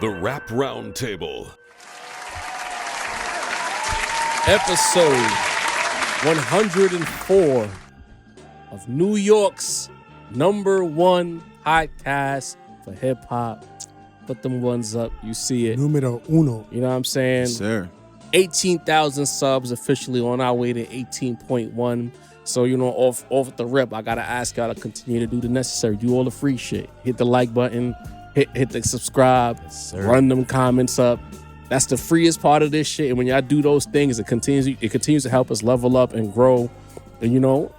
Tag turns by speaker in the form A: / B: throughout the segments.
A: The Rap Roundtable.
B: Episode 104 of New York's #1 podcast for hip hop. Put them ones up, you see it.
C: Numero uno.
B: You know what I'm saying?
D: Yes, sir.
B: 18,000 subs officially on our way to 18.1. So, you know, off the rip, I gotta ask y'all to continue to do the necessary. Do all the free shit. Hit the like button, hit the subscribe, run them comments up. That's the freest part of this shit. And when y'all do those things, it continues to help us level up and grow. And you know,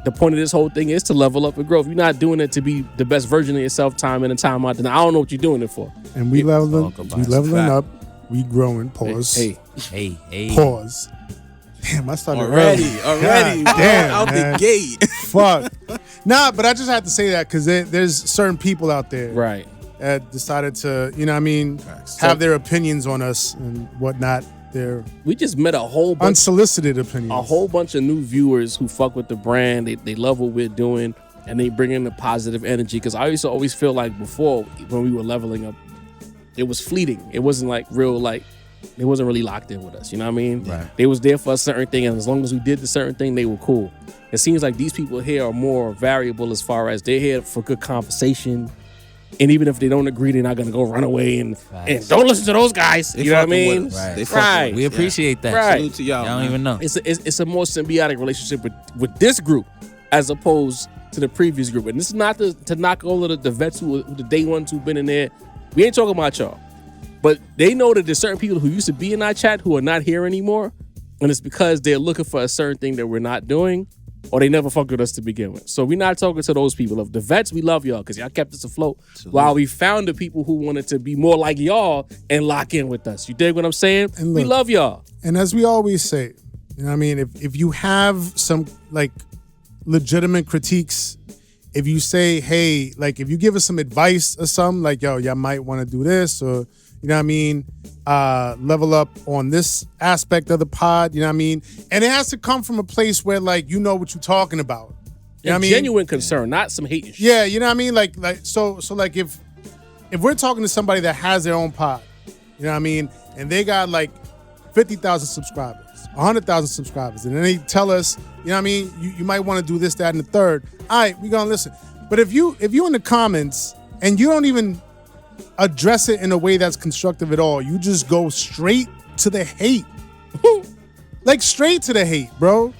B: the point of this whole thing is to level up and grow. If you're not doing it to be the best version of yourself time in and time out, then I don't know what you're doing it for.
C: And we leveling up, we growing. Pause.
D: Hey.
C: Pause. Damn, I started
D: Already.
C: God damn,
D: out
C: man.
D: the gate.
C: Fuck. Nah, but I just had to say that because there's certain people out there
B: Right.
C: that decided to, you know what I mean, have their opinions on us and whatnot. Their
B: We just met a whole bunch
C: unsolicited opinions.
B: a whole bunch of new viewers who fuck with the brand. They love what we're doing, and they bring in the positive energy. Because I used to always feel like before, when we were leveling up, it was fleeting. It wasn't like real, like, they wasn't really locked in with us. You know what I mean?
C: Right.
B: They was there for a certain thing, and as long as we did the certain thing, they were cool. It seems like these people here are more variable as far as they're here for good conversation. And even if they don't agree, they're not gonna go run away and don't listen to those guys.
D: They
B: you know what I
D: fucking
B: mean?
D: with us.
B: Right.
D: They fucking with us.
E: We appreciate that.
B: Right.
D: Salute to y'all.
E: Y'all don't
D: man.
E: even know.
B: It's a more symbiotic relationship with this group as opposed to the previous group. And this is not to knock all of the vets who the day ones who've been in there. We ain't talking about y'all. But they know that there's certain people who used to be in our chat who are not here anymore. And it's because they're looking for a certain thing that we're not doing, or they never fucked with us to begin with. So we're not talking to those people. Of the vets, we love y'all because y'all kept us afloat. While we found the people who wanted to be more like y'all and lock in with us. You dig what I'm saying?
C: And
B: We
C: look,
B: love y'all.
C: And as we always say, you know what I mean, if you have some like legitimate critiques, if you say, hey, like if you give us some advice or something, like, yo, y'all might want to do this, or you know what I mean, level up on this aspect of the pod, you know what I mean? And it has to come from a place where like you know what you're talking about. You know what I mean?
B: Genuine concern, not some hate shit.
C: Yeah, you know what I mean? Like so like if we're talking to somebody that has their own pod, you know what I mean, and they got like 50,000 subscribers, 100,000 subscribers, and then they tell us, you know what I mean, you might want to do this, that, and the third. All right, we're gonna listen. But if you in the comments and you don't even address it in a way that's constructive at all, you just go straight to the hate. Like straight to the hate, bro.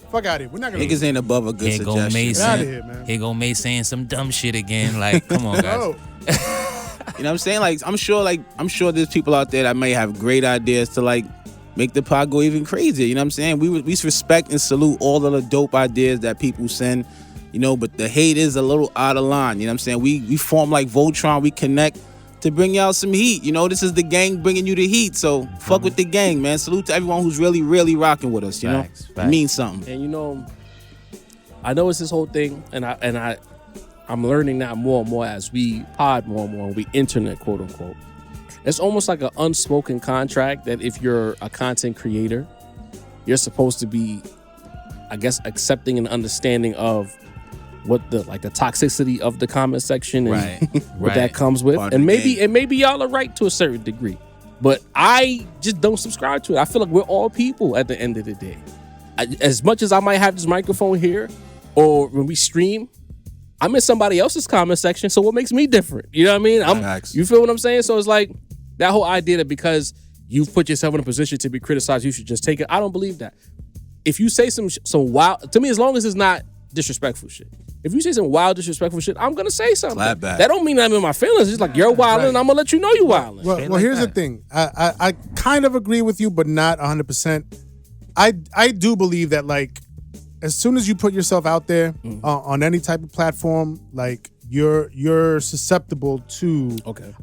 C: Fuck out of here. We're not gonna
D: Niggas ain't above a good
E: Here go
D: suggestion.
E: Mace.
C: Get out of here, man.
E: Here go Mace saying some dumb shit again. Like, come on, guys.
C: No.
D: You know what I'm saying? Like, I'm sure there's people out there that may have great ideas to like make the pod go even crazier. You know what I'm saying? We respect and salute all of the dope ideas that people send. You know, but the hate is a little out of line. You know what I'm saying? We form like Voltron. We connect to bring y'all some heat. You know, this is the gang bringing you the heat. So fuck with the gang, man. Salute to everyone who's really, really rocking with us. You know, it means something.
B: And you know, I know it's this whole thing, and I'm learning that more and more as we pod more and more, we internet, quote unquote. It's almost like an unspoken contract that if you're a content creator, you're supposed to be, I guess, accepting and understanding of what the toxicity of the comment section and what that comes with.
D: Part of
B: And
D: the
B: maybe y'all are right to a certain degree. But I just don't subscribe to it. I feel like we're all people at the end of the day. As much as I might have this microphone here, or when we stream, I'm in somebody else's comment section, so what makes me different? You know what I mean? You feel what I'm saying? So it's like that whole idea that because you've put yourself in a position to be criticized, you should just take it. I don't believe that. If you say some wild, to me, as long as it's not disrespectful shit. If you say some wild, disrespectful shit, I'm gonna say something.
D: Clap back.
B: That don't mean I'm in my feelings. It's like you're wilding, and I'm gonna let you know you wilding.
C: Well, here's the thing. I kind of agree with you, but not 100%. I do believe that like as soon as you put yourself out there on any type of platform, like you're susceptible to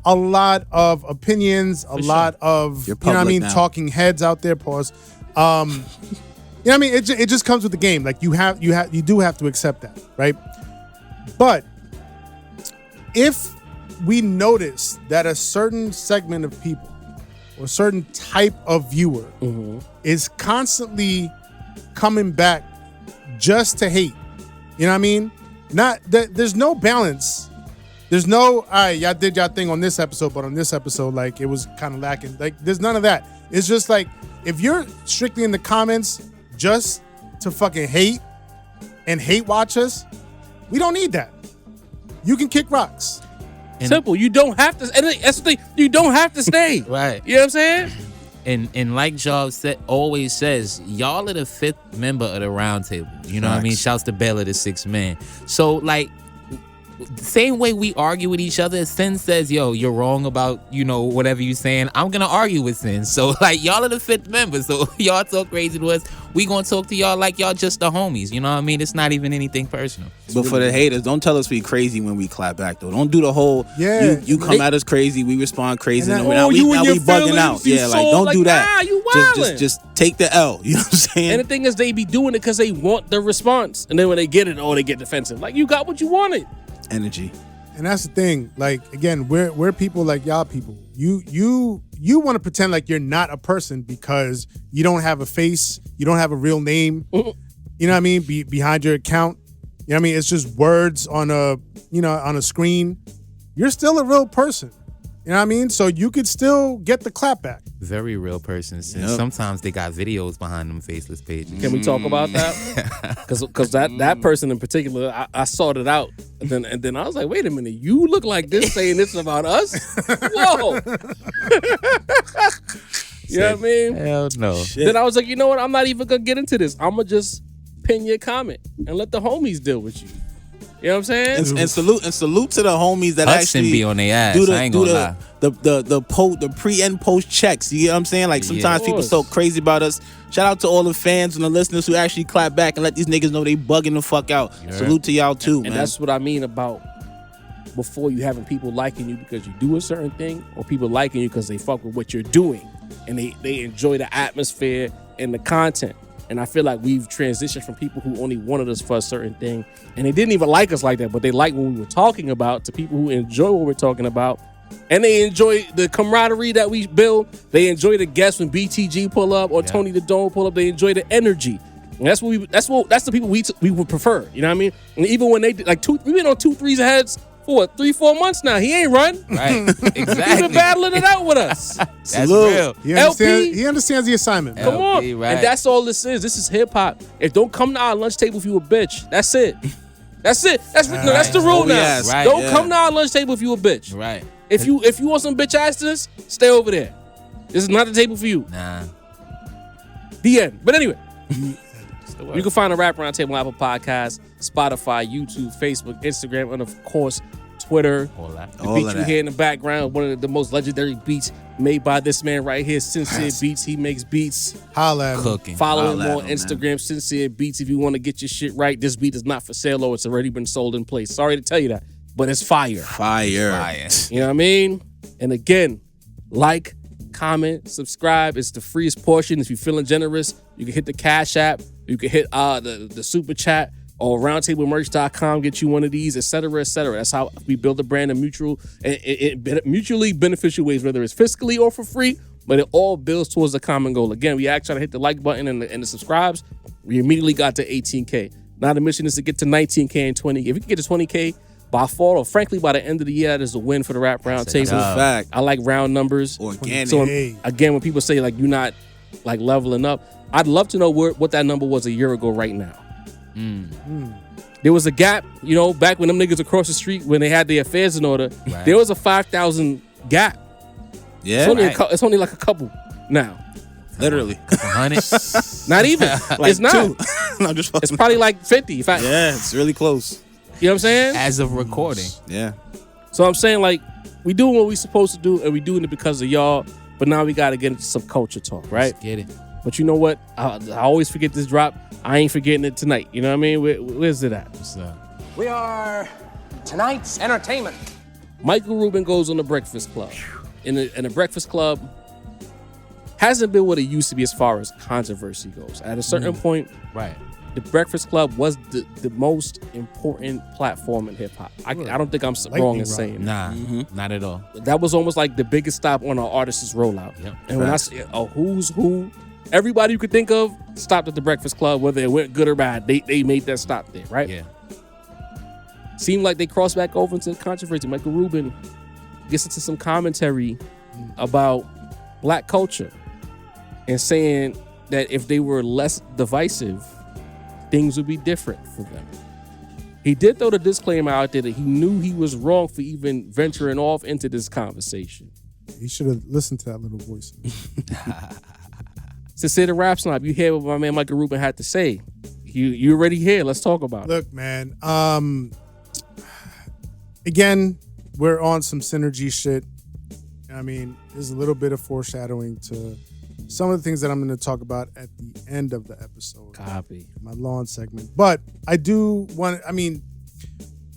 C: a lot of opinions, a lot of you know what I mean, talking heads out there. Pause. You know what I mean? It just comes with the game. Like you do have to accept that, right? But if we notice that a certain segment of people or a certain type of viewer is constantly coming back just to hate, you know what I mean? There's no balance There's no, all right, y'all did y'all thing on this episode, but on this episode, like, it was kind of lacking. Like, there's none of that. It's just like, if you're strictly in the comments just to fucking hate and hate watch us, we don't need that. You can kick rocks.
B: Simple. You don't have to. And that's the thing. You don't have to stay.
E: Right.
B: You know what I'm saying?
E: And like Job always says, y'all are the 5th member of the round table. You know what I mean? Shouts to Baylor, the 6th man. So, like, same way we argue with each other, Sin says, yo, you're wrong about, whatever you saying. I'm going to argue with Sin. So, like, y'all are the 5th member. So, y'all talk crazy to us. We going to talk to y'all like y'all just the homies. You know what I mean? It's not even anything personal.
D: But for the haters, don't tell us we crazy when we clap back, though. Don't do the whole, you come at us crazy, we respond crazy, and now we bugging out. Yeah, like, don't do that.
B: Nah, you wildin'.
D: Just take the L. You know what I'm saying?
B: And the thing is, they be doing it because they want the response. And then when they get it, they get defensive. Like, you got what you wanted.
D: Energy.
C: And that's the thing. Like, again, we're people like y'all people. You want to pretend like you're not a person because you don't have a face, you don't have a real name. You know what I mean? Behind your account. You know what I mean? It's just words on a screen. You're still a real person. You know what I mean? So you could still get the clap back.
E: Very real person. Sometimes they got videos behind them faceless pages.
B: Can we talk about that? Because that person in particular, I sought it out. And then I was like, wait a minute, you look like this saying this about us? Whoa. You know what I mean?
E: Hell no.
D: Shit.
B: Then I was like, you know what? I'm not even going to get into this. I'm going to just pin your comment and let the homies deal with you. You know what I'm saying?
D: And salute to the homies that
E: Hudson
D: actually
E: be on their ass.
D: do
E: I ain't gonna lie.
D: the pre and post checks. You know what I'm saying? Like, sometimes people so crazy about us. Shout out to all the fans and the listeners who actually clap back and let these niggas know they bugging the fuck out. Yeah. Salute to y'all too, man.
B: And that's what I mean about before you having people liking you because you do a certain thing, or people liking you because they fuck with what you're doing and they enjoy the atmosphere and the content. And I feel like we've transitioned from people who only wanted us for a certain thing, and they didn't even like us like that, but they like what we were talking about, to people who enjoy what we're talking about, and they enjoy the camaraderie that we build. They enjoy the guests when BTG pull up or Tony the Dome pull up. They enjoy the energy, and that's the people we would prefer. You know what I mean? And even when they did, like we've been on 2-3's heads for what, 3-4 months now. He ain't run.
E: Right. Exactly.
B: He's been battling it out with us.
E: That's real.
C: He understands the assignment.
B: Come on.
E: Right.
B: And that's all this is. This is hip hop. If don't come to our lunch table if you a bitch. That's it. That's it. That's the rule now.
D: Yes.
E: Right,
B: Don't come to our lunch table if you a bitch.
E: Right.
B: If you want some bitch assness, stay over there. This is not the table for you.
E: Nah.
B: The end. But anyway, you can find a Rap Roundtable on Apple Podcasts, Spotify, YouTube, Facebook, Instagram, and of course, Twitter.
E: All that.
B: The beat you hear in the background, one of the most legendary beats made by this man right here, Sincere Beats. He makes beats.
C: Holla at him.
E: Cooking.
B: Follow him on Instagram, Sincere Beats, if you want to get your shit right. This beat is not for sale or it's already been sold in place. Sorry to tell you that, but it's fire.
D: Fire.
B: You know what I mean? And again, like, comment, subscribe. It's the freest portion. If you're feeling generous, you can hit the Cash App. You can hit the Super Chat or roundtablemerch.com, get you one of these, et cetera, et cetera. That's how we build a brand in mutually beneficial ways, whether it's fiscally or for free, but it all builds towards the common goal. Again, we actually hit the like button and the subscribes. We immediately got to 18K. Now the mission is to get to 19K and 20. If we can get to 20K by fall, or frankly by the end of the year, that is a win for the Rap Roundtable.
D: Fact.
B: I like round numbers.
D: Organic.
B: So again, when people say like you're not like leveling up, I'd love to know what that number was a year ago right now. There was a gap, back when them niggas across the street, when they had their affairs in order, there was a 5,000 gap.
D: Yeah.
B: It's only like a couple now.
D: Literally.
E: 100.
B: Not even.
D: Like
B: it's not.
D: No, just
B: It's probably like 50. In fact,
D: yeah, it's really close.
B: You know what I'm saying?
E: As of recording.
D: Yeah.
B: So I'm saying, like, we doing what we supposed to do, and we doing it because of y'all, but now we got to get into some culture talk, right?
E: Let's get it.
B: But you know what? I always forget this drop. I ain't forgetting it tonight. You know what I mean? Where's it at?
E: What's up?
F: We are tonight's entertainment.
B: Michael Rubin goes on the Breakfast Club. In the Breakfast Club hasn't been what it used to be as far as controversy goes. At a certain point,
E: Right.
B: the Breakfast Club was the most important platform in hip hop. I don't think I'm wrong in saying that.
E: Nah, not at all.
B: That was almost like the biggest stop on our artist's rollout.
E: Yep.
B: And when I say who's who, everybody you could think of stopped at the Breakfast Club, whether it went good or bad. They made that stop there, right?
E: Yeah.
B: Seemed like they crossed back over into the controversy. Michael Rubin gets into some commentary about black culture and saying that if they were less divisive, things would be different for them. He did throw the disclaimer out there that he knew he was wrong for even venturing off into this conversation.
C: He should have listened to that little voice.
B: To say the rap snob, you hear what my man Michael Rubin had to say. You already here. Let's talk about it.
C: Look, man. Again, we're on some synergy shit. I mean, there's a little bit of foreshadowing to some of the things that I'm going to talk about at the end of the episode.
B: Copy.
C: My lawn segment. But I do want to, I mean,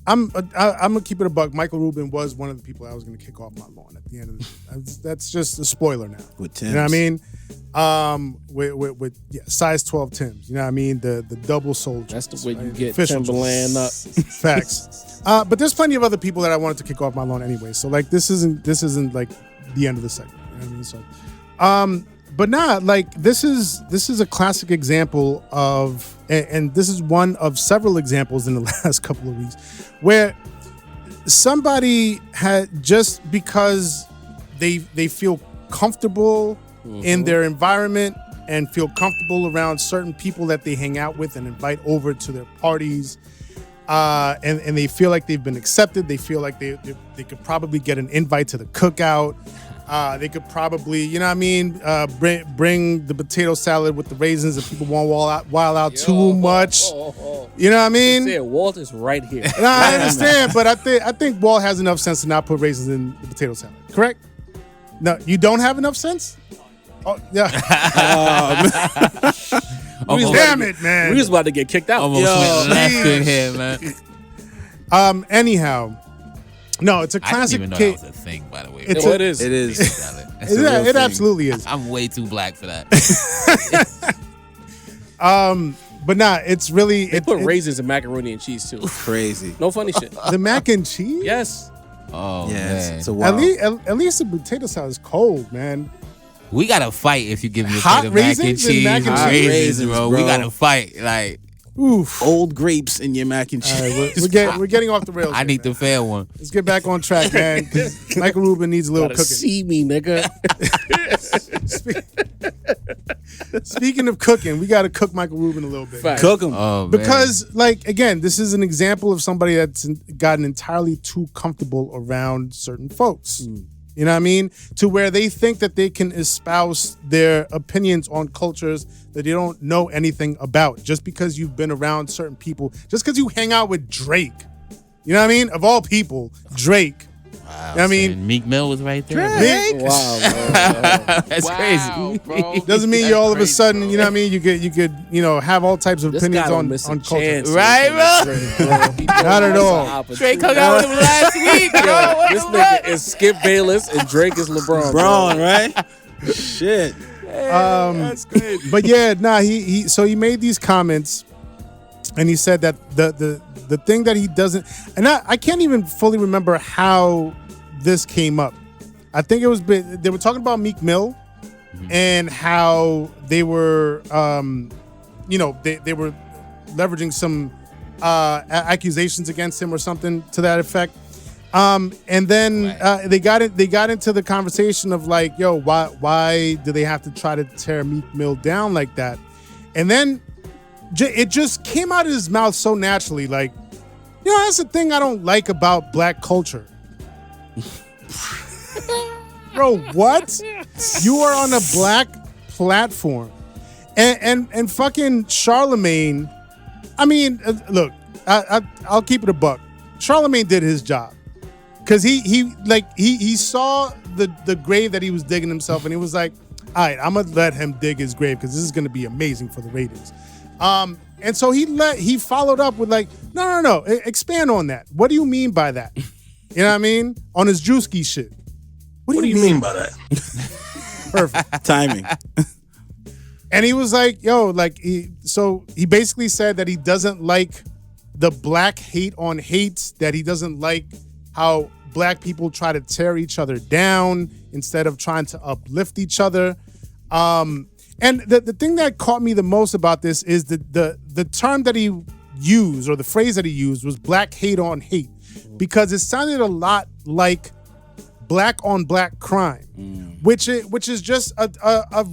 C: I'm going to keep it a buck. Michael Rubin was one of the people I was going to kick off my lawn at the end of the That's just a spoiler now.
D: With Tim's.
C: You know what I mean? With size 12 Tim's. You know what I mean? The double soldiers.
B: That's the way you
C: right?
B: get
C: Official
B: Timberland up.
C: Facts. But there's plenty of other people that I wanted to kick off my lawn anyway. So like this isn't like the end of the segment. You know what I mean? So but nah, like this is a classic example of, and this is one of several examples in the last couple of weeks where somebody had, just because they feel comfortable in their environment and feel comfortable around certain people that they hang out with and invite over to their parties, and they feel like they've been accepted. They feel like they could probably get an invite to the cookout. They could probably, you know what I mean, bring the potato salad with the raisins if people won't wild out too much. You know what I mean?
B: Yeah, Walt is right here.
C: No, I understand, but I think Walt has enough sense to not put raisins in the potato salad. Correct? No, you don't have enough sense? Oh, yeah. Damn it, man.
B: We was about to get kicked out.
E: Almost went left in here, man.
C: Anyhow, no, it's a
E: I didn't
C: classic
E: even know
C: case.
E: that was a thing, by the way.
C: It's
B: It is.
D: It is.
C: It absolutely is.
E: I'm way too black for that.
C: But nah, it's really
B: They put raisins in macaroni and cheese too.
D: Crazy.
B: No funny shit.
C: the mac and cheese.
B: Yes.
E: Oh,
D: Yes.
E: man.
D: It's a wild.
C: At least the potato salad is cold, man.
E: We got to fight if you give me a
C: Hot
E: plate of mac and
C: raisins and
E: cheese.
C: mac and
E: Hot
C: cheese?
E: raisins, bro. We
D: Bro.
E: got to fight. Like,
C: Oof.
D: Old grapes in your mac and cheese.
C: All right, we're getting off the rails.
E: I
C: here,
E: need
C: man.
E: the fair one.
C: Let's get back on track, man. 'Cause Michael Rubin needs a little
B: Gotta
C: cooking.
B: see me, nigga.
C: Speaking of cooking, we got to cook Michael Rubin a little bit.
B: Fact.
D: Cook them.
E: Oh, man.
C: Because, like, again, this is an example of somebody that's gotten entirely too comfortable around certain folks. You know what I mean? To where they think that they can espouse their opinions on cultures that they don't know anything about. Just because you've been around certain people. Just because you hang out with Drake. You know what I mean? Of all people, Drake.
E: Wow,
C: You know what I mean?
E: son, Meek Mill was right there. bro.
C: Drake.
B: Wow, bro.
E: That's crazy.
B: bro.
C: Doesn't mean you all of a sudden, you know what I mean? You could, have all types of
B: This
C: opinions
B: guy don't
C: on
B: miss a
C: culture.
B: chance.
E: Right, bro?
C: Not at all.
E: Drake hung out with him last week, bro. What
B: This
E: the
B: nigga
E: fuck?
B: is Skip Bayless and Drake is LeBron.
D: Braun, right? Shit.
E: That's crazy.
C: But yeah, nah, he made these comments and he said that the thing that he doesn't, and I can't even fully remember how this came up. I think it was, they were talking about Meek Mill and how they were, they were leveraging some accusations against him or something to that effect. And then they got into the conversation of like, yo, why do they have to try to tear Meek Mill down like that? And then it just came out of his mouth so naturally, like, that's the thing I don't like about black culture. Bro, what? You are on a black platform, and fucking Charlemagne. I mean, look, I'll keep it a buck. Charlemagne did his job. Cause he saw the grave that he was digging himself, and he was like, all right, I'm gonna let him dig his grave because this is gonna be amazing for the ratings. And so he followed up with like, no, expand on that. What do you mean by that? You know what I mean? On his Drewski shit. What do you mean by that? Perfect.
D: Timing.
C: And he was like, yo, like, he basically said that he doesn't like the black hate on hate, that he doesn't like how black people try to tear each other down instead of trying to uplift each other. And the thing that caught me the most about this is the term that he used, or the phrase that he used, was black hate on hate, because it sounded a lot like black on black crime, which is just a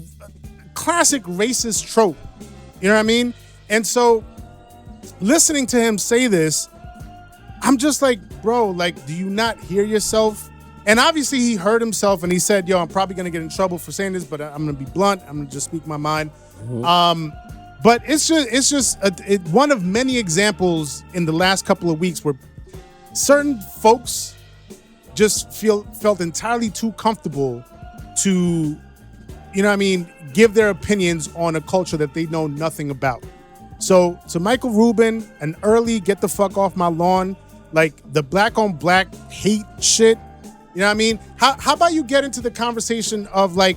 C: classic racist trope. You know what I mean? And so listening to him say this, I'm just like, bro, like, do you not hear yourself? And obviously he heard himself and he said, yo, I'm probably going to get in trouble for saying this, but I'm going to be blunt. I'm going to just speak my mind. But it's just one of many examples in the last couple of weeks where certain folks just felt entirely too comfortable to, you know what I mean, give their opinions on a culture that they know nothing about. So to Michael Rubin, an early get the fuck off my lawn, like the black on black hate shit, you know what I mean? How about you get into the conversation of like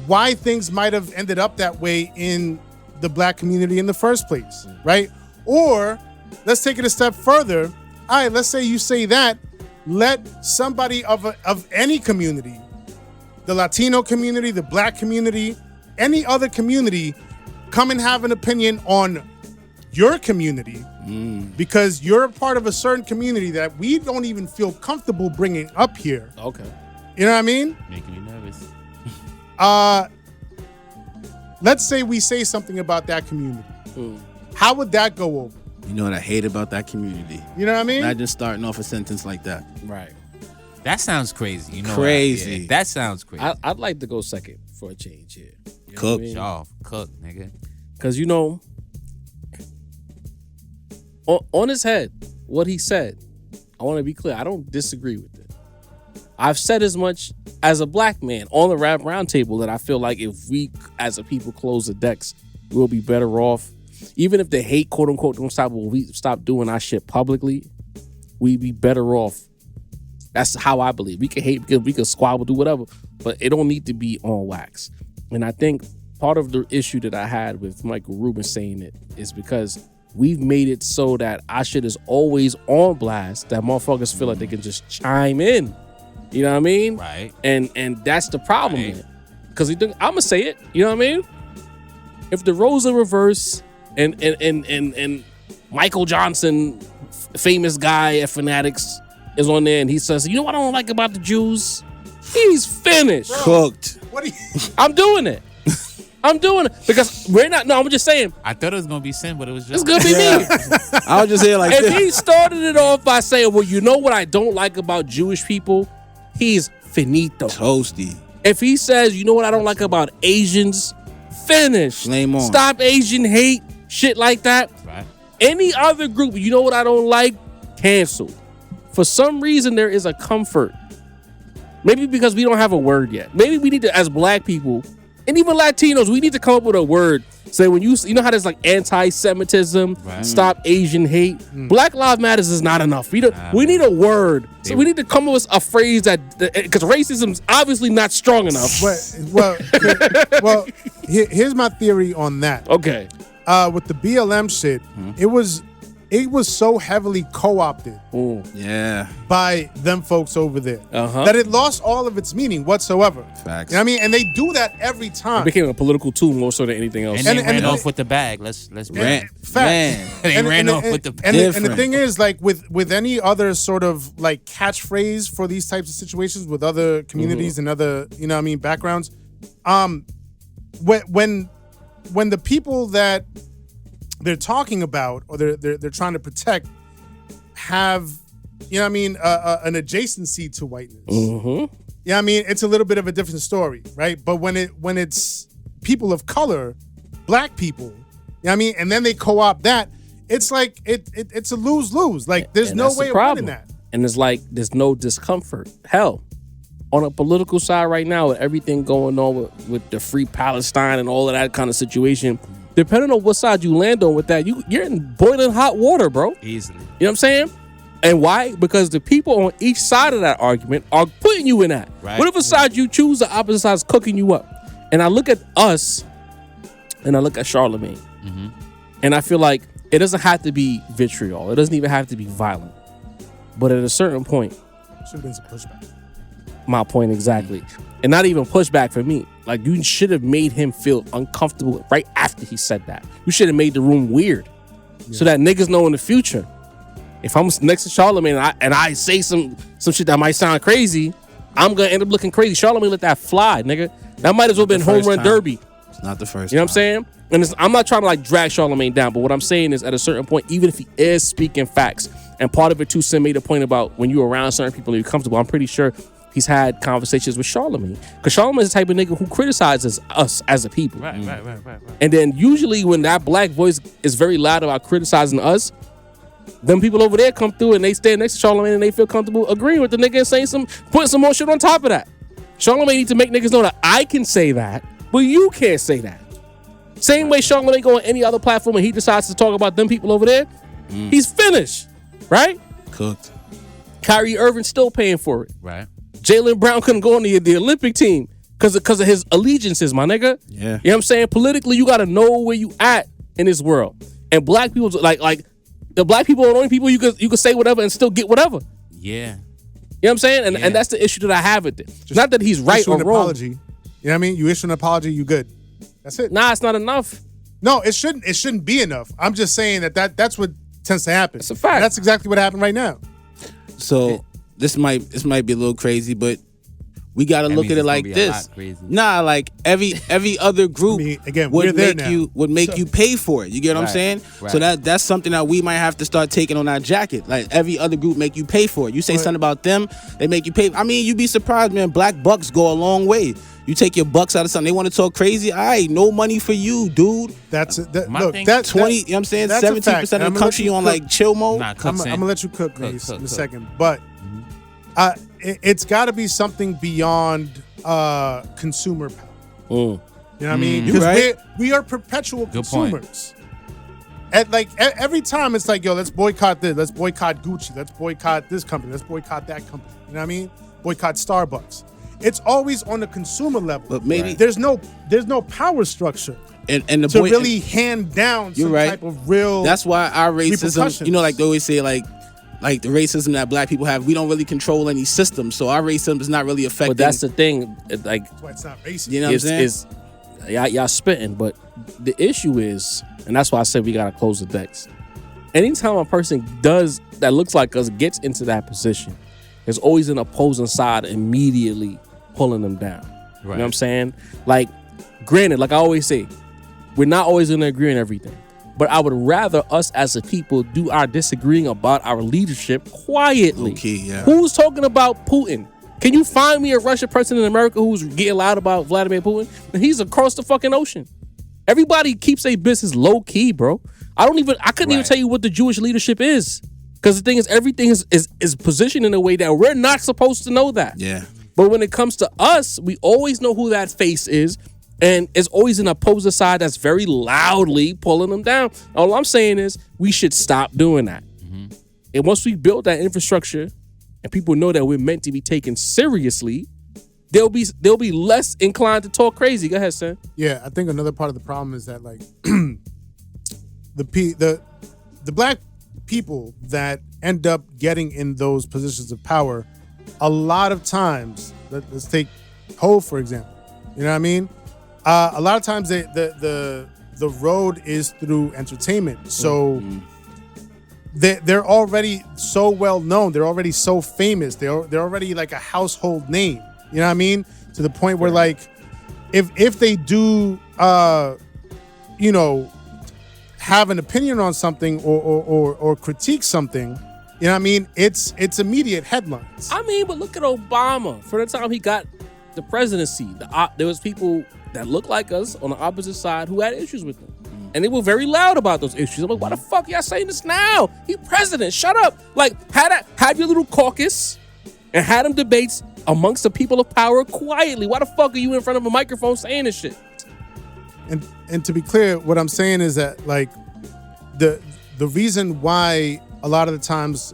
C: why things might have ended up that way in the black community in the first place, right? Or let's take it a step further. All right, let's say you say that. Let somebody of any community, the Latino community, the black community, any other community, come and have an opinion on your community, because you're a part of a certain community that we don't even feel comfortable bringing up here.
B: Okay.
C: You know what I mean?
E: Making me nervous.
C: Let's say we say something about that community. How would that go over?
D: You know what I hate about that community?
C: You know what I mean?
D: Not just starting off a sentence like that.
B: Right.
E: That sounds crazy. You know,
D: Crazy.
E: Yeah, that sounds crazy.
B: I'd like to go second for a change here. You know
D: Cook.
B: what I mean?
E: Y'all cook, nigga.
B: Because, you know, on his head, what he said, I want to be clear, I don't disagree with it. I've said as much as a black man on the rap roundtable that I feel like if we, as a people, close the decks, we'll be better off. Even if the hate, quote unquote, don't stop, when we stop doing our shit publicly, we'd be better off. That's how I believe. We can hate, we can squabble, do whatever, but it don't need to be on wax. And I think part of the issue that I had with Michael Rubin saying it is because we've made it so that our shit is always on blast, that motherfuckers feel like they can just chime in. You know what I mean?
E: Right.
B: And that's the problem.
E: Right.
B: Because I'm gonna say it. You know what I mean? If the roles are reversed and Michael Johnson, famous guy at Fanatics, is on there and he says, you know what I don't like about the Jews? He's finished.
D: Cooked.
C: What do you?
B: I'm doing it. I'm doing it because we're not. No, I'm just saying.
E: I thought it was gonna be sin, but it was
B: It's
E: just.
B: gonna be me.
D: I was just here like
B: If
D: this.
B: he started it off by saying, well, you know what I don't like about Jewish people? He's finito.
D: Toasty.
B: If he says, you know what I don't like about Asians? Finish.
D: Flame on.
B: Stop Asian hate. Shit like that.
E: Right.
B: Any other group, you know what I don't like? Canceled. For some reason, there is a comfort. Maybe because we don't have a word yet. Maybe we need to, as black people, and even Latinos, we need to come up with a word. Say when you know how there's like anti-Semitism,
E: Right.
B: stop Asian hate. Black Lives Matters is not enough. We need a word. So we need to come up with a phrase that, because racism is obviously not strong enough.
C: Well, here's my theory on that.
B: Okay.
C: With the BLM shit, it was so heavily co-opted
D: Yeah.
C: by them folks over there
B: Uh-huh.
C: that it lost all of its meaning whatsoever.
D: Facts.
C: You know what I mean? And they do that every time.
B: It became a political tool more so than anything else.
E: And they
C: And-
E: ran off with the bag. Let's be
D: Ran.
C: Facts.
D: Man.
E: They ran off with the
C: and the
D: different.
C: thing is, like with any other sort of like catchphrase for these types of situations with other communities and other, you know what I mean, backgrounds, when the people that they're talking about or they're trying to protect have, you know what I mean, an adjacency to whiteness.
B: Mm-hmm.
C: Yeah, I mean, it's a little bit of a different story, right? But when it's people of color, black people, you know what I mean, and then they co-opt that, it's like it's a lose-lose. Like there's
B: And
C: no
B: that's the
C: way of
B: problem.
C: winning that.
B: And it's like there's no discomfort. Hell, on a political side right now, with everything going on with the Free Palestine and all of that kind of situation, depending on what side you land on with that, you're in boiling hot water, bro.
E: easily.
B: You know what I'm saying? And why? Because the people on each side of that argument are putting you in that.
E: Right.
B: Whatever side you choose, the opposite side is cooking you up. And I look at us, and I look at Charlemagne, and I feel like it doesn't have to be vitriol. It doesn't even have to be violent. But at a certain point,
C: Should have been some pushback.
B: my point exactly, and not even pushback for me. Like you should have made him feel uncomfortable right after he said that. You should have made the room weird. so that niggas know in the future. If I'm next to Charlamagne and I say some shit that might sound crazy, I'm gonna end up looking crazy. Charlamagne let that fly, nigga. That might as well been home run derby.
D: It's not the first.
B: You know what I'm saying? And I'm not trying to like drag Charlamagne down, but what I'm saying is at a certain point, even if he is speaking facts, and part of it too, Sin made a point about when you're around certain people and you're comfortable. I'm pretty sure he's had conversations with Charlamagne, because Charlamagne is the type of nigga who criticizes us as a people.
E: Right.
B: And then usually when that black voice is very loud about criticizing us, them people over there come through and they stand next to Charlamagne and they feel comfortable agreeing with the nigga and saying putting some more shit on top of that. Charlamagne needs to make niggas know that I can say that, but you can't say that. Same way Charlamagne go on any other platform and he decides to talk about them people over there, he's finished, right?
D: Cooked.
B: Kyrie Irving still paying for it.
E: Right.
B: Jaylen Brown couldn't go on the Olympic team because of his allegiances, my nigga.
D: Yeah.
B: You know what I'm saying? Politically, you got to know where you at in this world. And black people, like the black people are the only people you could say whatever and still get whatever.
E: Yeah.
B: You know what I'm saying? And that's the issue that I have with it. Not that he's right
C: issue
B: or
C: an
B: wrong.
C: apology. You know what I mean? You issue an apology, you good. That's it.
B: Nah, it's not enough.
C: No, it shouldn't be enough. I'm just saying that's what tends to happen.
B: It's a fact.
C: And that's exactly what happened right now.
D: So this might be a little crazy, but we gotta
E: That
D: look
E: means
D: at it
E: it's
D: like
E: gonna be a
D: this.
E: lot crazy.
D: Nah, like every other group
C: I mean, again, we're there now.
D: would make you pay for it. You get what I'm
E: Right,
D: saying?
E: right.
D: So that's something that we might have to start taking on our jacket. Like every other group make you pay for it. You say something about them, they make you pay. I mean, you'd be surprised, man. Black bucks go a long way. You take your bucks out of something, they want to talk crazy. All right, no money for you, dude.
C: That's it.
E: My
C: Look,
E: thing-
C: that
D: 20, you know what I'm saying?
C: that's a
D: 17%
C: fact.
D: of
C: And
D: the
C: I'm gonna
D: country
C: let you
D: on
C: cook.
D: like chill mode.
E: Nah,
C: I'm
E: cook, Sin.
C: gonna let you cook, Grace,
E: cook,
C: in a
E: cook.
C: second, but it's got to be something beyond consumer power. You know what I mean?
D: You
C: Because
D: right.
C: we are perpetual
E: Good point.
C: consumers. And like every time it's like, yo, let's boycott this, let's boycott Gucci, let's boycott this company, let's boycott that company. You know what I mean? Boycott Starbucks. It's always on the consumer level.
D: But maybe-
C: there's no power structure
D: And the
C: to
D: boy,
C: really hand down
D: You're
C: some
D: right.
C: type of real.
D: That's why our racism,
C: repercussions.
D: you know, like they always say, like the racism that black people have, we don't really control any system. So our racism is not really affecting.
B: But that's the thing. Like,
C: That's why it's not racist.
D: you know what I'm saying?
B: is y'all spitting, but the issue is, and that's why I said we gotta close the decks. Anytime a person that looks like us gets into that position, there's always an opposing side immediately pulling them down. You know what I'm saying? Like, granted, like I always say, we're not always gonna agree on everything. But I would rather us as a people do our disagreeing about our leadership quietly.
D: Okay, yeah.
B: Who's talking about Putin? Can you find me a Russian person in America who's getting loud about Vladimir Putin? And he's across the fucking ocean. Everybody keeps their business low key, bro. I couldn't even tell you what the Jewish leadership is. Because the thing is, everything is positioned in a way that we're not supposed to know that.
D: Yeah.
B: But when it comes to us, we always know who that face is. And it's always an opposing side that's very loudly pulling them down. All I'm saying is we should stop doing that. And once we build that infrastructure and people know that we're meant to be taken seriously, they'll be less inclined to talk crazy. Go ahead, Sam.
C: Yeah, I think another part of the problem is that like the black people that end up getting in those positions of power, a lot of times, let's take Hov for example. You know what I mean? A lot of times the road is through entertainment. So they're already so well known. They're already so famous. They're already like a household name. You know what I mean? To the point where like if they do you know, have an opinion on something or critique something, you know what I mean? It's immediate headlines.
B: I mean, but look at Obama. For the time he got the presidency, there was people that looked like us on the opposite side who had issues with him. And they were very loud about those issues. I'm like, why the fuck y'all saying this now? He president, shut up. Like, have your little caucus and had them debates amongst the people of power quietly. Why the fuck are you in front of a microphone saying this shit?
C: And to be clear, what I'm saying is that like the reason why a lot of the times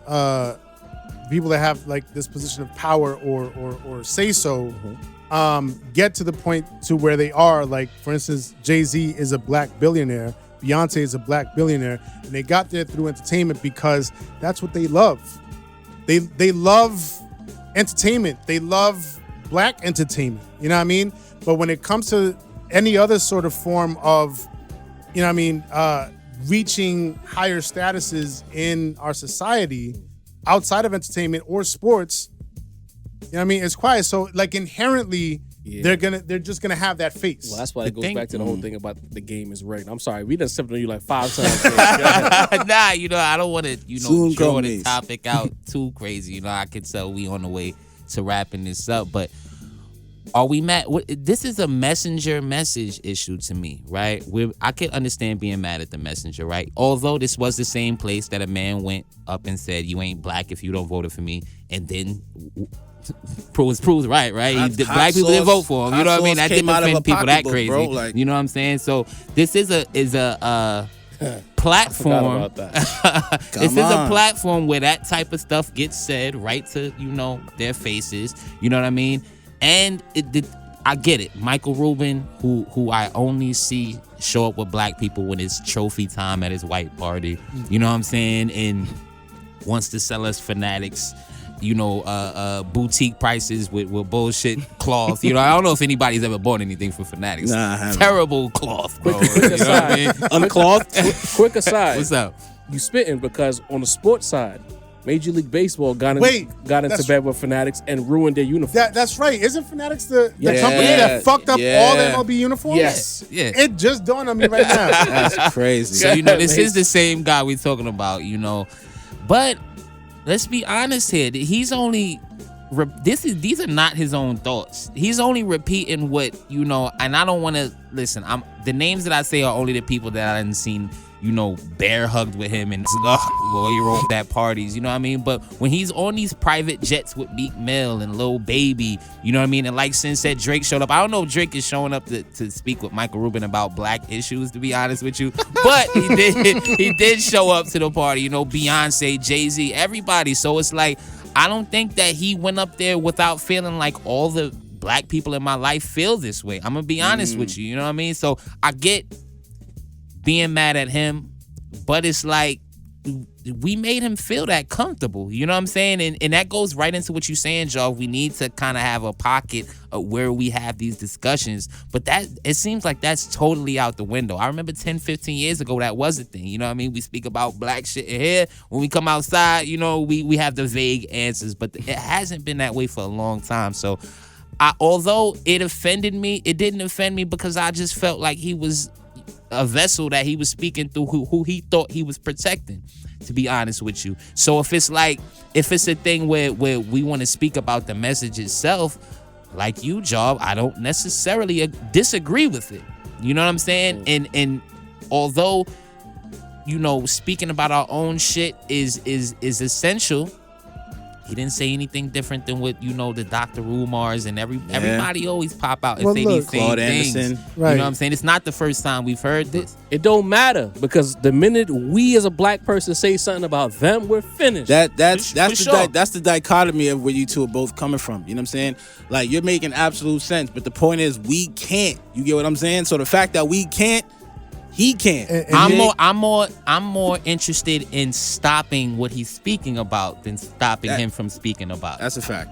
C: people that have like this position of power or say so get to the point to where they are, like for instance, Jay-Z is a black billionaire, Beyonce is a black billionaire, and they got there through entertainment because that's what they love. They love entertainment. They love black entertainment. You know what I mean? But when it comes to any other sort of form of, you know what I mean, reaching higher statuses in our society outside of entertainment or sports, you know what I mean, it's quiet. So like inherently, they're just gonna have that face.
B: Well, that's why it goes back to the whole thing about the game is rigged. I'm sorry, we done stepped on you like 5 times.
E: Nah, I don't want to,
D: Soon
E: draw
D: come
E: the
D: Mase.
E: topic out too crazy. I can tell we on the way to wrapping this up, but are we mad? This is a messenger message issue to me, right? I can understand being mad at the messenger, right? Although this was the same place that a man went up and said, "You ain't black if you don't vote for me," and then proves right? Black people didn't vote for him. You know what I mean? That didn't offend people that crazy.
D: Bro, like,
E: you know what I'm saying? So this is a platform.
B: I forgot about that.
E: This is a platform where that type of stuff gets said right to their faces. You know what I mean? And I get it. Michael Rubin, who I only see show up with black people when it's trophy time at his white party. You know what I'm saying? And wants to sell us fanatics. Boutique prices with bullshit cloth. I don't know if anybody's ever bought anything from Fanatics.
D: Nah, I haven't.
E: Terrible cloth, bro.
B: Quick aside.
D: Unclothed.
B: Quick aside.
E: What's up?
B: You spitting because on the sports side, Major League Baseball got into bed with Fanatics and ruined their uniform.
C: That's right. Isn't Fanatics the
B: Yeah.
C: company that fucked up all the MLB uniforms?
B: Yes.
E: Yeah.
C: It just dawned on me right now.
D: That's crazy.
E: So this is the same guy we're talking about, But let's be honest here. He's only these are not his own thoughts. He's only repeating what and I don't want to listen. The names that I say are only the people that I hadn't seen, bear hugged with him and you're at that parties. You know what I mean? But when he's on these private jets with Meek Mill and Lil Baby, you know what I mean? And like Sin said, Drake showed up. I don't know if Drake is showing up to speak with Michael Rubin about black issues, to be honest with you. But he did show up to the party. Beyonce, Jay-Z, everybody. So it's like, I don't think that he went up there without feeling like all the black people in my life feel this way. I'm going to be honest with you. You know what I mean? So I get being mad at him, but it's like we made him feel that comfortable. You know what I'm saying? And that goes right into what you're saying, Joe. We need to kind of have a pocket of where we have these discussions. But it seems like that's totally out the window. I remember 10, 15 years ago, that was a thing. You know what I mean? We speak about black shit in here. When we come outside, we have the vague answers. But it hasn't been that way for a long time. So although it offended me, it didn't offend me because I just felt like he was a vessel that he was speaking through who he thought he was protecting, to be honest with you. So if it's a thing where we want to speak about the message itself, like you, Job, I don't necessarily disagree with it. You know what I'm saying? And although, speaking about our own shit is essential, he didn't say anything different than what the Dr. Umars and everybody always pop out and say these same
D: Claude
E: things.
D: Anderson.
C: Right.
E: You know what I'm saying? It's not the first time we've heard this.
B: It don't matter because the minute we as a black person say something about them, we're finished.
D: That's
E: For sure.
D: that's the dichotomy of where you two are both coming from. You know what I'm saying? Like, you're making absolute sense, but the point is we can't. You get what I'm saying? So the fact that we can't, he can't.
E: I'm more interested in stopping what he's speaking about than stopping him from speaking about.
D: That's a fact.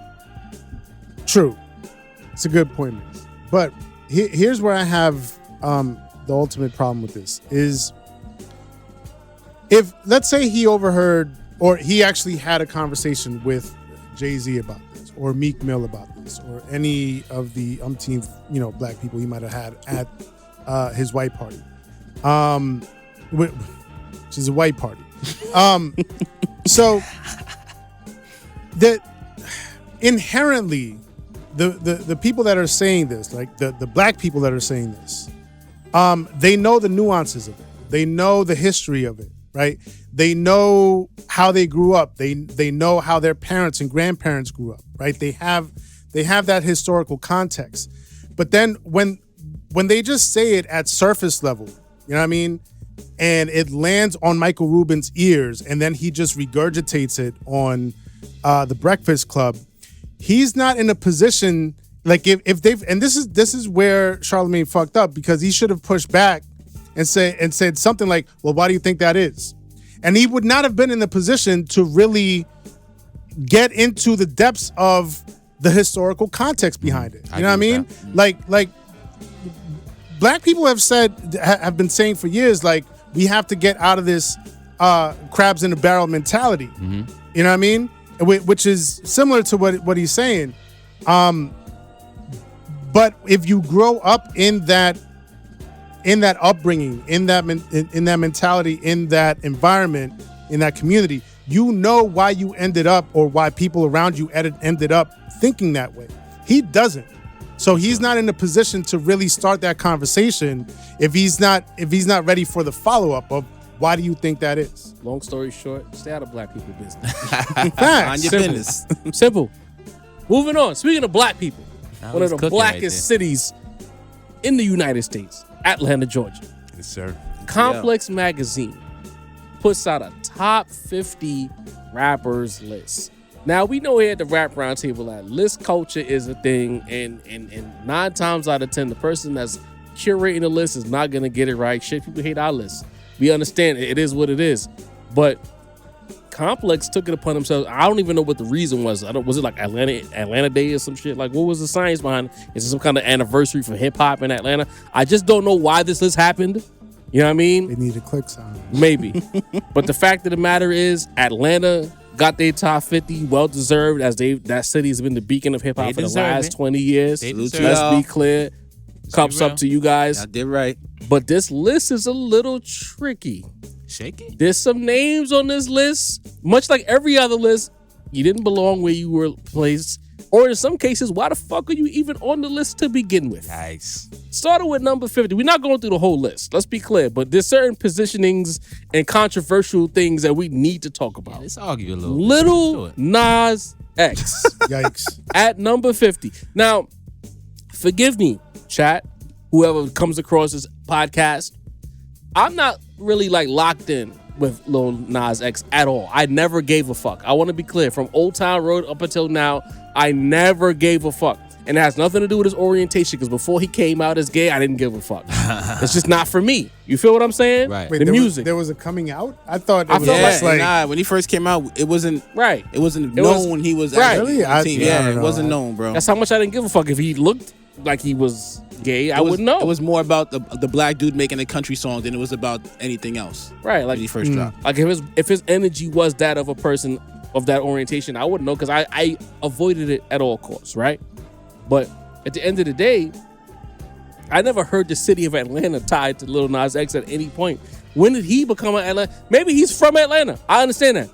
C: True. It's a good point, Mase. But here's where I have the ultimate problem with this is if, let's say he overheard or he actually had a conversation with Jay-Z about this or Meek Mill about this or any of the umpteenth, black people he might have had at his white party. Which is a white party. So that inherently the people that are saying this, like the black people that are saying this, they know the nuances of it. They know the history of it, right? They know how they grew up. They know how their parents and grandparents grew up, right? They have that historical context. But then when they just say it at surface level, you know what I mean? And it lands on Michael Rubin's ears, and then he just regurgitates it on the Breakfast Club. He's not in a position, like if they've, and this is where Charlamagne fucked up, because he should have pushed back and said something like, well, why do you think that is? And he would not have been in the position to really get into the depths of the historical context behind it. You know what I mean? Like black people have been saying for years, like, we have to get out of this crabs in a barrel mentality. You know what I mean? Which is similar to what he's saying. But if you grow up in that upbringing, in that mentality, in that environment, in that community, you know why you ended up, or why people around you ended up thinking that way. He doesn't. So he's not in a position to really start that conversation if he's not ready for the follow-up of why do you think that is?
B: Long story short, stay out of black people business.
C: Facts.
D: Mind your
B: Simple.
D: business.
B: Simple. Moving on. Speaking of black people,
E: Now
B: one of
E: he's
B: the
E: cooking right
B: blackest cities in the United States, Atlanta, Georgia.
G: Yes, sir.
B: Complex Magazine puts out a top 50 rappers list. Now, we know here at the Rap Roundtable that list culture is a thing, and 9 times out of 10, the person that's curating the list is not going to get it right. Shit, people hate our list. We understand it is what it is. But Complex took it upon themselves. I don't even know what the reason was. Was it like Atlanta Day or some shit? Like, what was the science behind it? Is it some kind of anniversary for hip hop in Atlanta? I just don't know why this list happened. You know what I mean?
C: They need a click sign.
B: Maybe. But the fact of the matter is, Atlanta got their top 50, well deserved, as that city has been the beacon of hip hop
E: They
B: for the
E: deserve
B: last
E: it.
B: 20 years.
E: They
B: Let's
E: deserve
B: be clear. Cups up to you guys.
D: I did right.
B: But this list is a little tricky.
E: Shake it.
B: There's some names on this list, much like every other list, you didn't belong where you were placed. Or in some cases, why the fuck are you even on the list to begin with?
E: Nice.
B: Starting with number 50. We're not going through the whole list. Let's be clear. But there's certain positionings and controversial things that we need to talk about.
E: Let's argue a little.
B: Little
E: bit.
B: Nas X
C: Yikes.
B: at number 50. Now, forgive me, chat, whoever comes across this podcast. I'm not really like locked in with Lil Nas X at all. I never gave a fuck. I want to be clear. From Old Town Road up until now, I never gave a fuck. And it has nothing to do with his orientation, because before he came out as gay, I didn't give a fuck. It's just not for me. You feel what I'm saying?
E: Right.
C: Wait,
B: The
C: there
B: music.
C: there was a coming out? I thought it
B: I
C: was
B: felt
C: just like
D: Nah, when he first came out, it wasn't
B: Right.
D: It wasn't
B: It was-
D: known he was
B: right.
D: actually
C: Really? I
D: 18.
C: don't
D: Yeah, it
C: know.
D: wasn't known, bro.
B: That's how much I didn't give a fuck. If he looked like he was gay, I wouldn't know.
D: It was more about the black dude making a country song than it was about anything else.
B: right.
D: When
B: Like
D: he first dropped.
B: Like if his energy was that of a person of that orientation, I wouldn't know, because I avoided it at all costs, right? But at the end of the day, I never heard the city of Atlanta tied to Lil Nas X at any point. When did he become an Atlanta? Maybe he's from Atlanta. I understand that,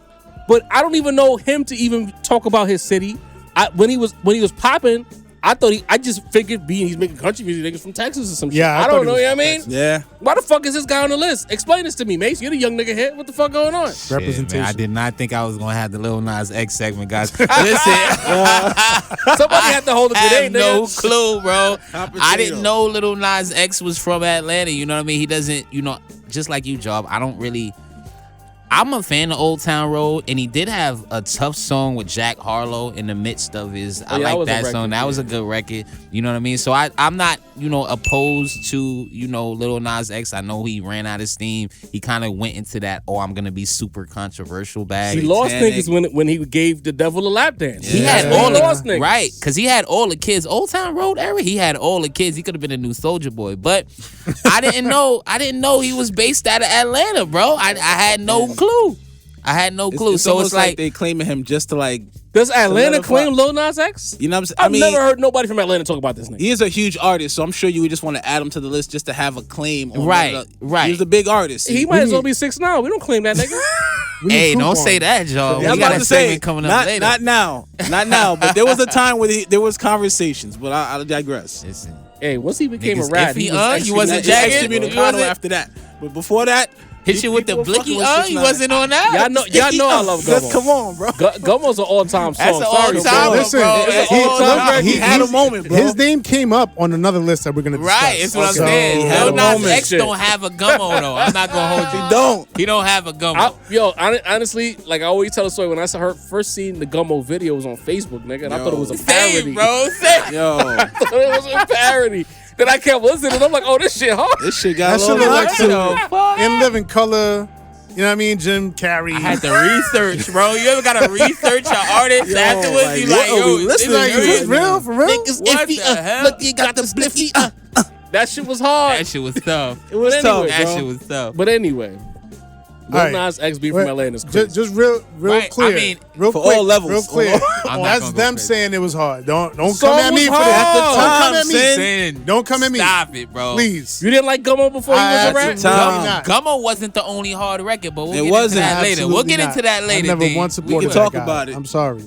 B: but I don't even know him to even talk about his city. When he was popping, I just figured he's making country music, niggas from Texas or some shit.
C: Yeah, I
B: I
C: thought
B: don't
C: he
B: know.
C: was
B: You know
C: from
B: what I mean?
C: Texas.
D: Yeah.
B: Why the fuck is this guy on the list? Explain this to me, Mace. You're the young nigga here. What the fuck going on?
C: representation.
E: Shit, man, I did not think I was gonna have the Lil Nas X segment, guys. Listen,
B: Somebody had to hold the
E: I
B: grenade,
E: have no
B: nigga.
E: clue, bro. I
D: potato.
E: didn't know Lil Nas X was from Atlanta. You know what I mean? He doesn't, just like you, Job. I'm a fan of Old Town Road, and he did have a tough song with Jack Harlow in the midst of his. I
B: yeah, that
E: like
B: was a
E: that
B: record,
E: song. That was a good record. You know what I mean? So I'm not, opposed to, Lil Nas X. I know he ran out of steam. He kind of went into that, I'm gonna be super controversial bag.
B: He lost
D: Satanic.
B: niggas when he gave the devil a lap dance.
E: He had all
B: lost
E: the
B: niggas.
E: right, because he had all the kids. Old Town Road era, he had all the kids. He could have been a new Soldier Boy, but I didn't know he was based out of Atlanta, bro. I had no clue. I had no clue.
D: It's
E: So
D: almost
E: it's like
D: they claiming him just to like.
B: Does Atlanta
D: solidify-
B: claim Lil Nas X?
D: You know what I'm saying?
B: I've
D: I mean,
B: never heard nobody from Atlanta talk about this nigga.
D: he is a huge artist, so I'm sure you would just want to add him to the list just to have a claim. On
E: Right,
D: one of the-
E: right.
D: He's a big artist.
B: He might as well be 6'9". We don't claim that nigga.
E: hey, don't say that, Joe.
D: Yeah,
E: We
D: I'm
E: got
D: about
E: a
D: to say,
E: segment coming up
D: not,
E: later.
D: not now. But there was a time where there was conversations. But I'll digress.
E: Listen,
B: Hey, once he became
E: Niggas
B: a rat,
E: iffy,
B: he was
E: you wasn't
B: excommunicated.
E: jagged? You
D: Excommunicado
E: wasn't-
D: after that. But before that,
E: hit you with the
D: people were fucking
E: blicky.
D: with
E: You
D: 6ix9ine.
E: wasn't on that.
B: Y'all know I love
D: Just
B: Gummo.
D: come on, bro.
B: Gummo's an all-time song.
E: That's an
B: Sorry,
E: all-timer,
B: bro.
C: Listen,
E: bro.
B: it's
E: It's
B: an
E: all
B: all-time
E: time.
B: record.
D: He had a moment, bro.
C: His name came up on another list that we're gonna discuss.
E: Right, it's what I'm
C: So-
E: saying.
B: He had
E: Lil
B: a
E: Nas
B: moment.
E: X don't have a gummo though. I'm not gonna hold you. He don't have a gummo.
B: Honestly, like I always tell a story, when I first seen the Gummo videos on Facebook, nigga, and I thought it was a parody.
E: Same, bro. Same.
D: Yo,
B: I thought it was a parody. Then I kept listening, and I'm like, oh, this shit hard.
D: this shit got
C: That
D: a
C: shit
D: little
C: look like
D: like
C: some In Living Color. You know what I mean? Jim Carrey.
E: I had to research, bro. You ever gotta research an artist afterwards?
D: like,
E: You
D: what
E: like,
D: are
E: yo,
D: we
E: this
D: listening
E: is
C: Like, is this real? For real?
E: Niggas
B: What
E: iffy.
B: the hell?
E: Look, you got the spliffy.
B: That shit was hard.
E: That shit was tough.
D: It was
B: But
D: tough,
B: anyway,
E: That
D: bro.
E: shit was tough.
B: But anyway, Lil
C: All right.
B: Nas X being from Atlanta is crazy.
C: Just real
E: Right, I
C: clear.
E: mean,
C: real
D: for
C: quick,
D: all levels.
C: real clear.
E: I'm not
C: That's
E: gonna go
C: them
E: crazy.
C: saying it was hard. Don't
B: So
C: come at me
B: was
C: for
B: hard.
C: that.
B: At the
C: Don't come
D: time,
C: at me.
E: Sin.
C: Don't come at me.
E: Stop it, bro.
C: Please.
B: You didn't like Gummo before he was a
C: At
B: rap?
C: the
D: Time.
C: not.
E: Gummo wasn't the only hard record, but we'll
D: It
E: get
D: wasn't.
E: into that later. We'll
C: Absolutely
E: get
C: not.
E: into that later.
C: I never
E: D.
C: once
E: We
C: supported
D: can
C: that
D: talk
C: guy.
D: about it.
C: I'm sorry.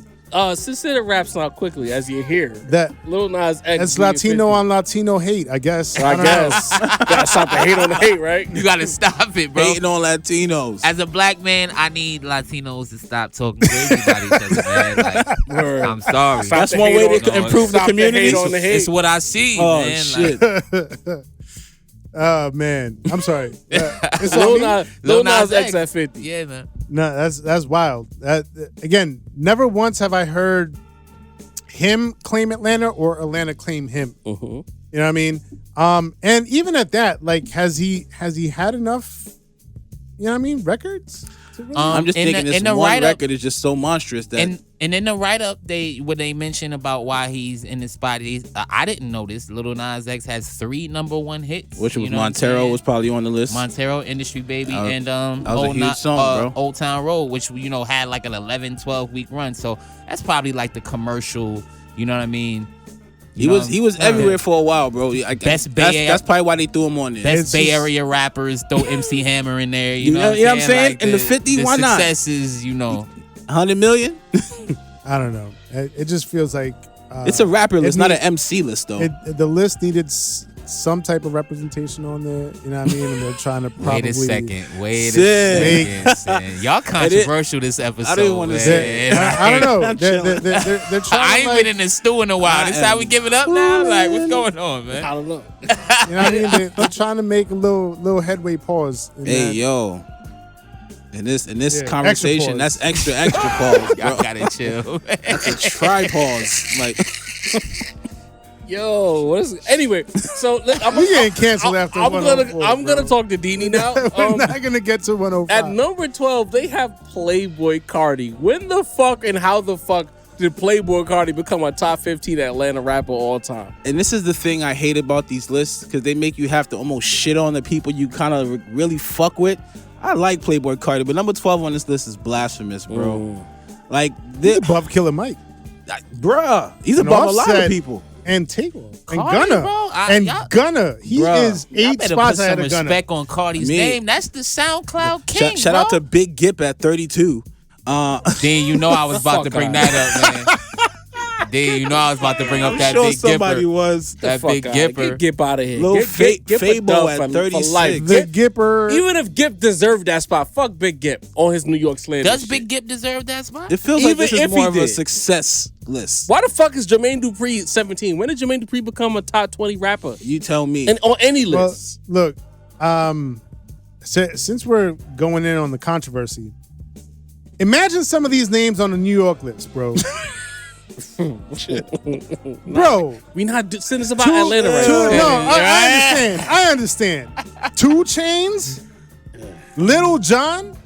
B: Since the raps now quickly, as you hear,
C: That
B: Lil Nas X.
C: It's
B: being
C: Latino
B: 50.
C: on Latino hate, I guess.
B: I
C: don't know.
B: guess. Gotta stop the hate on the hate, right?
E: You gotta stop it, bro.
D: Hating on Latinos.
E: As a black man, I need Latinos to stop talking crazy about each other, man. Like,
B: Word.
E: I'm sorry.
B: Stop
D: That's
B: the
D: one
B: hate
D: way
B: on
D: to
B: the-
D: improve the
B: stop
D: community.
B: hate on the hate.
E: It's what I see,
D: Oh
E: man.
D: shit!
E: Like,
C: Oh man, I'm sorry. It's
B: Lil
C: on me?
B: Nas,
E: Lil
B: Lil Nas
E: Nas
B: X
E: X.
B: at 50.
E: yeah, man.
C: No, that's wild. That again, never once have I heard him claim Atlanta or Atlanta claim him.
B: Mm-hmm.
C: You know what I mean? And even at that, like, has he had enough? You know what I mean? Records. To really-
D: I'm just
E: in
D: thinking
E: the-
D: this
E: in the
D: one
E: write-up-
D: record is just so monstrous that
E: And in the write up, they mention about why he's in the spot. I didn't know this. Lil Nas X has 3 #1 hits.
D: which
E: you
D: was
E: know what I'm
D: Montero
E: saying?
D: was probably on the list.
E: Montero, Industry Baby,
D: That was-
E: and
D: that was a huge song, bro.
E: Old Town Road, which had like an 11-12 week run. So that's probably like the commercial. You know what I mean?
D: He was everywhere for a while, bro.
E: Best Bay Area-
D: That's probably why they threw him on there.
E: Best
C: It's
E: Bay
C: just-
E: Area rappers. Throw MC Hammer in there. You know what
D: what I'm saying?
E: Like
D: In the 50, why not?
E: Successes,
D: 100 million.
C: I don't know. It just feels like
D: It's a rapper list,
C: it
D: not
C: need-
D: an MC list, though.
C: the list needed some type of representation on there. You know what I mean? And they're trying to probably
E: Wait a second. Wait
D: Sick.
E: a second. Y'all controversial this episode.
D: I didn't wanna
E: man.
D: say
C: I don't know.
D: I'm
C: They're
D: chilling.
C: trying
E: I
C: to
E: ain't
C: like,
E: been in the stew in a while. This how we give it up now? Like, what's going on, man?
B: I don't know.
C: you know what I mean? They're trying to make a little headway pause. in
D: Hey,
C: that.
D: yo. In this
C: Yeah,
D: conversation,
C: extra
D: that's extra pause,
E: Y'all
D: bro.
E: gotta chill.
D: That's a tripause. Like,
B: Yo, what is it? Anyway, so I'm
C: We getting canceled after
B: I'm
C: 104,
B: gonna
C: bro.
B: talk to Dini now.
C: We're not gonna get to 105.
B: At number 12, they have Playboy Cardi. When the fuck and how the fuck did Playboy Cardi become a top 15 Atlanta rapper all time?
D: and this is the thing I hate about these lists because they make you have to almost shit on the people you kind of really fuck with. I like Playboy Cardi, but number 12 on this list is blasphemous, bro. Like,
C: He's above Killer Mike
D: bruh, he's
C: And
D: above a lot of
C: Offset.
D: people.
C: and Takeoff and
E: Cardi,
C: Gunna
E: bro,
C: and
E: y'all-
C: Gunna. He
D: Bruh.
C: is
E: Y'all
C: 8
E: better
C: spots
E: put
C: ahead
E: some
C: of Gunna.
E: respect on Cardi's
D: Me.
E: name. That's the SoundCloud king,
D: Shout out
E: bro.
D: to Big Gip at 32.
E: Then I was about to
B: Fuck
E: bring
B: off.
E: that up, man. Then I was about to bring up that
D: sure
E: big
D: somebody
E: Gipper.
D: was.
E: That
B: Fuck
E: big
B: out.
E: Gipper.
B: Get out of here.
D: Lil
B: Gip a
D: Fabo
B: dub
D: at
B: for
D: 36.
B: life.
C: The
B: Gip-
C: Gipper.
B: Even if Gip deserved that spot, fuck Big Gip on his New York slander.
E: Does
B: shit.
E: Big Gip deserve that spot?
D: It feels like
B: Even
D: this is
B: if he
D: more of a
B: did.
D: success list.
B: Why the fuck is Jermaine Dupri 17? When did Jermaine Dupri become a top 20 rapper?
D: You tell me.
B: And on any
C: Well,
B: list.
C: look, since we're going in on the controversy, imagine some of these names on the New York list, bro. Bro,
B: We not saying this about Atlanta right
C: two-
B: now.
C: no, I understand. 2 Chainz, Little John.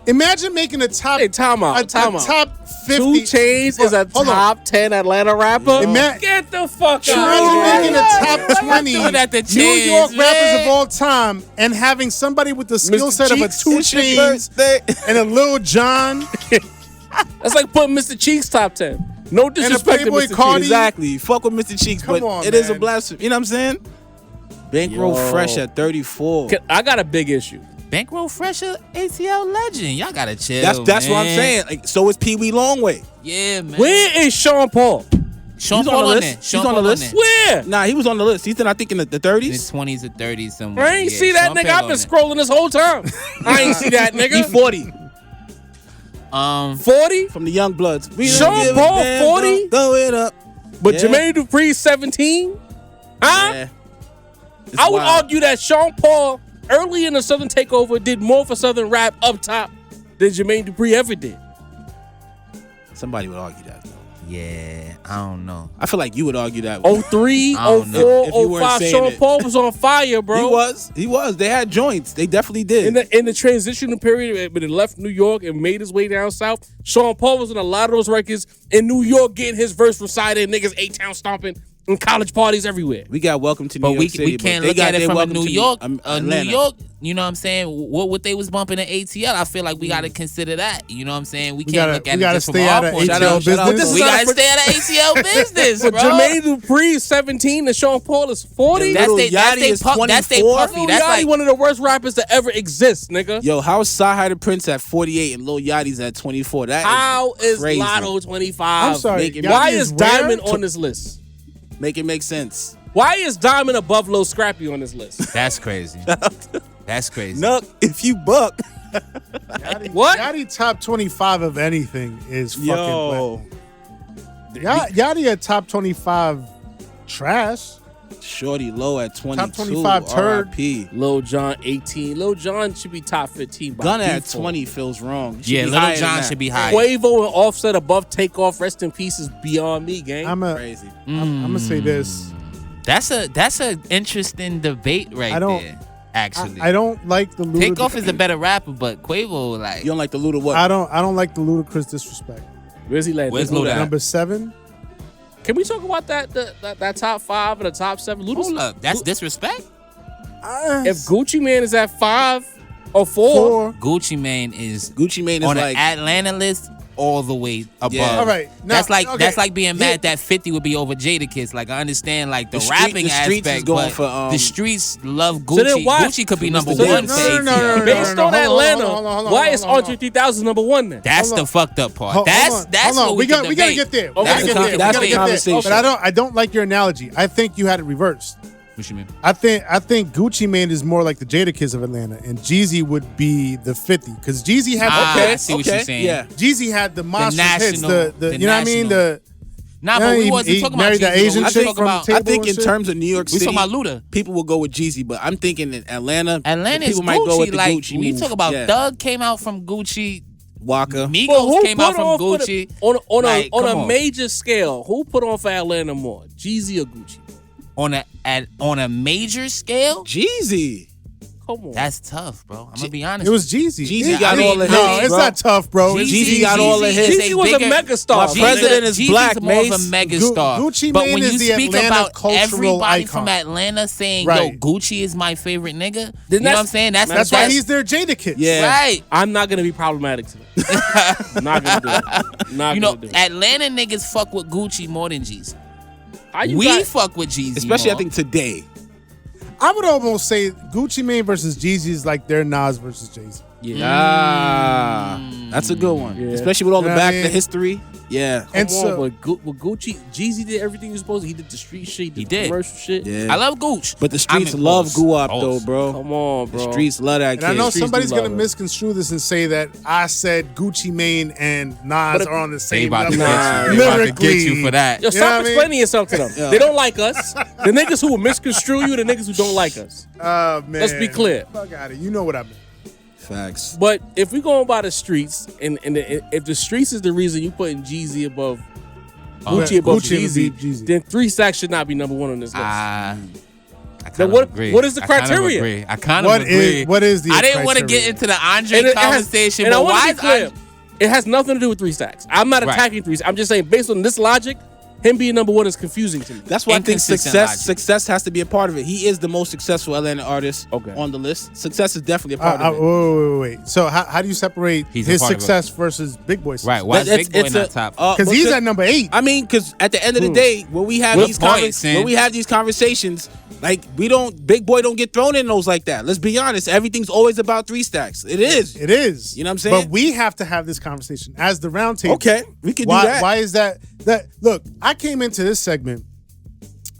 C: Imagine making a top.
B: Hey, time out.
C: a
B: Time out.
C: top 50.
B: 2 Chainz is a
C: Hold on.
B: top 10 Atlanta rapper. Get the fuck out
C: Imagine
B: of
C: making
B: here.
C: a top 20
E: doing at the
C: New
E: Chainz,
C: York rappers
E: man.
C: of all time and having somebody with the skill
B: Mr.
C: set of a
B: Cheeks,
C: 2
D: It's your
C: Chainz
D: birthday.
C: and a Lil John
B: That's like putting Mr. Cheeks top 10. No disrespect to
C: Playboy
B: Mr.
C: Cardi.
B: Cheeks.
D: Exactly. Fuck with Mr. Cheeks,
C: Come
D: but
C: on,
D: it is a
C: man.
D: blasphemy. You know what I'm saying? Bankroll
B: Yo.
D: Fresh at 34.
B: I got a big issue.
E: Bankroll Fresher, ATL legend. Y'all gotta chill.
D: That's what I'm
E: man.
D: saying. Like, so is Pee Wee Longway.
E: Yeah, man.
B: Where is Sean Paul?
E: Sean
D: He's on
E: Paul
D: the
E: on
D: list.
E: there.
D: He's
E: Sean
D: on the
E: Paul
D: list.
E: there.
B: Where?
D: Nah, he was on the list. He's in, I think, in the
E: In the
D: 30s.
E: 20s or 30s somewhere.
B: I ain't
E: Yeah,
B: see that
E: Sean
B: nigga.
E: Paul
B: I've
E: on
B: been
E: there.
B: scrolling this whole time. I ain't see that
D: He
B: nigga.
D: 40
B: 40?
D: from the Young Bloods. We don't
B: Sean
D: give a
B: Paul,
D: damn,
B: 40?
D: don't Throw it up.
B: But
D: Yeah.
B: Jermaine Dupri 17? Huh?
D: Yeah. It's
B: I would
D: wild.
B: argue that Sean Paul, early in the Southern Takeover, did more for Southern rap up top than Jermaine Dupri ever did.
D: Somebody would argue that, though.
E: Yeah, I don't know.
D: I feel like you would argue that.
B: 03,
E: I don't know.
B: 04,
D: If you weren't
B: 05,
D: saying
B: Sean
D: it.
B: Paul was on fire, bro.
D: He was. They had joints. They definitely did.
B: In the transitional period, when he left New York and made his way down south, Sean Paul was in a lot of those records in New York getting his verse recited, niggas A-Town stomping. and college parties everywhere.
D: We got Welcome to New
E: But
D: York
E: we
D: City.
E: can't
D: they
E: look
D: got
E: at it
D: their
E: from a
D: Welcome
E: New
D: to
E: York, New
D: Atlanta.
E: York. You know what I'm saying? What they was bumping in ATL. I feel like we got to consider that. You know what I'm saying? We can't look at it just from our point of
C: ATL
E: view.
C: business.
E: We got to stay out of ATL business,
B: But
E: bro.
B: Jermaine Dupri is 17 and Sean Paul is 40.
E: That's
D: Lil
E: they
D: Yachty is
E: puffy.
B: Lil
E: That's
B: Yachty,
E: like
B: one of the worst rappers to ever exist, nigga.
D: Yo, how is Sahai the Prince at 48 and Lil Yachty's at 24?
B: How is
D: crazy.
B: Lotto 25?
C: I'm sorry.
D: Making-
B: Why
C: Yachty
B: is
C: where?
B: Diamond on this list?
D: Make it make sense.
B: Why is Diamond above Lil Scrappy on this list?
E: that's crazy. That's crazy.
D: Nuck, if you buck.
B: What?
C: Yachty top 25 of anything is fucking
D: Yo.
C: black. Yachty at top 25 trash.
D: Shorty low at 22.
C: Top 25 turd.
D: RIP.
B: Lil Jon 18. Lil Jon should be top 15. By
D: Gunna at
B: default.
D: 20 feels wrong. Should
E: Yeah,
D: be
E: Little
D: higher than
E: John
D: that.
E: should be high.
B: Quavo and Offset above Takeoff. Rest in peace is beyond me, gang.
C: I'm
D: Crazy.
C: gonna say this.
E: That's a interesting debate right
C: I don't-
E: there. Actually,
C: I don't like the
E: Takeoff is a better rapper, but Quavo like
D: You don't like the Luda what?
C: I don't like the ludicrous disrespect.
B: Where's he landing?
E: Where's Lil at?
C: Number 7.
B: Can we talk about that top 5 and the top 7? Luda's,
E: hold up. That's disrespect.
B: if Gucci Man is at 5 or 4,
C: 4.
E: Gucci Mane is
D: Gucci Mane is
E: on
D: like
E: the Atlanta list all the way above.
D: Yeah.
C: All right. Now,
E: That's like being
C: Here-
E: mad that 50 would be over Jadakiss. Like I understand like the,
D: The street-
E: rapping
D: the streets
E: aspect,
D: is going
E: but
D: for,
E: the streets love
B: So then
E: Gucci.
B: why-
E: Gucci could be
D: So
E: number
D: then-
E: one
C: No,
E: for
C: no, no,
E: ATL.
C: no, no,
B: based on Atlanta,
C: hold on,
B: why is
C: hold on.
B: Andre 3000 number 1 then?
E: That's
C: Hold
E: the
C: on.
E: fucked up part.
C: Hold
E: That's
C: on.
E: what we
C: gotta
E: debate.
C: get there.
B: Okay.
C: We gotta get there.
D: That's
C: We
D: the
C: gotta get there.
D: conversation.
C: But I don't like your analogy. I think you had it reversed.
E: What you mean?
C: I think Gucci Mane is more like the Jadakiss of Atlanta, and Jeezy would be the 50 because Jeezy had
E: I see what
D: okay,
E: you're saying.
D: yeah.
C: Jeezy had the monstrous hits.
E: national-
C: The
E: the
C: you know what I mean?
E: national. Nah, but we wasn't
C: he
E: talking about
C: married that
E: Jeezy, though.
C: Asian
E: We
C: chick
E: talking
C: from
E: about-
C: the
D: I
C: table
D: think
C: and
D: in
C: shit.
D: terms of New York
E: We
D: City,
E: talking about Luda.
D: people will go with Jeezy, but I'm thinking in Atlanta,
E: Atlanta
D: people
E: is
D: might go with
E: Gucci.
D: the
E: Like
D: Gucci
E: when you
D: move.
E: talk about
D: Yeah.
E: Thug came out from Gucci,
D: Waka.
E: Migos came out from
B: for the-
E: Gucci.
B: on
E: Like,
B: a
E: come on.
B: major scale, who put on for Atlanta more, Jeezy or Gucci?
E: On a major scale.
D: Jeezy.
B: Come on.
E: That's tough, bro. I'm gonna be honest.
C: It was Jeezy.
D: Jeezy
C: It-
D: got
C: I mean,
D: all the
C: No,
D: hits,
C: it's
D: bro.
C: not tough, bro.
D: Jeezy got all the hits.
E: is
B: Jeezy was a
E: bigger-
B: megastar.
D: My president is
E: Jeezy's
D: black,
E: more of a
D: Mace.
E: megastar.
C: Gucci
E: but
C: Mane
E: when
C: is
E: you
C: the
E: speak
C: Atlanta
E: about
C: cultural
E: everybody
C: icon.
E: from Atlanta saying,
C: Right.
E: "Yo, Gucci is my favorite nigga," you know
B: Then
E: what I'm saying?
C: That's why he's their Jadakiss.
D: Yeah.
E: right.
B: I'm not gonna be problematic today. I'm not gonna do it. Not
E: You know,
B: gonna do it.
E: Atlanta niggas fuck with Gucci more than Jeezy.
B: How you
E: We
B: got-
E: fuck with Jeezy,
D: Especially, I
E: more.
D: think today.
C: I would almost say Gucci Mane versus Jeezy is like their Nas versus Jay-Z.
B: Yeah.
D: That's a good one.
B: Yeah.
D: Especially with all the
C: You know what I
D: back, the
C: mean?
D: history. Yeah.
C: And
B: Come on,
C: so,
B: but Gucci, Jeezy did everything he was supposed to. He did the street shit,
E: He
B: the
E: did.
B: commercial shit.
D: Yeah.
E: I love Gucci.
D: But the streets
E: I'm in
D: love
E: close.
D: Guap though,
E: Close.
D: bro.
B: Come on, bro.
D: The streets love that
C: and
D: kid.
C: I know
B: Streets
C: somebody's
B: do
C: gonna
B: love it.
C: misconstrue this and say that I said Gucci Mane and Nas
B: But
C: are on the
E: They
C: same
E: about to
C: level.
E: get you. They about to get you
C: Lyrically.
E: for that.
B: Yo,
C: You know
B: stop
C: what I mean?
B: explaining yourself to them. They don't like us. The niggas who will misconstrue you, the niggas who don't like us.
C: Man.
B: Let's be clear.
C: Fuck out of it. You know what I mean.
D: Facts.
B: But if we going by the streets, and if the streets is the reason you putting Jeezy above Gucci above
C: Gucci would
B: Jeezy,
C: be Jeezy.
B: then 3 Stacks should not be number 1 on this list.
E: I
B: Then
E: kind
B: what-
E: of agree.
B: what is the
E: I kind of
B: criteria?
E: agree. I kind of
C: What
E: agree.
C: is- what is the
E: I didn't want to
C: criteria?
E: get into the Andre
B: And it has-
E: conversation,
B: and I
E: but
B: want
E: why
B: to
E: is
B: be clear.
E: Andre?
B: It has nothing to do with 3 Stacks. I'm not
E: Right.
B: attacking 3 Stacks. I'm just saying, based on this logic, him being number 1 is confusing to me.
D: That's why I think
E: Inconsistent logic.
D: success has to be a part of it. He is the most successful Atlanta artist on the list. Success is definitely a part of it.
C: Wait. So how do you separate
E: He's a
C: his
E: part of it.
C: success versus Big Boy's?
E: Right? Why is
D: It's-
E: Big Boy
D: it's
E: not
D: a-
E: top?
C: Because
D: well,
C: he's at number 8.
D: I mean, because at the end of the day, when we have
E: Good
D: these
E: point, Sin.
D: when we have these conversations, like Big Boy don't get thrown in those like that. Let's be honest. Everything's always about 3 Stacks. It is.
C: It is.
D: You know what I'm saying?
C: But we have to have this conversation as the round table.
D: Okay, we can
C: why,
D: do that.
C: Why is that? Look, I came into this segment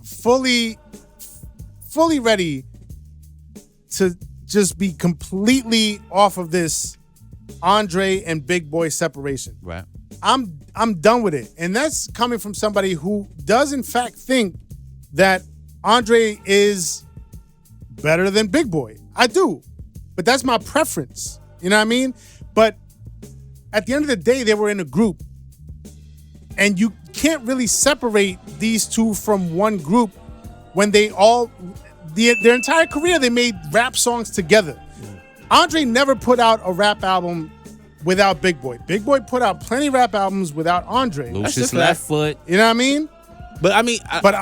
C: fully ready to just be completely off of this Andre and Big Boy separation.
E: Right.
C: I'm done with it. And that's coming from somebody who does in fact think that Andre is better than Big Boy. I do. But that's my preference. You know what I mean? But at the end of the day, they were in a group. And you can't really separate these two from one group when they all their entire career they made rap songs together. Andre never put out a rap album without Big Boy. Big Boy put out plenty rap albums without Andre.
E: Lucius
D: just
E: left foot.
C: You know what I mean?
D: But I mean,
C: but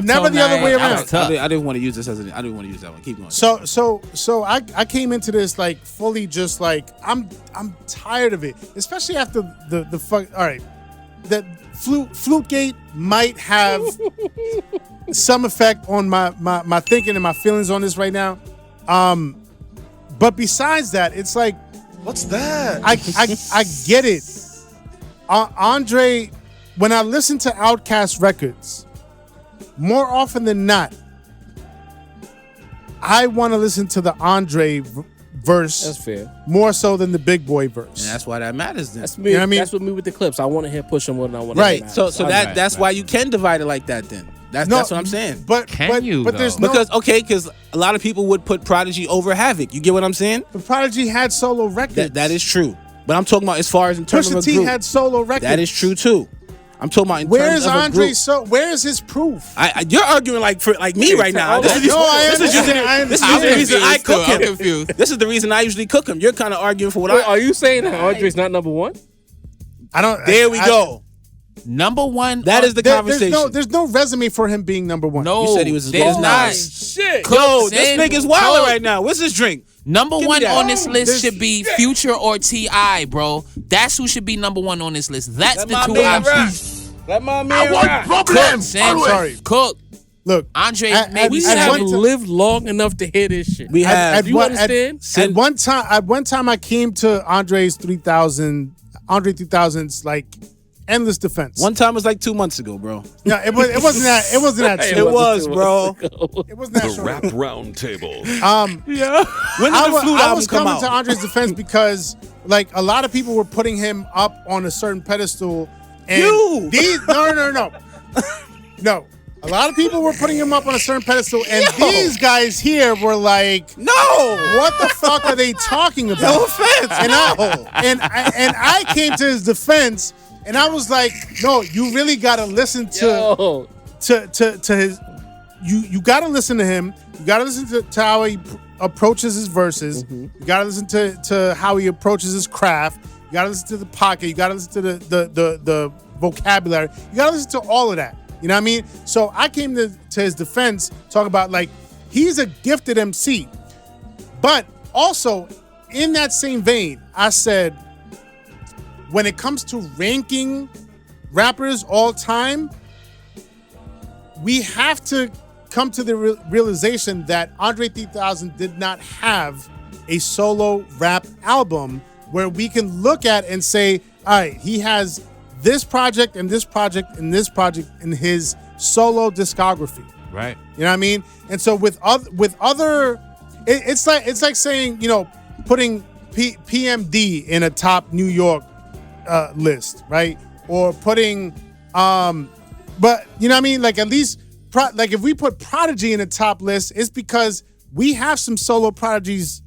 C: never the other way
E: Kryptonite,
C: around.
E: was tough.
D: I didn't want to use this as I didn't want to use that one. Keep going.
C: So I came into this like fully just like I'm tired of it, especially after the fuck. All right, that Flute-gate might have some effect on my thinking and my feelings on this right now. But besides that, it's like,
A: What's that?
C: I get it. Andre, when I listen to Outkast records, more often than not, I want to listen to the Andre verse.
B: That's fair.
C: More so than the Big Boy verse.
D: And that's why that matters then.
B: That's me.
C: You know what I mean?
B: That's what me with the clips. I want to hear Pusha more than I want to
C: Right.
B: hear
D: So
B: Mailbag.
D: that's why you can divide it like that then. That's what I'm saying.
C: But
E: Can you,
C: But there's
E: though?
C: no
D: Because a lot of people would put Prodigy over Havoc. You get what I'm saying?
C: but Prodigy had solo records.
D: That is true. But I'm talking about as far as in terms of
C: Pusha
D: a
C: T
D: group.
C: had solo records.
D: That is true too. I'm talking about in
C: Where's
D: terms of a
C: Andre?
D: group.
C: So where's his proof?
D: You're arguing like me right now. This is the reason I cook
E: I'm
D: him.
E: confused.
D: This is the reason I usually cook him. You're kind of arguing for what
B: Wait,
D: I.
B: are you saying that Andre's not number one?
C: I don't.
D: There we go.
E: Number one.
D: That is the conversation.
C: There's no resume for him being number one.
E: No,
D: You said he was as
E: there's
D: low as
E: not.
D: nice.
B: Shit.
D: Yo, this
E: Said-
D: nigga's wild
E: Cook.
D: right now. What's his drink?
E: Number
D: Give me
E: one
D: that.
E: on this list
C: There's-
E: should be Future or T.I., bro. That's who should be number one on this list. That's
D: Let
E: the
D: my
E: two
D: man rock.
E: options.
D: Let my man rock.
E: Cook, Sam,
C: Sorry.
E: Cook.
C: Look,
E: Andre,
C: At-
E: maybe
B: We
C: at
B: have
C: one
E: seven.
C: time-
B: lived long enough to hear this shit.
D: We have.
B: Do you understand?
C: At one time, I came to Andre 3000's like endless defense.
D: One time was like 2 months ago, bro.
C: No, it wasn't that. It wasn't that.
B: Hey,
C: short.
D: It was, bro.
C: It wasn't that
A: The
C: short.
A: Rap Roundtable.
D: When did the Flute
C: I
D: album
C: was
D: come
C: coming
D: out?
C: to Andre's defense because like a lot of people were putting him up on a certain pedestal. And
D: You!
C: No. A lot of people were putting him up on a certain pedestal, and these guys here were like,
D: No.
C: what the fuck are they talking about?
D: No offense.
C: And I came to his defense, and I was like, no, you really gotta listen to his. You gotta listen to him. You gotta listen to how he approaches his verses. You gotta listen to how he approaches his craft. You gotta listen to the pocket. You gotta listen to the vocabulary. You gotta listen to all of that. You know what I mean? So I came to his defense, talk about like he's a gifted MC. But also in that same vein, I said when it comes to ranking rappers all time, we have to come to the realization that Andre 3000 did not have a solo rap album where we can look at and say, all right, he has this project and this project and this project in his solo discography.
E: Right.
C: You know what I mean? And so with other, it's like saying, you know, putting PMD in a top New York list, right? Or putting, but you know what I mean? Like at least, like if we put Prodigy in a top list, it's because we have some solo Prodigy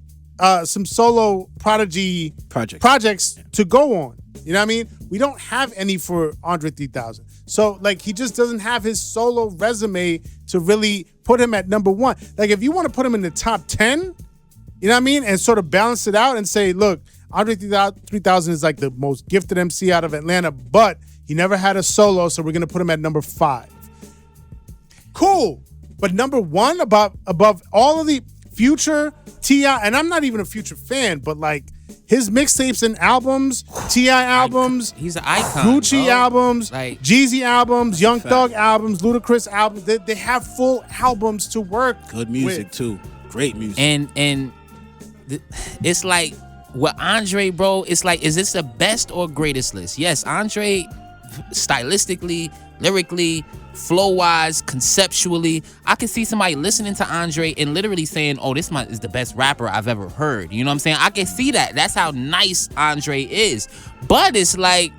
C: projects to go on. You know what I mean? We don't have any for Andre 3000. So like he just doesn't have his solo resume to really put him at number one. Like if you want to put him in the top 10, you know what I mean? And sort of balance it out and say, look, Andre 3000 is like the most gifted MC out of Atlanta, but he never had a solo, so we're going to put him at number 5. Cool. But number 1 above all of the Future, T.I., and I'm not even a Future fan, but like his mixtapes and albums, T.I. albums,
E: He's an icon.
C: Gucci
E: bro.
C: albums,
E: Like-
C: Jeezy albums, Young Thug albums, Ludacris albums. They have full albums to work.
D: Good music
C: with.
D: too. Great music.
E: And it's like with Andre, bro, it's like, is this the best or greatest list? Yes, Andre, stylistically, lyrically, flow-wise, conceptually, I could see somebody listening to Andre and literally saying, oh, this is the best rapper I've ever heard. You know what I'm saying? I can see that. That's how nice Andre is. But it's like,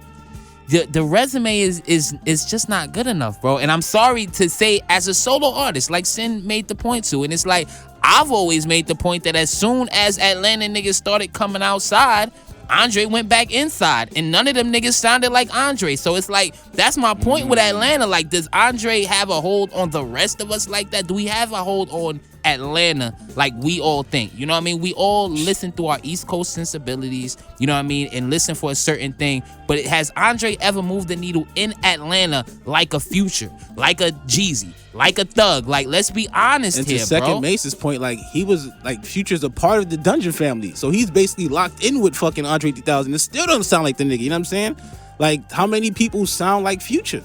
E: the resume is just not good enough, bro. And I'm sorry to say, as a solo artist, like Sin made the point to, and it's like, I've always made the point that as soon as Atlanta niggas started coming outside, Andre went back inside, and none of them niggas sounded like Andre. So it's like, that's my point with Atlanta. Like, does Andre have a hold on the rest of us like that? Do we have a hold on Atlanta like we all think. You know what I mean? We all listen through our East Coast sensibilities, you know what I mean, and listen for a certain thing. But has Andre ever moved the needle in Atlanta like a Future, like a Jeezy, like a Thug? Like, let's be honest
D: and
E: here,
D: to second
E: bro.
D: Mace's point, like, he was like, Future's a part of the Dungeon family, so he's basically locked in with fucking Andre 3000. It still doesn't sound like the nigga. You know what I'm saying? Like, how many people sound like Future,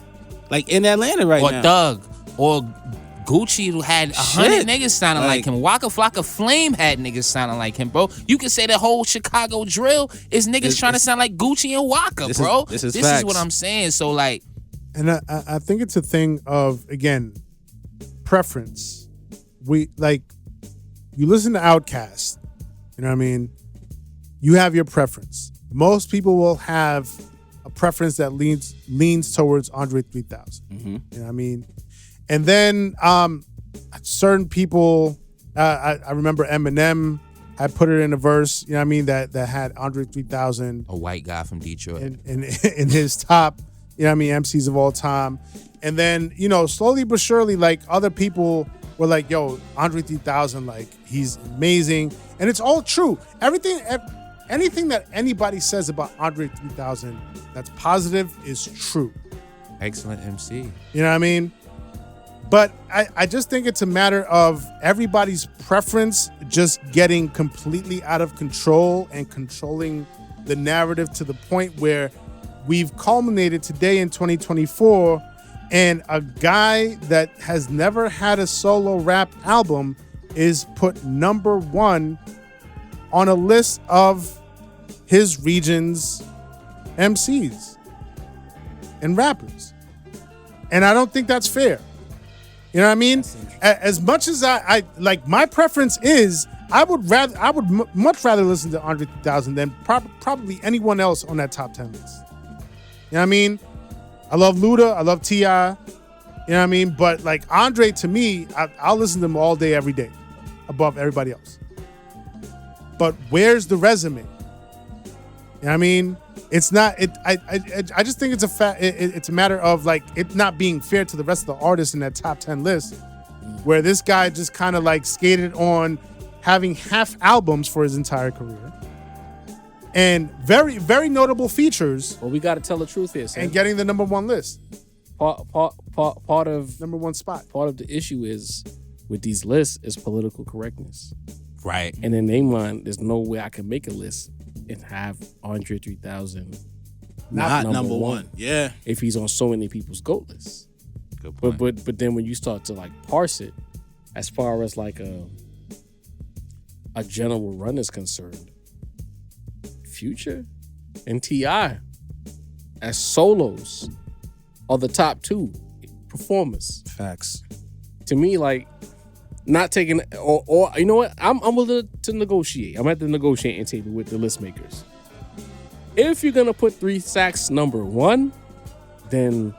D: like in Atlanta right now?
E: Or Thug, or Gucci, who had 100 niggas sounding like him. Waka Flocka Flame had niggas sounding like him, bro. You can say the whole Chicago drill is niggas trying to sound like Gucci and Waka, bro.
D: This is
E: what I'm saying. So, like,
C: And I think it's a thing of, again, preference. You listen to Outkast, you know what I mean? You have your preference. Most people will have a preference that leans towards Andre 3000.
D: Mm-hmm.
C: You know what I mean? And then certain people, I remember Eminem had put it in a verse, you know what I mean, that had Andre 3000.
E: a white guy from Detroit.
C: In his top, you know what I mean, MCs of all time. And then, you know, slowly but surely, like, other people were like, yo, Andre 3000, like, he's amazing. And it's all true. Anything that anybody says about Andre 3000 that's positive is true.
E: Excellent MC.
C: You know what I mean? But I just think it's a matter of everybody's preference just getting completely out of control and controlling the narrative to the point where we've culminated today in 2024, and a guy that has never had a solo rap album is put number one on a list of his region's MCs and rappers. And I don't think that's fair. You know what I mean? As much as I like, my preference is I would much rather listen to Andre 3000 than probably anyone else on that top 10 list. You know what I mean? I love Luda, I love T.I., you know what I mean? But like Andre, to me, I'll listen to him all day, every day, above everybody else. But where's the resume? You know what I mean? It's not. I just think it's it's a matter of like it not being fair to the rest of the artists in that top 10 list, where this guy just kind of like skated on having half albums for his entire career, and very, very notable features.
B: Well, we got to tell the truth here, Sam.
C: And getting the number one list,
B: part of
C: number one spot.
B: Part of the issue is with these lists is political correctness.
E: Right.
B: And in name line, there's no way I can make a list and have Andre 3000
D: not number one. Yeah.
B: If he's on so many people's GOAT lists.
E: Good point.
B: But then when you start to like parse it, as far as like a general run is concerned, Future and T.I. as solos are the top two performers.
D: Facts.
B: To me, like, not taking, or you know what? I'm willing to negotiate. I'm at the negotiating table with the list makers. If you're gonna put 3 Stacks number one, then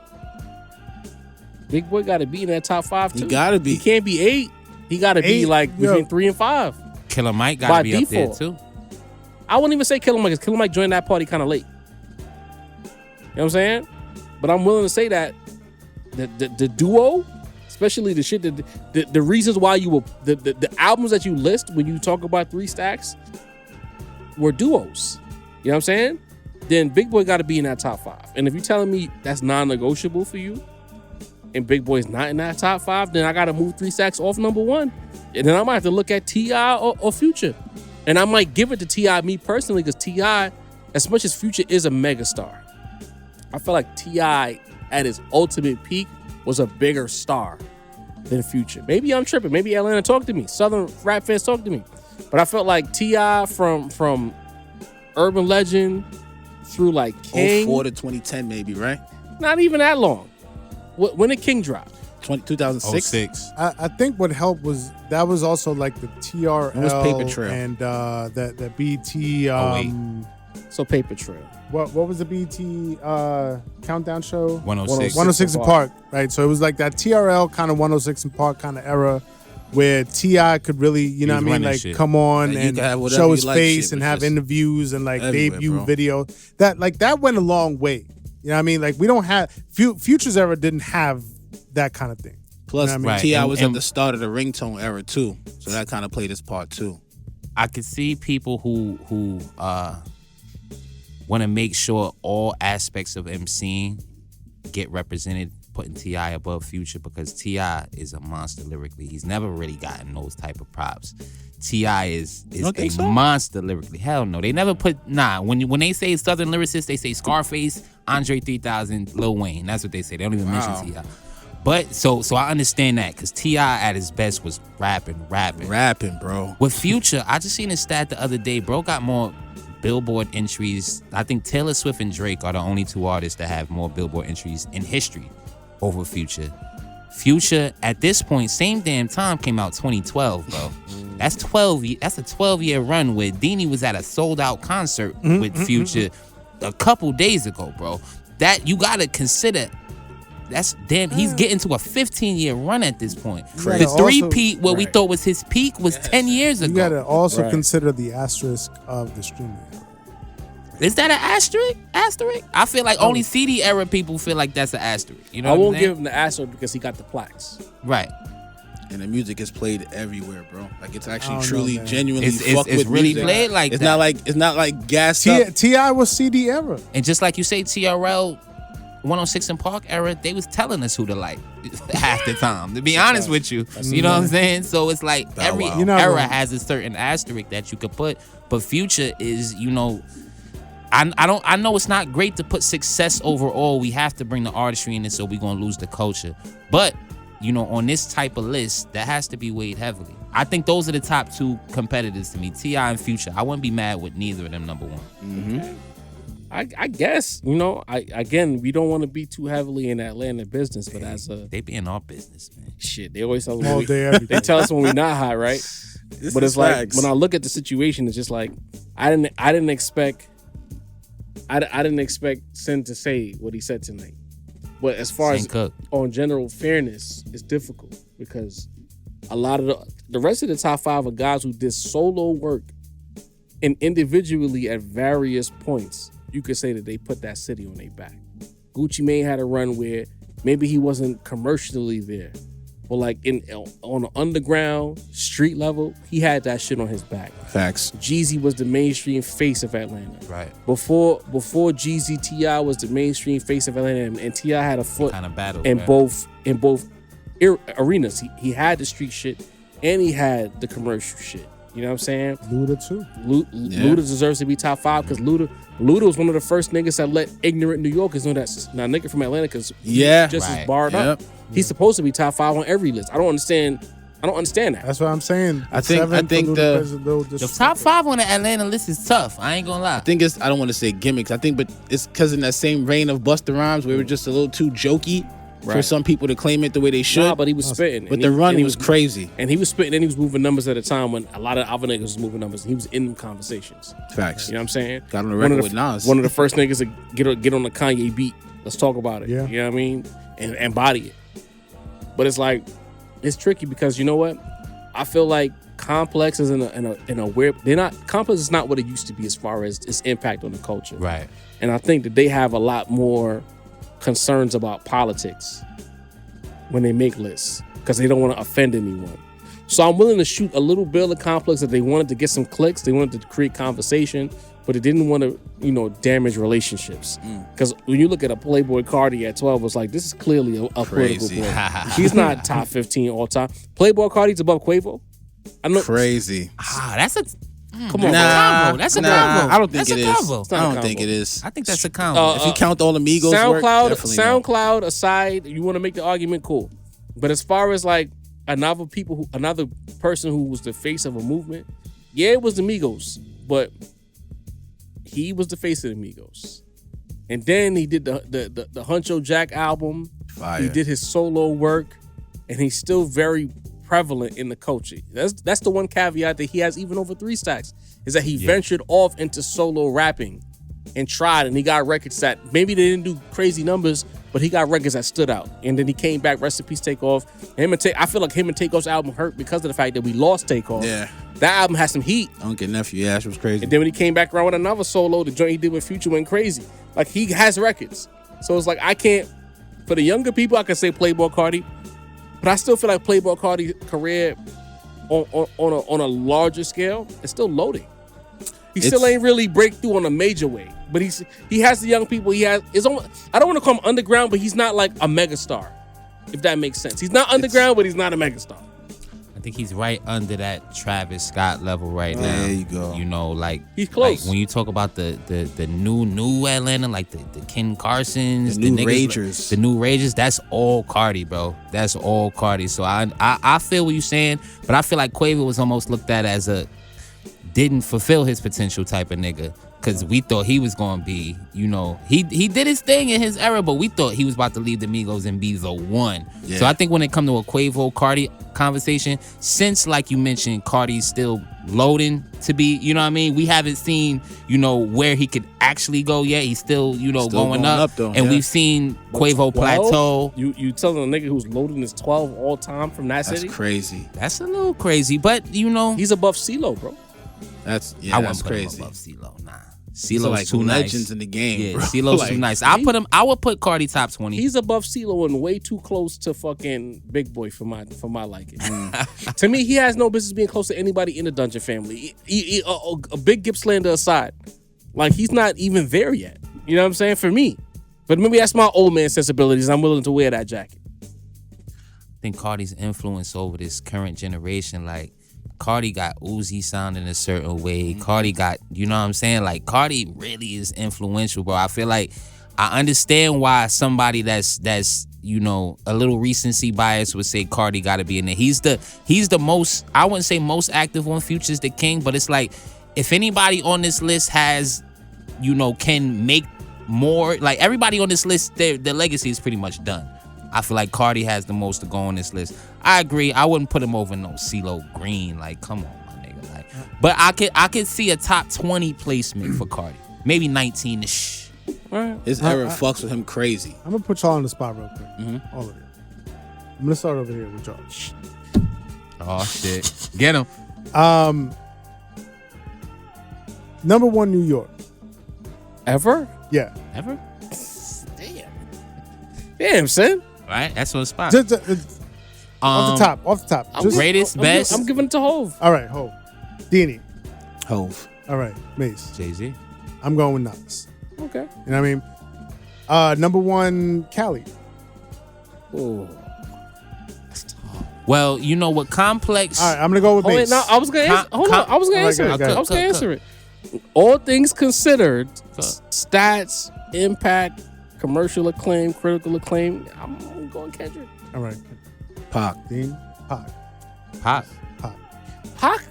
B: Big Boy got to be in that top 5 too.
D: He gotta be.
B: He can't be 8. He got to be like between 3 and 5.
E: Killer Mike got
B: By
E: to be
B: default.
E: up there too.
B: I wouldn't even say Killer Mike, because Killer Mike joined that party kind of late. You know what I'm saying? But I'm willing to say that the duo, especially the shit that the reasons why you will the albums that you list when you talk about 3 Stacks were duos. You know what I'm saying? Then Big Boy got to be in that top 5. And if you're telling me that's non-negotiable for you, and Big Boy's not in that top 5, then I got to move 3 Stacks off number 1. And then I might have to look at T.I. or Future. And I might give it to T.I. me personally, because T.I., as much as Future is a megastar, I feel like T.I. at his ultimate peak was a bigger star than Future. Maybe I'm tripping. Maybe Atlanta talked to me. Southern rap fans talked to me. But I felt like T.I. from Urban Legend through like King.
D: 04 to 2010 maybe, right?
B: Not even that long. When did King drop?
D: 2006.
E: 06.
C: I think what helped was that was also like the TRL
D: It was Paper Trail.
C: and the BT.
B: So Paper Trail.
C: What was the BT countdown show?
E: 106.
C: 106 in Park, right? So it was like that TRL kind of 106 in Park kind of era where T.I. could really, you know what I
E: was
C: mean,
E: running
C: like
E: shit.
C: come on
D: Like, you
C: and
D: could have whatever
C: show
D: you
C: his
D: like
C: face
D: shit,
C: and
D: but
C: have
D: just
C: interviews and like
D: everywhere,
C: debut
D: bro.
C: video. That went a long way. You know what I mean? Like we don't have Future's era didn't have that kind of thing.
D: Plus,
C: You know what I mean?
D: T.I.
E: Right.
D: was
E: And-
D: at the start of the ringtone era too, so that kind of played its part too.
E: I could see people who want to make sure all aspects of MCing get represented, putting T.I. above Future, because T.I. is a monster lyrically. He's never really gotten those type of props. T.I. is
D: don't
E: a
D: think so?
E: monster lyrically. Hell no. They never put, when they say Southern lyricists, they say Scarface, Andre 3000, Lil Wayne. That's what they say. They don't even mention T.I. But so I understand that, because T.I. at his best was rapping.
D: Rapping, bro.
E: With Future, I just seen a stat the other day. Bro got more Billboard entries. I think Taylor Swift and Drake are the only two artists that have more Billboard entries in history over Future. Future, at this point, same damn time, came out 2012, bro. That's a 12-year run where Deanie was at a sold-out concert with Future a couple days ago, bro. That you gotta consider. That's damn. He's getting to a 15-year run at this point.
C: gotta
E: The three-peat,
C: also-
E: what we thought was his peak, was 10 years ago.
C: You got to also
B: Right.
C: consider the asterisk of the streaming era.
E: Is that an asterisk? I feel like only CD era people feel like that's an asterisk. You know
B: I
E: what
B: won't
E: I'm saying?
B: give him the asterisk because he got the plaques.
E: Right.
D: And the music is played everywhere, bro. Like it's
C: I
D: actually
C: don't know,
D: truly,
C: man.
D: genuinely
E: It's
D: fuck with
E: really
D: music.
E: played like
D: it's
E: that.
D: not like gassed up.
C: T.I. was CD era.
E: And just like you say, TRL 106 and Park era, they was telling us who to like half the time. To be honest with you, you know what I'm saying? So it's like every
C: You're not
E: era
C: wrong.
E: has a certain asterisk that you could put, but Future is, I know it's not great to put success overall. We have to bring the artistry in it, so we're gonna lose the culture. But on this type of list, that has to be weighed heavily. I think those are the top two competitors to me, T.I. and Future. I wouldn't be mad with neither of them number one.
B: I guess, we don't want to be too heavily in Atlanta business, but as a
E: They be in our business, man.
B: shit, they always tell us
C: All day, every
B: they
C: day.
B: tell us when we're not high, right? But it's like
D: facts.
B: when I look at the situation, it's just like I didn't expect Sin to say what he said tonight. But as far
E: Saint
B: as
E: Cook.
B: on general fairness, it's difficult because a lot of the rest of the top 5 are guys who did solo work and individually at various points. You could say that they put that city on their back. Gucci Mane had a run where maybe he wasn't commercially there, but like on the underground street level, he had that shit on his back.
D: Facts.
B: Jeezy was the mainstream face of Atlanta.
E: Right.
B: Before Jeezy, T.I. was the mainstream face of Atlanta, and T.I. had a foot
E: Kind of battle.
B: in
E: man.
B: both arenas. He had the street shit and he had the commercial shit. You know what I'm saying?
C: Luda too.
B: Luda deserves to be top 5 because Luda was one of the first niggas that let ignorant New Yorkers know that now nigga from Atlanta because
D: Yeah.
B: just
E: Right.
B: as barred up. He's supposed to be top 5 on every list. I don't understand that.
C: That's what I'm saying.
D: I think
E: The top 5 on the Atlanta list is tough. I ain't gonna lie.
D: I think it's, I don't want to say gimmicks. but it's because in that same vein of Busta Rhymes, we were just a little too jokey for
B: Right.
D: some people to claim it the way they should.
B: Nah, but he was spitting.
D: But
B: and
D: the run
B: and
D: was crazy.
B: And he was spitting and he was moving numbers at a time when a lot of other niggas was moving numbers. He was in them conversations.
D: Facts.
B: You know what I'm saying?
D: Got on the
B: One
D: record
B: of
D: with Nas.
B: One of the first niggas to get on the Kanye beat. Let's talk about it.
C: Yeah.
B: You know what I mean? And embody it. But it's like, it's tricky because you know what? I feel like Complex is in a weird. Complex is not what it used to be as far as its impact on the culture.
E: Right.
B: And I think that they have a lot more concerns about politics when they make lists because they don't want to offend anyone. So I'm willing to shoot a little bill of Complex that they wanted to get some clicks, they wanted to create conversation, but they didn't want to, damage relationships. Because when you look at a Playboy Cardi at 12, it's like, this is clearly a political
D: Crazy.
B: boy. He's not top 15 all time. Playboy Cardi's above Quavo. I know.
D: Crazy.
E: That's a
B: Come on,
D: Nah,
E: combo. That's a
D: nah,
E: combo.
D: I don't think
E: That's
D: it
E: a
D: is.
E: combo.
B: It's not
D: I
B: a
D: don't think
B: combo.
D: it is.
E: I think that's a combo.
D: If you count all the Migos work, definitely no.
B: SoundCloud aside, you want to make the argument, cool. But as far as like another person who was the face of a movement, yeah, it was the Migos, but he was the face of the Migos. And then he did the Huncho Jack album.
D: Fire.
B: He did his solo work, and he's still very prevalent in the culture. That's the one caveat that he has even over 3 Stacks, is that he ventured off into solo rapping and tried, and he got records that maybe they didn't do crazy numbers, but he got records that stood out. And then he came back, rest in peace, Takeoff. I feel like him and Takeoff's album hurt because of the fact that we lost Takeoff.
D: Yeah.
B: That album has some heat.
D: Uncle Nephew, yeah, that was crazy.
B: And then when he came back around with another solo, the joint he did with Future went crazy. Like, he has records. So it's like, I can't, for the younger people, I can say Playboy Cardi, but But I still feel like Playboy Cardi's career on a larger scale is still loading. He still ain't really break through on a major way. But he has the young people. He has his own. I don't want to call him underground, but he's not like a megastar, if that makes sense. He's not underground, but he's not a megastar.
E: I think he's right under that Travis Scott level right now.
D: There you go.
E: You know, like
B: he's close.
E: Like when you talk about the new Atlanta, like the Ken Carsons,
D: the new
E: niggas,
D: Ragers,
E: the new Ragers. That's all Cardi, bro. That's all Cardi. So I feel what you're saying, but I feel like Quavo was almost looked at as a didn't fulfill his potential type of nigga. Cause we thought he was gonna be, you know, he did his thing in his era, but we thought he was about to leave the Migos and be the one. Yeah. So I think when it comes to a Quavo Cardi conversation, since like you mentioned, Cardi's still loading to be, you know what I mean? We haven't seen, you know, where he could actually go yet. He's still, you know, still going up though, and we've seen Quavo plateau.
B: You telling a nigga who's loading his 12 all time from that city?
D: That's crazy.
E: That's a little crazy, but you know,
B: he's above CeeLo, bro.
D: That's
E: I
D: that's
E: wouldn't
D: crazy.
E: Put him above CeeLo, nah.
D: CeeLo's
E: like
D: too legends
E: nice.
D: in the game.
E: Yeah,
D: bro.
E: CeeLo's
D: like,
E: too nice. I would put Cardi top 20.
B: He's above CeeLo and way too close to fucking Big Boy for my liking. To me, he has no business being close to anybody in the Dungeon family. A big Gippslander aside, like he's not even there yet. You know what I'm saying? For me, but maybe that's my old man sensibilities. I'm willing to wear that jacket.
E: I think Cardi's influence over this current generation, like. Cardi got Uzi sounding a certain way. Cardi got, you know what I'm saying? Like, Cardi really is influential, bro. I feel like I understand why somebody that's you know, a little recency bias would say Cardi got to be in there. He's the most, I wouldn't say most active on Future's the king, but it's like, if anybody on this list has, you know, can make more, like everybody on this list, their legacy is pretty much done. I feel like Cardi has the most to go on this list. I agree. I wouldn't put him over no CeeLo Green. Like, come on, my nigga. Like, but I could see a top 20 placement for Cardi. Maybe 19-ish.
D: His era fucks with him crazy.
C: I'm gonna put y'all on the spot real quick. All of it. I'm gonna start over here with y'all.
E: Oh shit. Get him.
C: Number one, New York.
B: Ever?
C: Yeah.
E: Ever?
B: Damn, son.
E: Right? That's on the spot.
C: Off the top.
E: Greatest, best.
B: I'm giving it to Hove.
C: All right, Hove. Deanie.
D: Hove.
C: All right, Mase.
E: Jay-Z.
C: I'm going with Nas.
B: Okay.
C: You know what I mean? Number one, Cali.
B: Oh.
E: Well, you know what? Complex.
C: All right, I'm gonna go with
B: Oh, wait,
C: Mase.
B: no, I was gonna answer. Hold on. I was gonna answer it.
C: go ahead.
B: I was gonna answer it. All things considered, stats, impact, commercial acclaim, critical acclaim, I'm going Kendrick.
C: All right.
D: Pac.
C: Dean. Pac.
E: Pop.
B: Pac?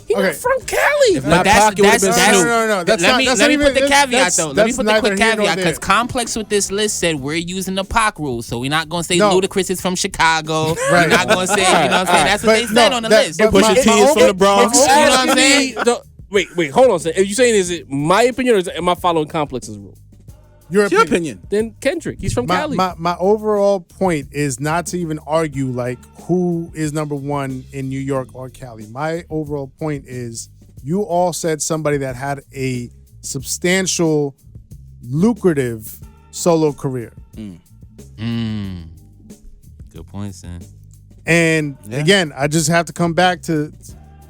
B: He not
C: Okay.
B: from Cali.
D: If not Pac, it would've been Snoop.
C: No. That's
E: let
C: not,
E: me
C: that's
E: let
C: not
E: me
C: even,
E: put the caveat
C: that's-
E: though. Let me
C: that's
E: put the
C: neither
E: quick
C: here nor
E: caveat because
C: there.
E: Complex with this list said we're using the Pac rule, so we're not gonna say
C: No.
E: Ludacris is from Chicago.
C: Right.
E: We're not gonna say, you know what I'm saying? That's what they
C: But
E: said
C: no,
E: on the
C: that-
E: list.
C: but
D: Pusha T is from the Bronx.
B: If you
E: You know what
B: asking
E: I'm saying?
B: me, wait, hold on. If you're saying is it my opinion or am I following Complex's rule?
C: Your
D: It's your opinion.
B: Then Kendrick. He's from Cali.
C: My overall point is not to even argue like who is number one in New York or Cali. My overall point is you all said somebody that had a substantial, lucrative solo career.
E: Good point, son.
C: And again, I just have to come back to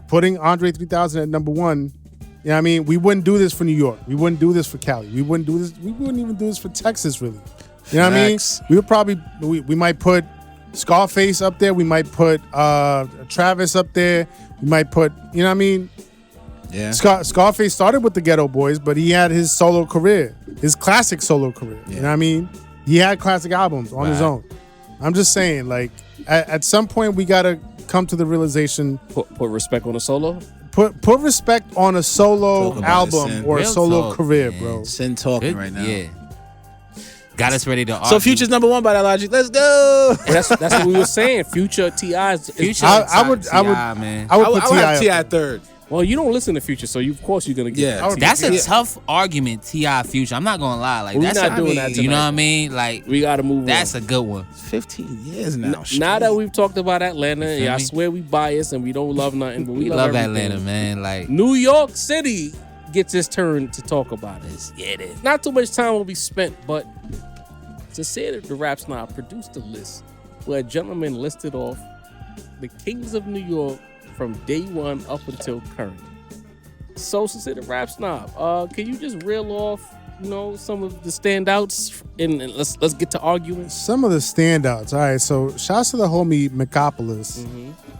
C: putting Andre 3000 at number one. You know what I mean? We wouldn't do this for New York. We wouldn't do this for Cali. We wouldn't even do this for Texas, really. You know what I mean? We would probably, we might put Scarface up there. We might put Travis up there. We might put, you know what I mean?
D: Yeah.
C: Scarface started with the Ghetto Boys, but he had his solo career, his classic solo career. You know what I mean? He had classic albums on his own. I'm just saying, like, at some point we gotta come to the realization.
B: Put respect on the solo.
C: Put respect on a solo
D: Talk about it,
C: album
D: Sin.
C: or a
E: Real
C: solo
E: talk,
C: career,
E: man.
C: bro.
D: Sin talking right now.
E: Yeah. Got us ready to argue.
D: So Future's number one by that logic. Let's go.
B: That's what we were saying. Future T.I.'s.
E: Future.
C: I would
E: man.
C: I would
D: I
C: put
D: would have
C: T.I.
D: T.I.
C: up there.
D: third.
B: Well, you don't listen to Future, so of course you're gonna get.
D: Yeah.
B: I would
E: That's
B: be-
E: a tough argument, T.I. Future. I'm not gonna lie. Like
B: We're
E: that's
B: not doing that
E: you know
B: tonight.
E: what I mean? Like
B: We gotta move.
E: that's
B: on.
E: a good one.
D: 15 years now.
B: Now
D: straight.
B: that we've talked about Atlanta,
E: feel
B: yeah, I
E: me?
B: swear we biased and we don't love nothing, but we
E: We love
B: everything.
E: Atlanta, man. Like
B: New York City gets its turn to talk about it.
E: yeah, it is.
B: Not too much time will be spent, but to say that the Rap Snob produced the list where a gentleman listed off the kings of New York from day one up until current. So, since it's a rap snob, can you just reel off, some of the standouts and let's get to arguing?
C: Some of the standouts. All right, so shouts to the homie Meccapolis.
B: Mm-hmm.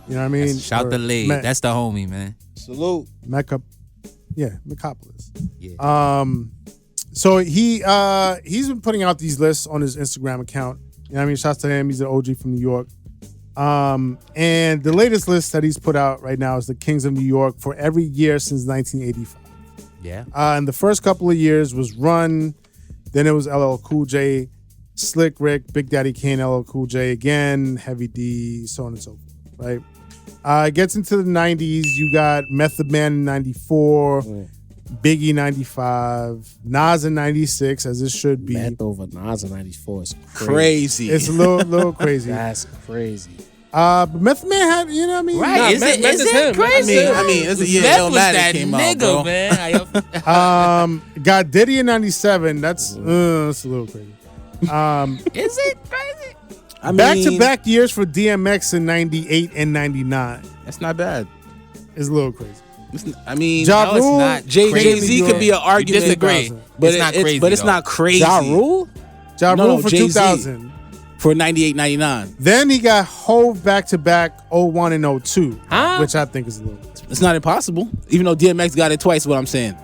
C: You know what I mean?
E: Shout the lead. That's the homie, man.
D: Salute.
C: Meccapolis.
E: Yeah.
C: So he's been putting out these lists on his Instagram account. You know what I mean? Shouts to him. He's an OG from New York. And the latest list that he's put out right now is the Kings of New York for every year since 1985.
E: Yeah.
C: And the first couple of years was Run, then it was LL Cool J, Slick Rick, Big Daddy Kane, LL Cool J again, Heavy D, so on and so forth, right? It gets into the 90s. You got Method Man in 94, Biggie 95, Nas in 96, as it should be.
B: Meth over Nas in 94 is
D: Crazy.
C: It's a little crazy.
B: That's crazy.
C: But Method Man had, you know what I mean?
E: Right. Is
B: Meth is
E: it
B: him.
E: crazy?
D: I mean, it's a year
E: Meth
D: it don't
E: was
D: matter
E: that
D: came out,
E: nigga,
D: bro.
E: man.
C: Got Diddy in 97. That's a little crazy.
E: Is it crazy?
D: I mean,
C: Back-to-back years for DMX in 98 and 99
D: That's not bad.
C: is a little crazy.
D: I mean,
C: Ja
E: No, it's
C: Rule,
E: not.
D: Jay-Z could be an argument.
E: Disagree.
D: But
E: It's not crazy,
D: But it's
E: though.
D: not crazy.
B: Ja Rule?
C: Ja
D: No,
C: Rule for
D: Jay-Z.
C: 2000.
D: For 98, 99.
C: Then he got Hove back-to-back 01 and 02,
B: Huh?
C: which I think is a little.
D: It's not impossible. Even though DMX got it twice, what I'm saying.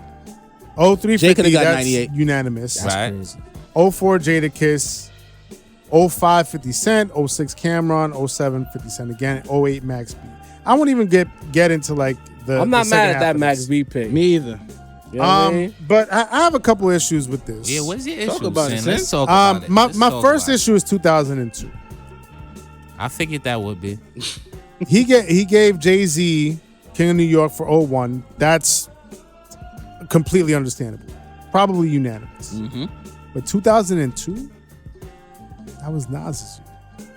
C: 03
D: Jay coulda
C: 50,
D: got
C: that's
D: 98.
C: unanimous.
B: That's
E: Right.
B: crazy.
C: 04 Jadakiss, 05 50 Cent, 06 Cameron, 07 50 Cent again, 08 Max B. I won't even get into like the.
B: I'm not
C: the
B: mad
C: second
B: at
C: half
B: that
C: of
B: Max
C: this.
B: B pick.
D: Me either.
B: You know what I mean?
C: But I have a couple issues with this.
E: Yeah, what is your
D: Talk
E: issue,
D: about it,
E: Sin? Let's
D: Sin.
E: talk about it.
C: My
E: Let's
C: my
E: talk
C: first
E: about it.
C: issue is 2002.
E: I figured that would be.
C: He gave Jay-Z King of New York for 01. That's completely understandable. Probably unanimous.
D: Mm-hmm.
C: But 2002, that was Nas's year.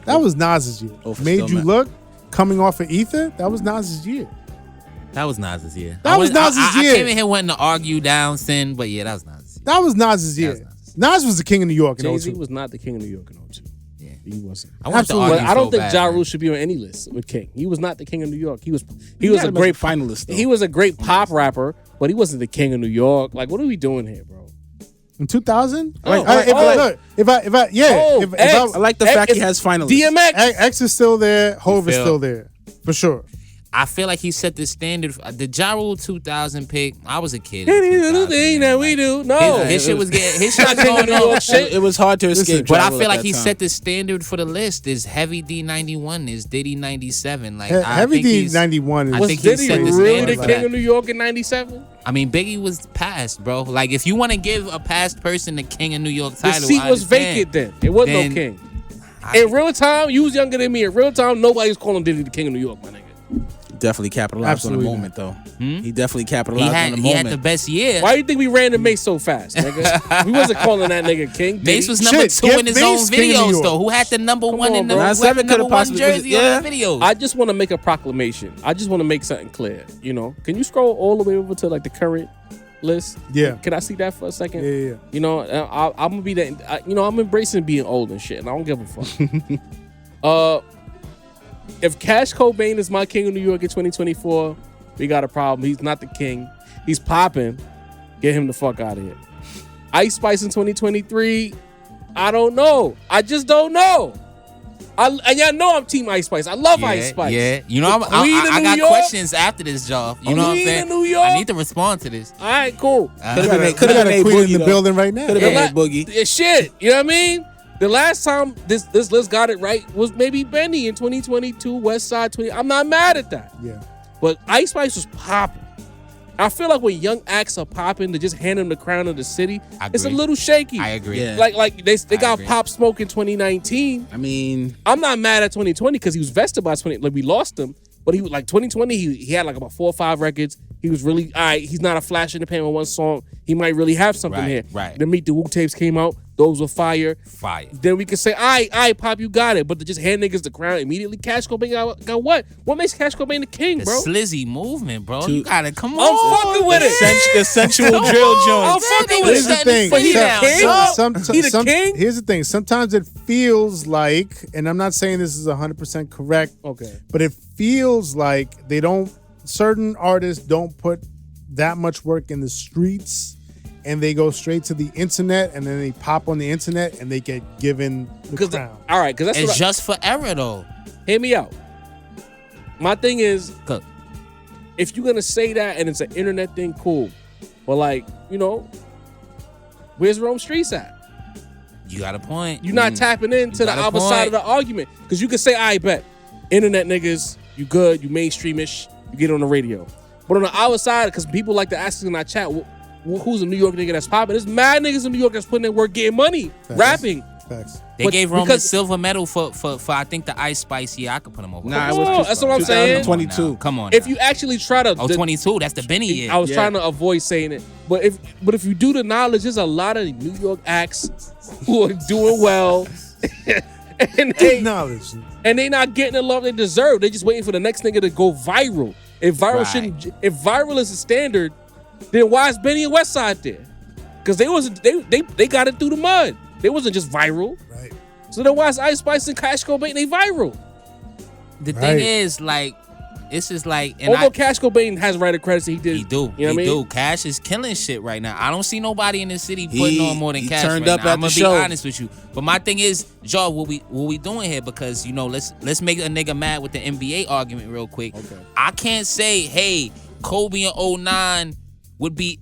C: That was Nas's year.
D: Oh, for
C: Made
D: still
C: You
D: Mac.
C: Look, coming off of Ether, that was Nas's year.
E: That was Nas's year.
C: That was Nas's
E: I
C: year.
E: came in here wanting to argue down Sin, but yeah, that was Nas's year.
C: That was Nas's year.
E: was Nas's.
C: Nas was the King of New York in
B: Jay-Z
C: 02.
B: was not the king of New York in 02.
E: Yeah.
B: He wasn't.
E: I wanted to
C: Absolutely.
B: But
E: argue
B: I don't
E: so
B: think
E: bad,
B: Ja
E: man.
B: Rule should be on any list with King. He was not the king of New York. He was
D: gotta
B: a
D: make
B: great
D: a finalist, though.
B: He was a great pop rapper, but he wasn't the king of New York. Like, what are we doing here, bro?
C: In 2000?
B: Oh, right.
C: If
B: X.
D: I like the
B: X
D: fact he
B: is
D: has finalists.
B: DMX.
C: X is still there, Hove is
E: feel-
C: still there. For sure.
E: I feel like he set the standard. The Ja Rule 2000 pick, I was a kid.
B: Any
E: in
B: little
E: 2000,
B: thing
E: man.
B: that we
E: Like,
B: do. No.
E: His shit was getting, his shit was
B: King of
E: going
B: New
E: on.
B: York shit.
D: It was hard to escape.
E: But I
D: Travel
E: feel
D: at
E: like he
D: that time.
E: set the standard for the list. Is Heavy D 91, is Diddy 97. Like I
C: Heavy
E: think
C: D
E: he's-
C: 91 is
E: I
B: Was
E: think he
B: Diddy
E: set the
B: really
E: standard
B: the
E: for
B: king
E: that.
B: of New York in 97?
E: I mean, Biggie was past, bro. Like if you want to give a past person the King of New York
B: The
E: title,
B: seat
E: I
B: was
E: understand.
B: vacant then. It wasn't
E: Then-
B: no king. In real time, you was younger than me. In real time, nobody's calling Diddy the king of New York, my nigga.
D: Definitely capitalized on
C: Absolutely
D: the moment, though. He definitely capitalized on the
E: He had
D: moment.
E: the best year.
B: Why do you think we ran to Mace so fast, nigga? We wasn't calling that nigga king. Diddy.
E: Mace was number
C: Shit,
E: 2
C: give
E: in his
C: Mace
E: own
C: King of New
E: videos,
C: York.
E: though. Who had the number
B: Come
E: 1
B: on,
E: in the
B: bro.
E: who had the
D: 97
E: number
D: could've
E: 1
D: possibly-
E: jersey on
D: yeah.
E: his videos?
B: I just want to make a proclamation. I just want to make something clear. You know, can you scroll all the way over to like the current list?
C: Yeah.
B: Can I see that for a second?
C: Yeah.
B: You know, I'm gonna be that. I'm embracing being old and shit, and I don't give a fuck. If Cash Cobain is my king of New York in 2024, we got a problem. He's not the king. He's popping. Get him the fuck out of here. Ice Spice in 2023, I don't know. I just don't know. And y'all know I'm Team Ice Spice. I love Ice Spice.
E: Yeah, you know,
B: The Queen of
E: I
B: New
E: got
B: York?
E: questions after this job. You know what I'm
B: Queen
E: saying?
B: of New York?
E: I need to respond to this.
B: All right, cool.
D: Could've been made-
C: We
D: could've
C: got
D: been
C: a
D: made
C: queen in
D: Boogie,
C: the
D: though.
C: building right now.
D: Could've
B: The
D: been
B: la-
D: made Boogie.
B: Yeah, shit, you know what I mean? The last time this list got it right was maybe Benny in 2022, West Side 20. I'm not mad at that.
C: Yeah.
B: But Ice Spice was popping. I feel like when young acts are popping, to just hand them the crown of the city,
E: I
B: it's a
E: agree.
B: little shaky.
E: I agree.
D: Yeah.
B: Like they got
E: agree.
B: Pop Smoke in 2019.
D: I mean,
B: I'm not mad at 2020 because he was vested by 20. Like we lost him, but he was like 2020. He had like about 4 or 5 records. He was really all right. He's not a flash in the pan with one song. He might really have something
E: Right,
B: here.
E: right.
B: The Meet the Woo tapes came out. those were fire.
E: Fire.
B: Then we can say, all right, Pop, you got it. But to just hand niggas the crown immediately, Cash Cobain got what? What makes Cash Cobain the king,
E: The
B: bro?
E: slizzy movement, bro.
D: Two-
E: You gotta come
B: I'm
E: on.
B: fucking with it.
D: The sensual drill
B: I'm
D: joint.
B: fucking with
C: Here's
B: it.
C: the thing.
B: But he the king? He the king?
C: Here's the thing. Sometimes it feels like, and I'm not saying this is 100% correct,
B: Okay.
C: but it feels like certain artists don't put that much work in the streets, and they go straight to the internet, and then they pop on the internet, and they get given the crown.
B: All right, because that's
E: It's
B: what
E: just for error, though.
B: hear me out. My thing is,
E: Cook.
B: if you're gonna say that and it's an internet thing, cool. But like, where's Rome Streets at?
E: You got a point.
B: You're not tapping into the
E: got a
B: other side of
E: point.
B: the argument. Because you can say, I bet. Internet niggas, you good, you mainstreamish, you get on the radio. But on the other side, because people like to ask us in our chat, who's a New York nigga that's popping? There's mad niggas in New York that's putting in work, getting money, rapping.
C: Facts.
E: They
B: But
E: gave Roman
B: because-
E: silver medal for I think the Ice Spice. Yeah, I could put him over.
D: Nah, it
B: Oh,
D: was
B: that's what I'm saying.
D: 2022.
E: Come on.
B: If
E: now.
B: you actually try to...
E: 22, that's the Benny year.
B: I was
D: Yeah.
B: trying to avoid saying it, but if you do the knowledge, there's a lot of New York acts who are doing well, and
C: Acknowledge.
B: they not getting the love they deserve. They just waiting for the next nigga to go viral. If viral
E: Right.
B: if viral is the standard, then why is Benny and Westside there? Because they got it through the mud. They wasn't just viral.
C: Right.
B: So then why is Ice Spice and Cash Cobain they viral?
E: The
C: Right.
E: thing is, like, it's just like, and
B: Although Cash Cobain has writer credits that he did.
E: he do,
B: You know what I
E: he
B: mean?
E: do. Cash is killing shit right now. I don't see nobody in the city putting on more than
D: he
E: Cash
D: turned
E: right
D: up
E: now.
D: at
E: I'm
D: the
E: gonna be
D: show.
E: honest with you. But my thing is, Joe, what we doing here? Because let's make a nigga mad with the NBA argument real quick.
B: Okay.
E: I can't say, hey, Kobe in 09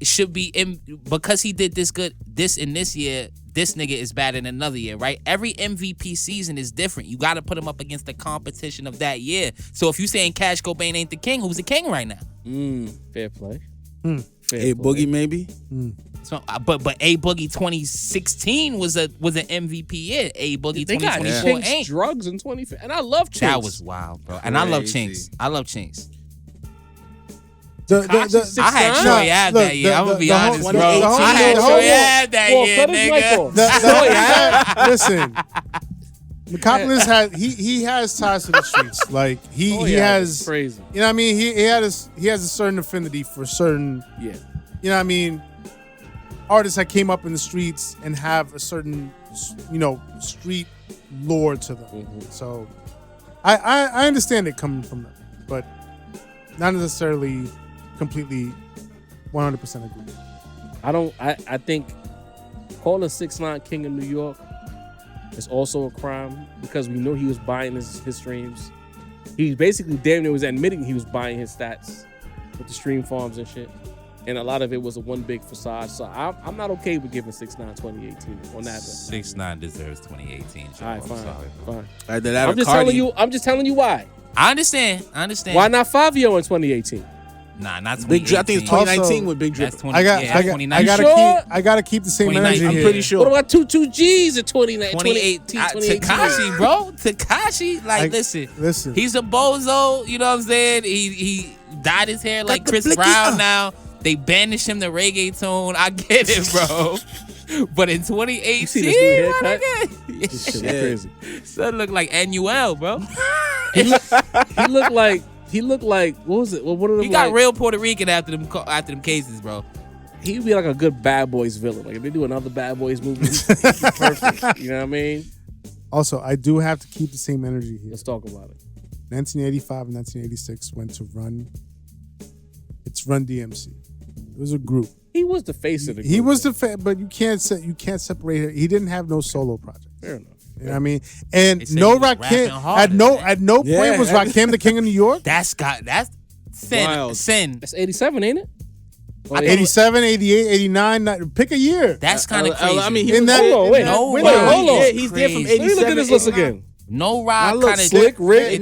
E: should be in because he did this good this in this year. This nigga is bad in another year, right? Every MVP season is different. You got to put him up against the competition of that year. So if you saying Cash Cobain ain't the king, who's the king right now?
B: Fair play.
D: Hey, Boogie, maybe.
E: So, but A Boogie 2016 was an MVP year. A Boogie
B: They got
E: 2024
B: Chinks
E: ain't.
B: drugs in 2015, and I love Chinks.
E: That was wild, bro. And I love
D: Crazy.
E: Chinks. I love Chinks.
B: Tekashi
E: I had
B: Nah,
E: Troy Ave that year. I'm gonna be honest, bro.
C: the whole-
E: I had
C: the
E: Troy
C: whole-
E: Ave that
B: Well,
E: year,
B: cut his mic
E: nigga.
B: off.
C: Listen, Meccapolis he has ties to the streets. Like he has
B: crazy.
C: You know what I mean? He has a certain affinity for certain,
B: Yeah.
C: you know what I mean, artists that came up in the streets and have a certain, street lore to them. So I understand it coming from them, but not necessarily completely 100% agree.
B: I think calling 6ix9ine King of New York is also a crime because we know he was buying his streams. He basically damn near was admitting he was buying his stats with the stream farms and shit. And a lot of it was a one big facade. So I'm not okay with giving 6ix9ine 2018 on that.
E: 6ix9ine deserves 2018. Joe.
B: All right,
E: I'm
B: fine,
E: sorry, bro.
B: fine.
D: I'm
B: I'm just telling you why.
E: I understand.
B: Why not Fabio in 2018?
E: Nah, not 2018.
D: Big Drip. I think it's 2019 with Big Drip.
E: That's 20.
C: I got
E: yeah,
C: I
E: 2019.
C: gotta keep the same
E: 2019.
C: energy
E: I'm
C: here.
D: pretty sure.
B: What about 22 G's in 2018?
E: 2018. Tekashi, bro. Tekashi, like,
C: listen.
E: He's a bozo. You know what I'm saying? He dyed his hair like Chris Brown now. They banished him to reggaeton. I get it, bro. But in 2018,
B: You see this new haircut?
E: my nigga,
B: This shit was crazy.
E: son look like Anuel, bro.
B: He looked like what was it? What one of them?
E: He got
B: like,
E: real Puerto Rican after them cases, bro.
B: He'd be like a good Bad Boys villain. Like if they do another Bad Boys movie, he'd be perfect. You know what I mean?
C: Also, I do have to keep the same energy here.
B: Let's talk about it.
C: 1985 and 1986 went to Run. It's Run DMC. It was a group.
B: He was the face of the group.
C: He was but you can't separate it. He didn't have no solo project.
B: Fair enough.
C: You know what I mean? And
E: They said
C: no
E: he was rapping
C: Rakim
E: harder,
C: at no point was Rakim the king of New York.
E: That's sin.
D: Wild.
E: Sin.
B: That's 87, ain't it?
E: I thought-
C: 87, 88, 89, pick a year.
E: That's kind of crazy.
D: I mean, he
C: In
D: was
C: that-
D: there.
B: Hold on, wait.
E: No
B: Wait,
E: way.
B: hold on.
D: Yeah, he's there from
E: Crazy.
B: Let me look at
D: 87.
B: this list again.
E: No Rock
D: look,
E: kind of
B: Slick Rick.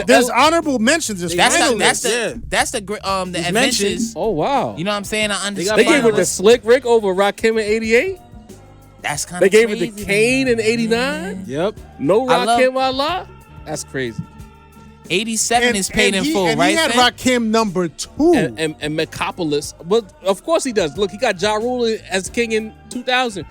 C: There's honorable mentions. There's
E: That's
C: finalists.
E: the adventures.
D: mentioned.
B: Oh wow.
E: You know what I'm saying? I understand.
B: They gave it to Slick Rick over Rakim in 88.
E: That's kind
B: They
E: of
B: gave
E: crazy.
B: it to Kane in 89.
D: Yep.
B: No
E: I love-
B: Rakim Allah. That's crazy.
E: 87 is paid in full,
C: and
E: right?
C: he had
E: Sin?
C: Rakim number 2.
B: And Meccapolis. But of course he does. Look, he got Ja Rule as king in 2000.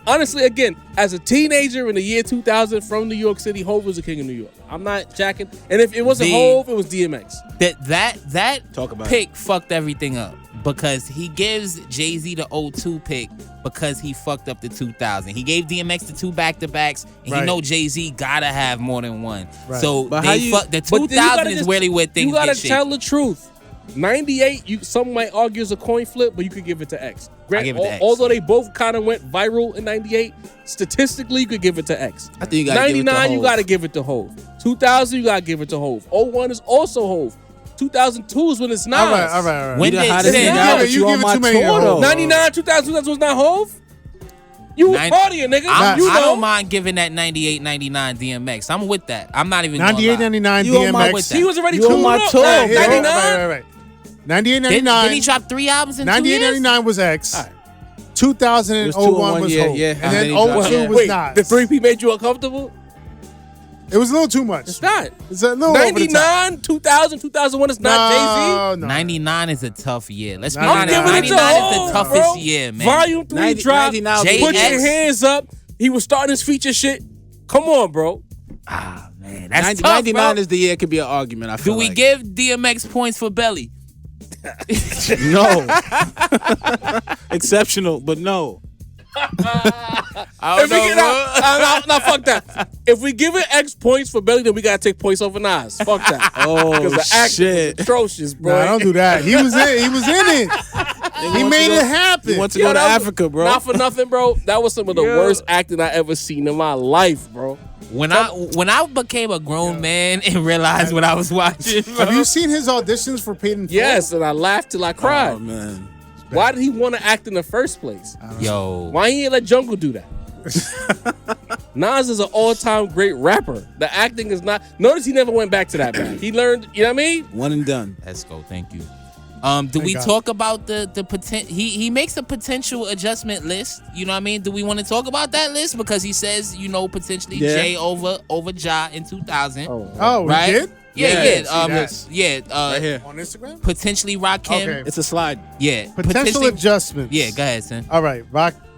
B: honestly, again, as a teenager in the year 2000 from New York City, Hov was the king of New York. I'm not jacking. And if it wasn't Hov, it was DMX.
E: That
D: Talk about
E: pick fucked everything up because he gives Jay-Z the 02 pick because he fucked up the 2000. He gave DMX the 2 back-to-backs, and he know Jay-Z gotta have more than one.
C: Right.
E: So
D: But
E: the 2000 is really where things
B: You gotta
E: get
B: tell
E: shaky.
B: the truth. 98, some might argue is a coin flip, but you could give it to X.
E: give it to X.
B: Although they both kind of went viral in 98, statistically you could give it to X.
D: I think you gotta give it to
B: 99, you
D: Hov.
B: gotta give it to Hov. 2000, you gotta give it to Hov. 01 is also Hov. 2002 is when it's Nas.
C: All right.
E: When
D: You the
E: did
D: hottest
E: Sid-
D: nigga out, but
C: you
D: you on
C: give it
D: my
C: too many
D: tour, though.
C: Hov.
B: 99, 2000 was not Hov? You was
E: 90
B: partying, nigga.
E: I
B: You know.
E: don't mind giving that 98, 99 DMX. I'm with that. I'm not even
C: 98,
E: gonna lie.
C: 99
D: You on my-
C: DMX.
B: He was already
D: You on
B: tuned
D: my
B: up.
D: tour,
B: Right,
D: bro.
B: 99.
C: Right. 98,
E: Did
C: 99.
E: he drop 3 albums in
C: 98,
E: 2 years?
C: 99 was X.
B: All right.
C: 2000
D: It
C: and
D: was 2 in
C: 01
D: 1
C: was
D: year,
C: Hov.
D: yeah.
C: And
D: And
C: then
D: then he dropped
C: 02
D: it.
C: was
B: Wait,
C: Nas.
B: the 3P made you uncomfortable?
C: It was a little too much.
B: It's not.
C: It's a little over the top.
B: 99, 2000, 2001 is not Jay-Z.
C: No.
E: 99 is a tough year. Let's be
C: I'm
E: honest.
B: giving it to
E: 99 is
B: Hov,
E: the toughest
B: bro.
E: year, man.
B: Volume 3 dropped.
D: 99
E: Jay-
B: Put your
E: X.
B: hands up. He was starting his feature shit. Come on, bro.
E: Ah, man, that's
D: 90,
E: tough,
D: 99
E: bro.
D: is the year it could be an argument. I feel
E: Do we
D: like.
E: give DMX points for Belly?
D: No. Exceptional, but no.
B: If we get out, no, fuck that. If we give it X points for Belly, then we gotta take points over Nas. Fuck that.
D: Oh,
B: Because the act
D: shit.
B: was atrocious, bro.
C: Nah, don't do that. He was in it. He made it happen.
D: He wants to go to
B: that was-
D: Africa, bro.
B: Not for nothing, bro. That was some of the worst acting I ever seen in my life, bro.
E: When I became a grown man and realized what I was watching, bro.
C: Have you seen his auditions for Paid in Full?
B: Yes, and I laughed till I cried.
D: Oh, man.
B: Why did he want to act in the first place?
E: Yo,
B: Why he ain't let Jungle do that? Nas is an all-time great rapper. The acting is not. Notice he never went back to that bad. He learned. You know what I mean?
D: One and done.
E: let's go. Thank you. Do we
C: God.
E: talk about the potential? He makes a potential adjustment list. You know what I mean? Do we want to talk about that list because he says potentially
D: Yeah.
E: Jay over Ja in 2000?
C: Oh,
E: right?
C: he did?
E: Yeah.
D: Right here.
C: On Instagram?
E: Potentially Rakim.
C: Okay.
D: It's a slide.
E: Yeah.
C: Potential
E: potentially-
C: adjustments.
E: Yeah, go ahead, son.
C: All right.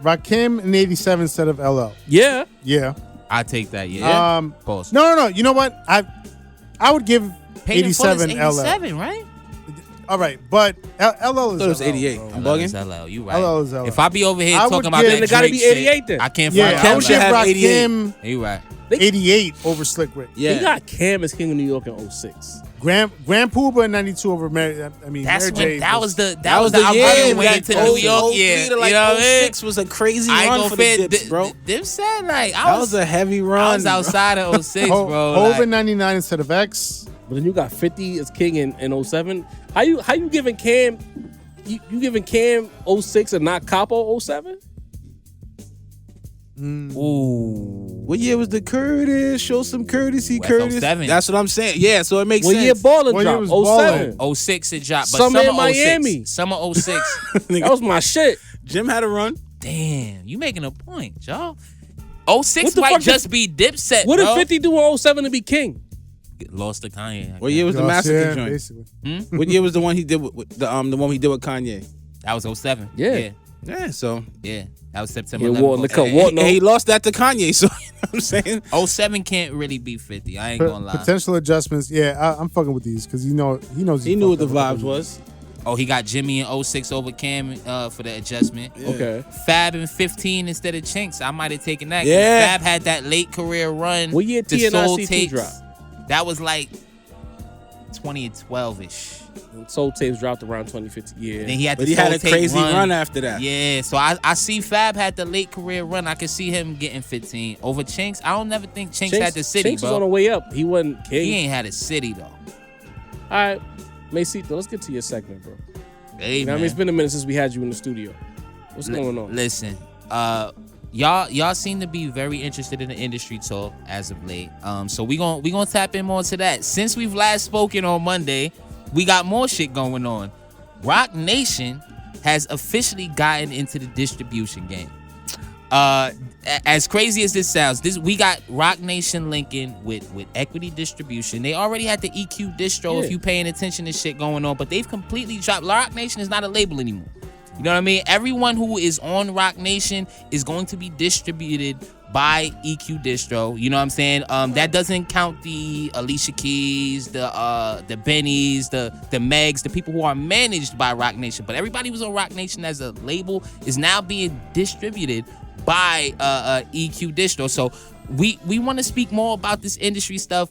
C: Rakim in 87 instead of LL.
B: Yeah.
C: Yeah.
E: I take that. Yeah. Pause.
C: No. You know what? I would give
E: Paid in Full is
C: 87 LL.
E: 87, right?
C: All right, but LL is
D: I thought it was
C: LL,
D: 88.
C: bro.
D: I'm
E: LL is
D: bugging.
E: LL. You right.
C: LL is LL.
E: If I be over here
C: I
E: talking
C: would
E: about
C: give-
E: that
B: Then it gotta
E: Drake
B: be
E: shit,
B: 88 then.
E: I can't
C: Yeah,
E: find
C: I
D: Cam
C: would
D: should
C: give
D: have
C: Rakim
D: 88.
E: You right.
C: 88 over Slick Rick.
D: Yeah.
B: He got Cam as King of New York in 06.
C: Grand Poobah in 92 over Mary.
E: That's
C: Mary
E: when
C: J.
E: that was the
D: year.
E: I'm way
D: That
E: to New York.
D: 03
E: Yeah,
D: to like
E: you know what I mean?
D: 06 was a crazy
E: I ain't
D: run
E: gonna
D: for the
E: fit.
D: Dips, bro.
E: Dips said like
D: That was a heavy run.
E: I was outside of 06, bro.
C: Hov
E: like-
C: in 99 instead of X.
B: But then you got 50 as King in 07. How you giving Cam? You giving Cam 06 and not Capo 07?
E: Ooh.
D: What year was the Curtis? Show some courtesy,
E: Well,
D: Curtis.
E: 07.
D: That's what I'm saying. Yeah, so it makes
B: What
D: sense.
B: year Ballin'
C: What year
B: dropped?
C: was
B: 07.
E: 06 it dropped, but
B: Summer in
E: summer 06.
B: Miami.
E: Summer 06.
B: That was my shit.
D: Jim had a run.
E: Damn, you making a point, y'all.
B: What
E: 06
B: the
E: might
B: fuck
E: just be Dipset,
B: What did
E: bro.
B: 50 do in 07 to be King?
E: Lost to Kanye. I
D: What
E: guess.
D: year was the massacre joint?
C: Basically.
D: What year was the one he did with the one he did with Kanye?
E: That was 07.
B: Yeah.
D: Yeah, so
E: Yeah. That was September
B: Yeah,
E: 11th.
B: Walton the Cup.
E: Okay.
B: Walton-
D: and he lost that to Kanye. So you know what I'm saying
E: 07 can't really be 50. I ain't gonna lie.
C: Potential adjustments. Yeah, I'm fucking with these because he knows.
D: he knew what the vibes was.
E: Oh, he got Jimmy in 06 over Cam for the adjustment.
B: Okay.
E: Fab in 15 instead of Chinks. I might have taken that. 'cause
D: Yeah.
E: Fab had that late career run.
B: What year
E: the
B: TNIC
E: Soul
B: 2
E: tapes.
B: dropped?
E: That was like 2012-ish.
B: Soul Tapes dropped around 2015. Yeah.
E: Then he had
D: But
E: the
D: he had
E: Soul
D: a
E: Tape
D: crazy run after that.
E: Yeah, so I see Fab had the late career run. I could see him getting 15 over Chinks. I don't never think Chinks had the city,
B: Chinks
E: bro.
B: was on the way up. He wasn't King.
E: He ain't had a city though.
B: All right. Macito, let's get to your segment, bro.
E: Hey,
B: You know what I
E: man.
B: mean? It's been a minute since we had you in the studio. What's going on?
E: Listen, y'all seem to be very interested in the industry talk as of late. So we gonna tap in more to that. Since we've last spoken on Monday, we got more shit going on. Rock Nation has officially gotten into the distribution game. As crazy as this sounds, we got Rock Nation linking with Equity Distribution. They already had the EQ distro
B: Yeah.
E: if you paying attention to shit going on, but they've completely dropped. Rock Nation is not a label anymore. You know what I mean? Everyone who is on Rock Nation is going to be distributed by EQ Distro. You know what I'm saying? That doesn't count the Alicia Keys, the Bennies, the Megs, the people who are managed by Rock Nation. But everybody who's on Rock Nation as a label is now being distributed by EQ Distro. So we want to speak more about this industry stuff.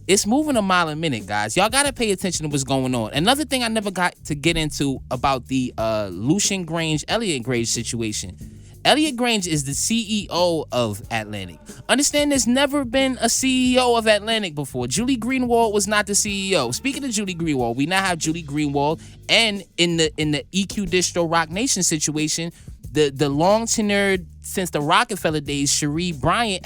E: It's moving a mile a minute, guys. Y'all gotta pay attention to what's going on. Another thing I never got to get into about the Lucian Grange, Elliot Grange situation. Elliot Grange is the CEO of Atlantic. Understand there's never been a CEO of Atlantic before. Julie Greenwald was not the CEO. Speaking of Julie Greenwald, we now have Julie Greenwald, and in the EQ Distro Rock Nation situation, the long tenured since the Rockefeller days, Cherie Bryant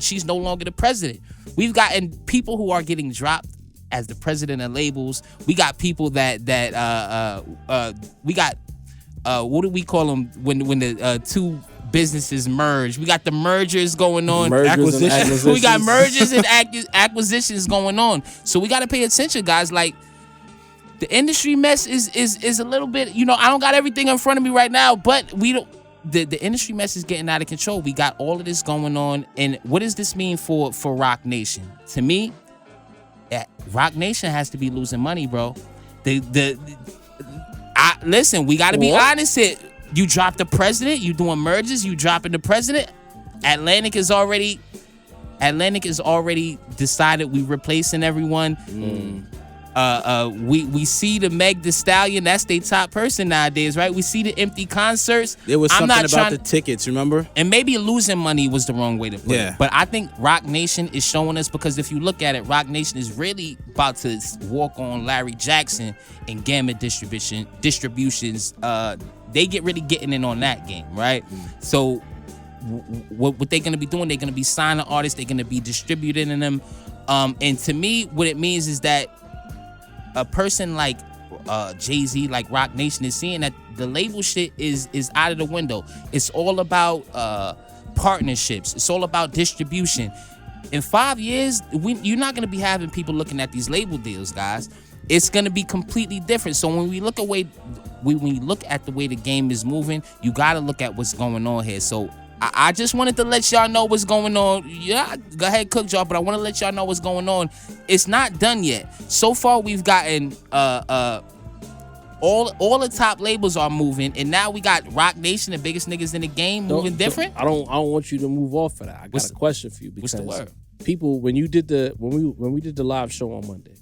E: she's no longer the president. We've gotten people who are getting dropped as the president of labels. We got people that we got what do we call them when the two businesses merge? We got the mergers going on.
B: Acquisitions.
E: We got mergers and acquisitions going on. So we got to pay attention, guys. Like, the industry mess is a little bit, I don't got everything in front of me right now, but we don't. The industry mess is getting out of control. We got all of this going on, and what does this mean for Rock Nation? To me, Rock Nation has to be losing money, bro. Listen, we got to be honest here. You drop the president, you doing mergers, you dropping the president. Atlantic is already decided we replacing everyone. We see the Meg Thee Stallion, that's their top person nowadays, right? We see the empty concerts.
D: There was something about the tickets, remember?
E: And maybe losing money was the wrong way to put
D: it.
E: But I think Rock Nation is showing us, because if you look at it, Rock Nation is really about to walk on Larry Jackson and Gamma Distributions. They really getting in on that game, right? So what they're going to be doing, they're going to be signing artists, they're going to be distributing them. And to me, what it means is that a person like Jay-Z, like Rock Nation, is seeing that the label shit is out of the window. It's all about partnerships. It's all about distribution. In 5 years, you're not going to be having people looking at these label deals, guys. It's going to be completely different. So when we look at the way the game is moving, you got to look at what's going on here. So I just wanted to let y'all know what's going on. Yeah, go ahead, cook y'all, but I want to let y'all know what's going on. It's not done yet. So far, we've gotten all the top labels are moving, and now we got Rock Nation, the biggest niggas in the game, moving different.
B: I don't want you to move off of that. I got a question for you, because
E: what's the word?
B: People, when we did the live show on Monday,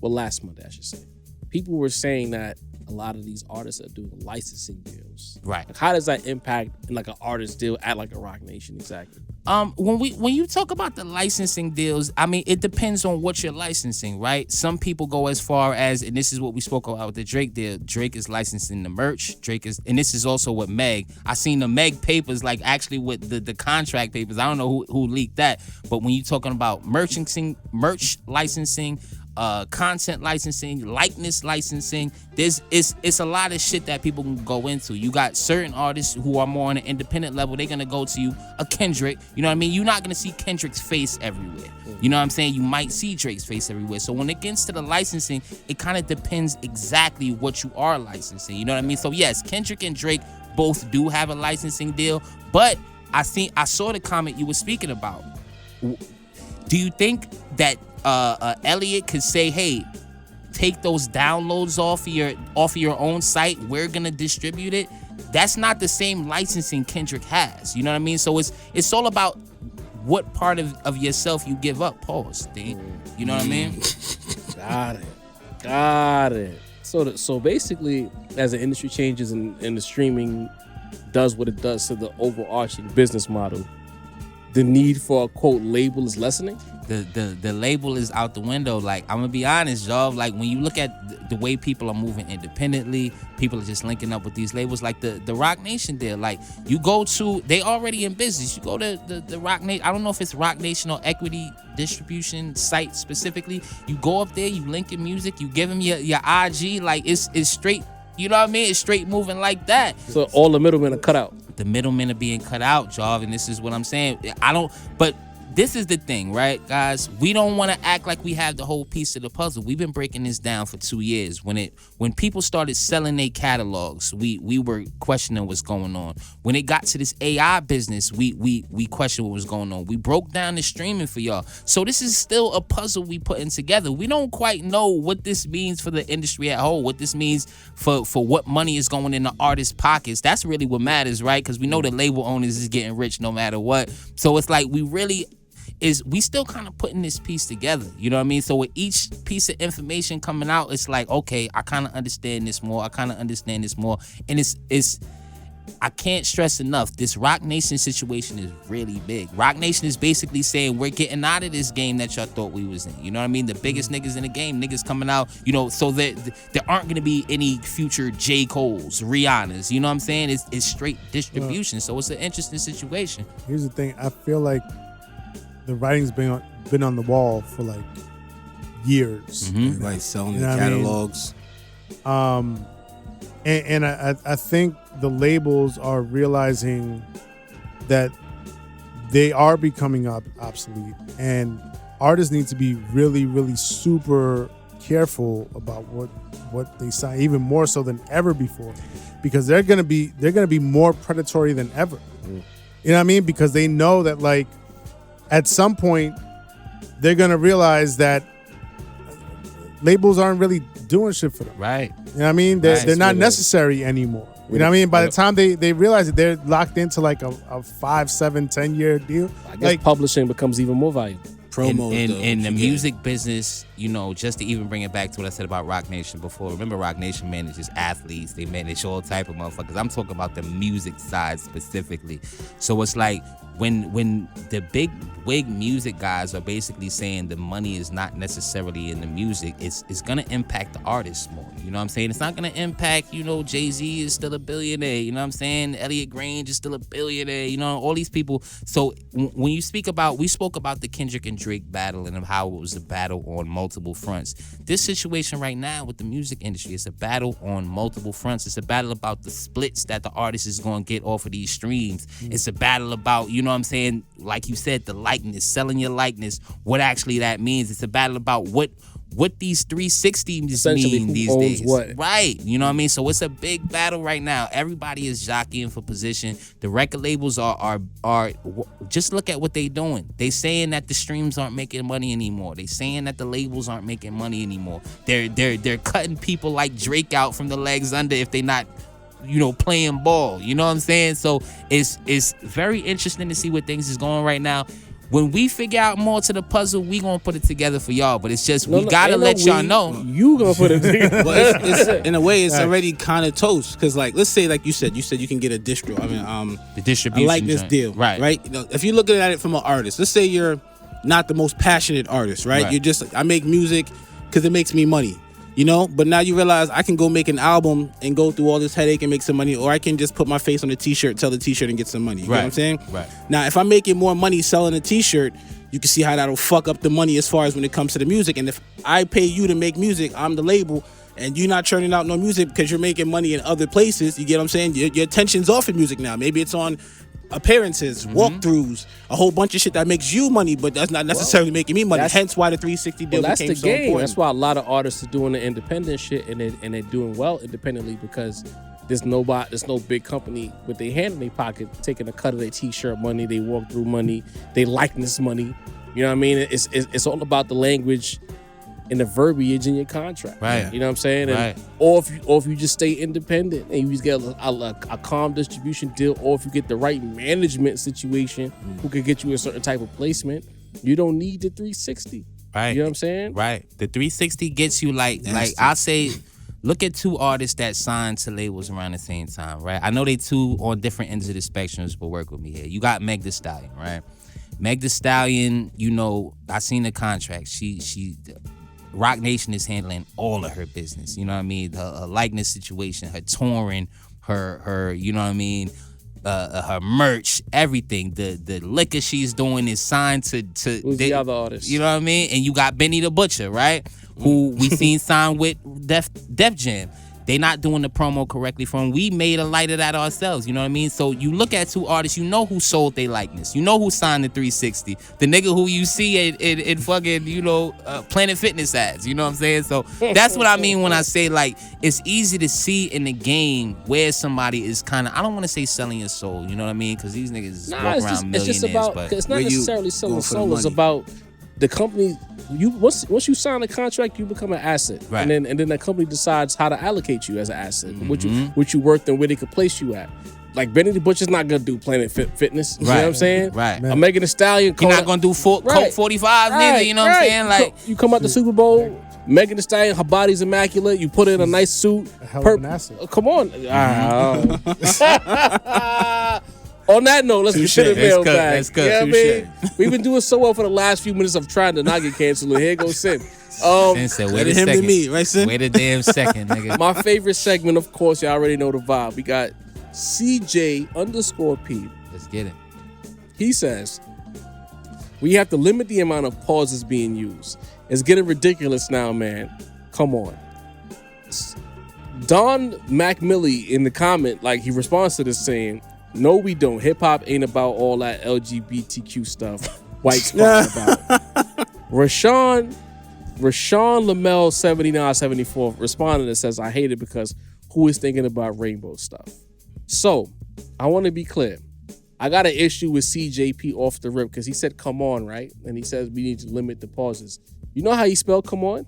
B: last Monday I should say, people were saying that a lot of these artists are doing licensing deals.
E: Right.
B: Like, how does that impact like an artist deal at like a Rock Nation exactly?
E: When you talk about the licensing deals, I mean, it depends on what you're licensing, right? Some people go as far as, and this is what we spoke about with the Drake deal. Drake is licensing the merch. and this is also with Meg. I seen the Meg papers, like actually with the contract papers. I don't know who leaked that, but when you're talking about merch licensing, content licensing, likeness licensing, it's a lot of shit that people can go into. You got certain artists who are more on an independent level. They're gonna go to a Kendrick. You know what I mean? You're not gonna see Kendrick's face everywhere. You know what I'm saying? You might see Drake's face everywhere. So when it gets to the licensing, it kind of depends exactly what you are licensing. You know what I mean? So yes, Kendrick and Drake both do have a licensing deal, but I saw the comment you were speaking about. Do you think that Elliot could say, hey, take those downloads off of your own site, we're gonna distribute it? That's not the same licensing Kendrick has. You know what I mean? So it's all about what part of yourself you give up. Pause, Dean. You know what I mean?
B: Got it. So basically, as the industry changes and the streaming does what it does to the overarching business model, the need for a quote label is lessening.
E: The label is out the window. Like, I'm gonna be honest, y'all. Like, when you look at the way people are moving independently, people are just linking up with these labels. Like the Rock Nation deal. Like, you go to, they already in business. You go to the Rock Nation. I don't know if it's Rock Nation or Equity Distribution site specifically. You go up there, you link your music, you give them your IG. Like, it's straight. You know what I mean? It's straight moving like that.
B: So all the middlemen are cut out.
E: The middlemen are being cut out, y'all. And this is what I'm saying. But this is the thing, right, guys? We don't want to act like we have the whole piece of the puzzle. We've been breaking this down for 2 years. When people started selling their catalogs, we were questioning what's going on. When it got to this AI business, we questioned what was going on. We broke down the streaming for y'all. So this is still a puzzle we putting together. We don't quite know what this means for the industry at whole, what this means for what money is going in the artist's pockets. That's really what matters, right? Because we know the label owners is getting rich no matter what. So it's like we still kind of putting this piece together, you know what I mean? So with each piece of information coming out, it's like, okay, I kind of understand this more. And it's I can't stress enough, this Rock Nation situation is really big. Rock Nation is basically saying we're getting out of this game that y'all thought we was in. You know what I mean? The biggest niggas in the game, niggas coming out, you know, so that there aren't going to be any future J. Cole's, Rihanna's, you know what I'm saying? It's straight distribution, so it's an interesting situation.
C: Here's the thing, I feel like the writing's been on the wall for like years.
D: Mm-hmm. Like selling
C: you
D: the catalogs.
C: And I think the labels are realizing that they are becoming obsolete, and artists need to be really, really super careful about what they sign, even more so than ever before, because they're gonna be more predatory than ever. You know what I mean? Because they know that like at some point they're gonna realize that labels aren't really doing shit for them.
E: Right.
C: You know what I mean? They're not necessary anymore. You know what I mean? By the time they realize that they're locked into like a 5, 7, 10-year deal,
B: I guess
C: like
B: publishing becomes even more valuable.
D: Promos
E: in the music business, you know, just to even bring it back to what I said about Rock Nation before. Remember, Rock Nation manages athletes. They manage all type of motherfuckers. I'm talking about the music side specifically. So it's like when the big wig music guys are basically saying the money is not necessarily in the music, it's gonna impact the artists more. You know what I'm saying? It's not gonna impact, you know, Jay-Z is still a billionaire. You know what I'm saying? Elliot Grange is still a billionaire. You know, all these people. So when you we spoke about the Kendrick and Drake battle and how it was a battle on multiple fronts. This situation right now with the music industry, it's a battle on multiple fronts. It's a battle about the splits that the artist is gonna get off of these streams. It's a battle about, you know what I'm saying, like you said, the likeness, selling your likeness, what actually that means. It's a battle about what these 360s mean these days.
B: What?
E: Right. You know what I mean? So it's a big battle right now. Everybody is jockeying for position. The record labels are just look at what they doing. They saying that the streams aren't making money anymore. They saying that the labels aren't making money anymore. They're cutting people like Drake out from the legs under if they not, you know, playing ball. You know what I'm saying? So it's very interesting to see where things is going right now. When we figure out more to the puzzle, we gonna put it together for y'all. But it's just we gotta let y'all know.
B: You gonna put it together.
D: Well, it's in a way, it's already kind of toast. Because like, let's say, like you said you can get a distro. I mean,
E: The distribution,
D: I like this
E: joint.
D: deal, right? You know, if you're looking at it from an artist, let's say you're not the most passionate artist, right? You're just, I make music because it makes me money. You know, but now you realize I can go make an album and go through all this headache and make some money, or I can just put my face on a t-shirt, sell the t-shirt and get some money. You know what I'm saying?
E: Right.
D: Now, if I'm making more money selling a t-shirt, you can see how that'll fuck up the money as far as when it comes to the music. And if I pay you to make music, I'm the label, and you're not churning out no music because you're making money in other places, you get what I'm saying? Your attention's off of music now. Maybe it's on appearances, walkthroughs, a whole bunch of shit that makes you money, but that's not necessarily making me money. Hence why the 360 deal
B: that's
D: became
B: the
D: so
B: game.
D: important.
B: That's why a lot of artists are doing the independent shit and they're doing well independently, because there's no big company with their hand in their pocket taking a cut of their t-shirt money, they walk through money, they likeness money. You know what I mean? It's all about the language and the verbiage in your contract.
E: Right.
B: You know what I'm saying? And,
E: Right.
B: Or if you just stay independent and you just get a calm distribution deal, or if you get the right management situation who can get you a certain type of placement, you don't need the 360.
E: Right.
B: You know what I'm saying?
E: Right. The 360 gets you like I say, look at two artists that signed to labels around the same time, right? I know they two on different ends of the spectrums, but work with me here. You got Meg Thee Stallion, right? Meg Thee Stallion, you know, I seen the contract. She Rock Nation is handling all of her business. You know what I mean? Her likeness situation, her touring, her you know what I mean? Her merch, everything. The liquor she's doing is signed to
B: Who's the other artist?
E: You know what I mean? And you got Benny the Butcher, right? Who we seen sign with Def Jam. They not doing the promo correctly for him. We made a light of that ourselves. You know what I mean? So you look at two artists, you know who sold their likeness. You know who signed the 360. The nigga who you see in fucking, Planet Fitness ads. You know what I'm saying? So that's what I mean when I say, like, it's easy to see in the game where somebody is kind of, I don't want to say selling your soul. You know what I mean? Because these niggas walk around millionaires.
B: It's just about,
E: but
B: it's not necessarily selling soul. It's about the company. Once you sign a contract, you become an asset,
E: right.
B: and then the company decides how to allocate you as an asset, what you worth and where they could place you at. Like Benny the Butcher's not gonna do Planet Fitness, you know what I'm saying?
E: Right.
B: I'm Megan Thee Stallion.
E: You're not gonna do Coke 45 neither. You know what I'm saying? Like
B: you come out the Super Bowl, Megan Thee Stallion, her body's immaculate. You put her in a nice suit.
C: A hell of an asset.
B: Come on. On that note, let's get to the mailbag.
E: That's good.
B: You know what I mean? We've been doing so well for the last few minutes of trying to not get canceled. And here goes Sim.
E: Sin said, wait a
D: him
E: second.
D: to me, right, Sin?
E: Wait a damn second, nigga.
B: My favorite segment, of course, you already know the vibe. We got CJ_P.
E: Let's get it.
B: He says, we have to limit the amount of pauses being used. It's getting ridiculous now, man. Come on. Don McMillie in the comment, like he responds to this saying, no, we don't. Hip hop ain't about all that LGBTQ stuff whites talking about. Rashawn Lamel 7974 responded and says, I hate it because who is thinking about rainbow stuff? So I want to be clear. I got an issue with CJP off the rip because he said come on, right? And he says we need to limit the pauses. You know how he spelled come on?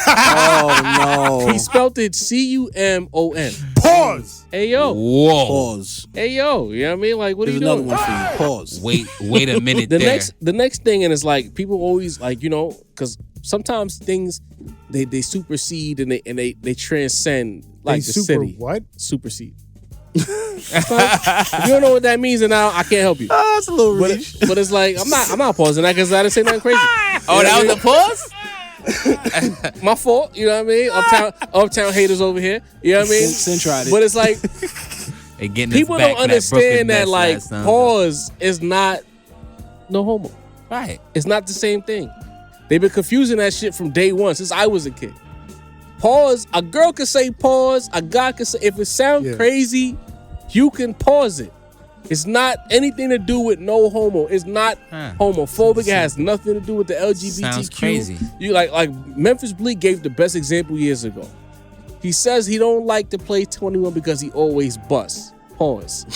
D: Oh no.
B: He spelled it CUMON.
C: Pause.
B: Hey yo.
E: Whoa.
D: Pause.
B: Hey yo. You know what I mean? Like what
D: There's
B: are you
D: another
B: doing?
D: one for you. Pause.
E: Wait a minute
B: The
E: there.
B: next thing, and it's like people always like, because sometimes things they supersede and they transcend like the city.
C: What?
B: Supersede. If you don't know what that means, and now I can't help you.
D: Oh, that's a little reach.
B: But it's like I'm not pausing that because I didn't say nothing crazy.
E: Oh, that was a pause?
B: My fault, you know what I mean? Uptown haters over here, you know what I mean?
D: Sin tried it.
B: But it's like
E: They getting
B: people
E: us back
B: don't
E: for
B: understand that
E: Brooklyn
B: like
E: Nets last time.
B: pause is not no homo.
E: Right.
B: It's not the same thing. They've been confusing that shit from day one since I was a kid. Pause. A girl can say pause. A guy can say if it sounds crazy, you can pause it. It's not anything to do with no homo. It's not homophobic. It has nothing to do with the LGBTQ.
E: Sounds crazy.
B: You like Memphis Bleak gave the best example years ago. He says he don't like to play 21 because he always busts. Pause.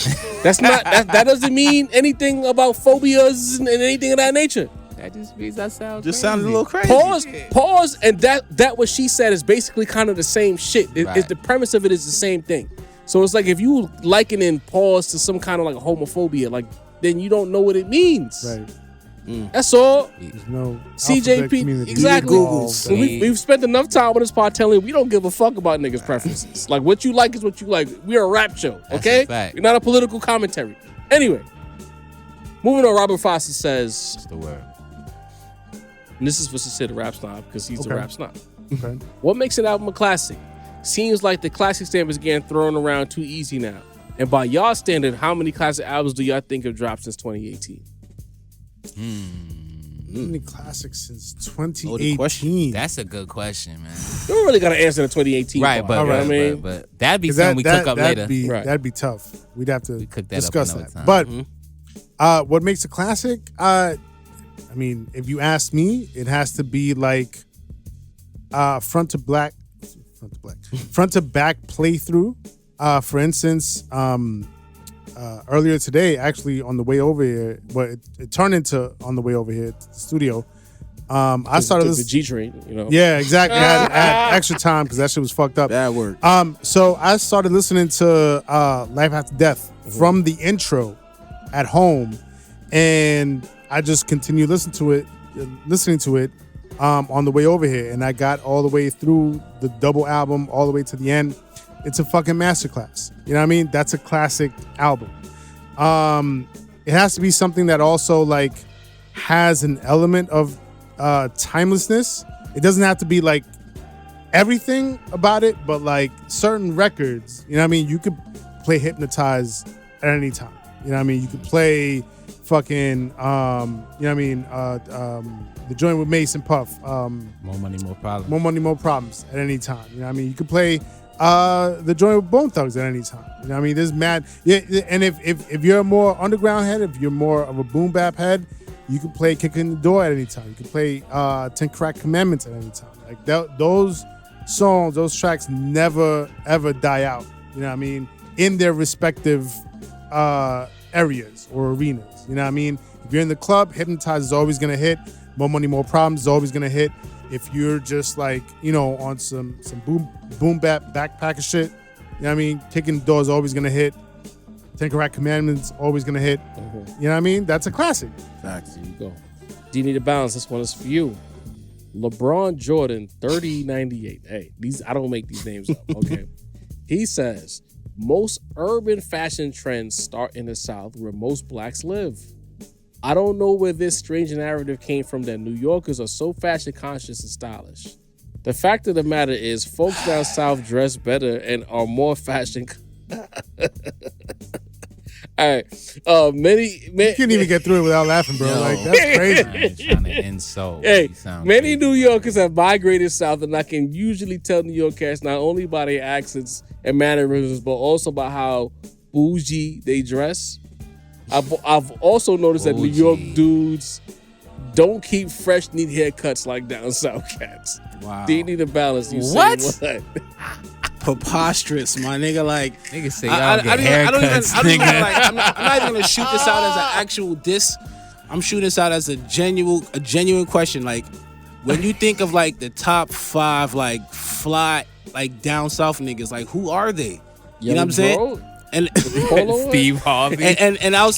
B: That's not that doesn't mean anything about phobias and anything of that nature.
E: That just means that sounds
D: Just
E: crazy.
D: sounded a little crazy.
B: Pause, and that what she said is basically kind of the same shit.
E: Right.
B: The premise of it is the same thing. So it's like if you likening pause to some kind of like homophobia, like then you don't know what it means.
C: Right.
B: That's all.
C: There's no
B: CJP,
C: alphabet community
B: exactly.
C: involved.
B: So we've spent enough time on this pod telling you we don't give a fuck about niggas' preferences. Like what you like is what you like. We're a rap show, okay?
E: a fact.
B: We're not a political commentary. Anyway, moving on. Robert Foster says,
E: That's the word.
B: and this is for Sid the Rap Snob because he's a
C: Okay.
B: rap snob.
C: Okay.
B: What makes an album a classic? Seems like the classic stamp is getting thrown around too easy now. And by y'all standard, how many classic albums do y'all think have dropped since 2018?
C: Many classics since
D: Loaded question.
C: 2018.
E: That's a good question, man.
B: You don't really got to answer the 2018
E: Right,
B: part,
E: but,
B: you know what I mean?
E: but that'd be something we cook up later.
B: Right.
C: That'd be tough. We'd have to
E: cook that up
C: discuss
E: another
C: that.
E: time.
C: But what makes a classic? I mean, if you ask me, it has to be like front to back playthrough. For instance, earlier today, actually on the way over here, but it turned into on the way over here to the studio. I started
B: the
C: listening.
B: G train, you know.
C: Yeah, exactly. I had extra time because that shit was fucked up.
D: Bad word.
C: So I started listening to Life After Death from the intro at home, and I just continued listening to it on the way over here, and I got all the way through the double album, all the way to the end. It's a fucking masterclass. You know what I mean? That's a classic album. It has to be something that also like has an element of timelessness. It doesn't have to be like everything about it, but like certain records, you know what I mean? You could play Hypnotize at any time. You know what I mean? You could play fucking, you know what I mean? The joint with Mace and Puff.
E: More money, more problems.
C: More money, more problems at any time. You know what I mean? You could play the joint with Bone Thugs at any time. You know what I mean? There's mad. Yeah, and if you're a more underground head, if you're more of a boom bap head, you can play Kick in the Door at any time. You can play 10 Crack Commandments at any time. Like those songs, those tracks never ever die out. You know what I mean? In their respective areas or arenas. You know what I mean? If you're in the club, Hypnotize is always gonna hit. More Money, More Problems is always gonna hit. If you're just like, you know, on some boom bap backpacker shit, you know what I mean? Kicking the Door is always gonna hit. 10 Crack Commandments always gonna hit. You know what I mean? That's a classic.
D: Facts.
B: There you go. Do you need a balance? This one is for you. LeBron Jordan 3098. Hey, I don't make these names up. Okay. He says most urban fashion trends start in the South where most blacks live. I don't know where this strange narrative came from that New Yorkers are so fashion conscious and stylish. The fact of the matter is, folks down South dress better and are more fashion. All right. Many
C: You can't even get through it without laughing, bro.
E: Yo.
C: Like, that's crazy.
E: I ain't trying to insult.
B: Hey,
E: You sound
B: many
E: crazy.
B: New Yorkers have migrated south, and I can usually tell New York cats not only by their accents and mannerisms, but also by how bougie they dress. I've also noticed that New York
E: Bougie.
B: dudes don't keep fresh, neat haircuts like down south cats.
D: Wow.
B: Do you need a balance? You say
E: What?
D: Preposterous, my nigga. Like,
E: Niggas say
D: I
E: y'all get
D: don't even,
E: haircuts,
D: I don't even,
E: nigga.
D: like, I'm not even gonna shoot this out as an actual diss. I'm shooting this out as a genuine question. Like, when you think of like the top 5 like fly like down south niggas, like who are they? You know what I'm saying? And
E: Steve Harvey.
D: and I was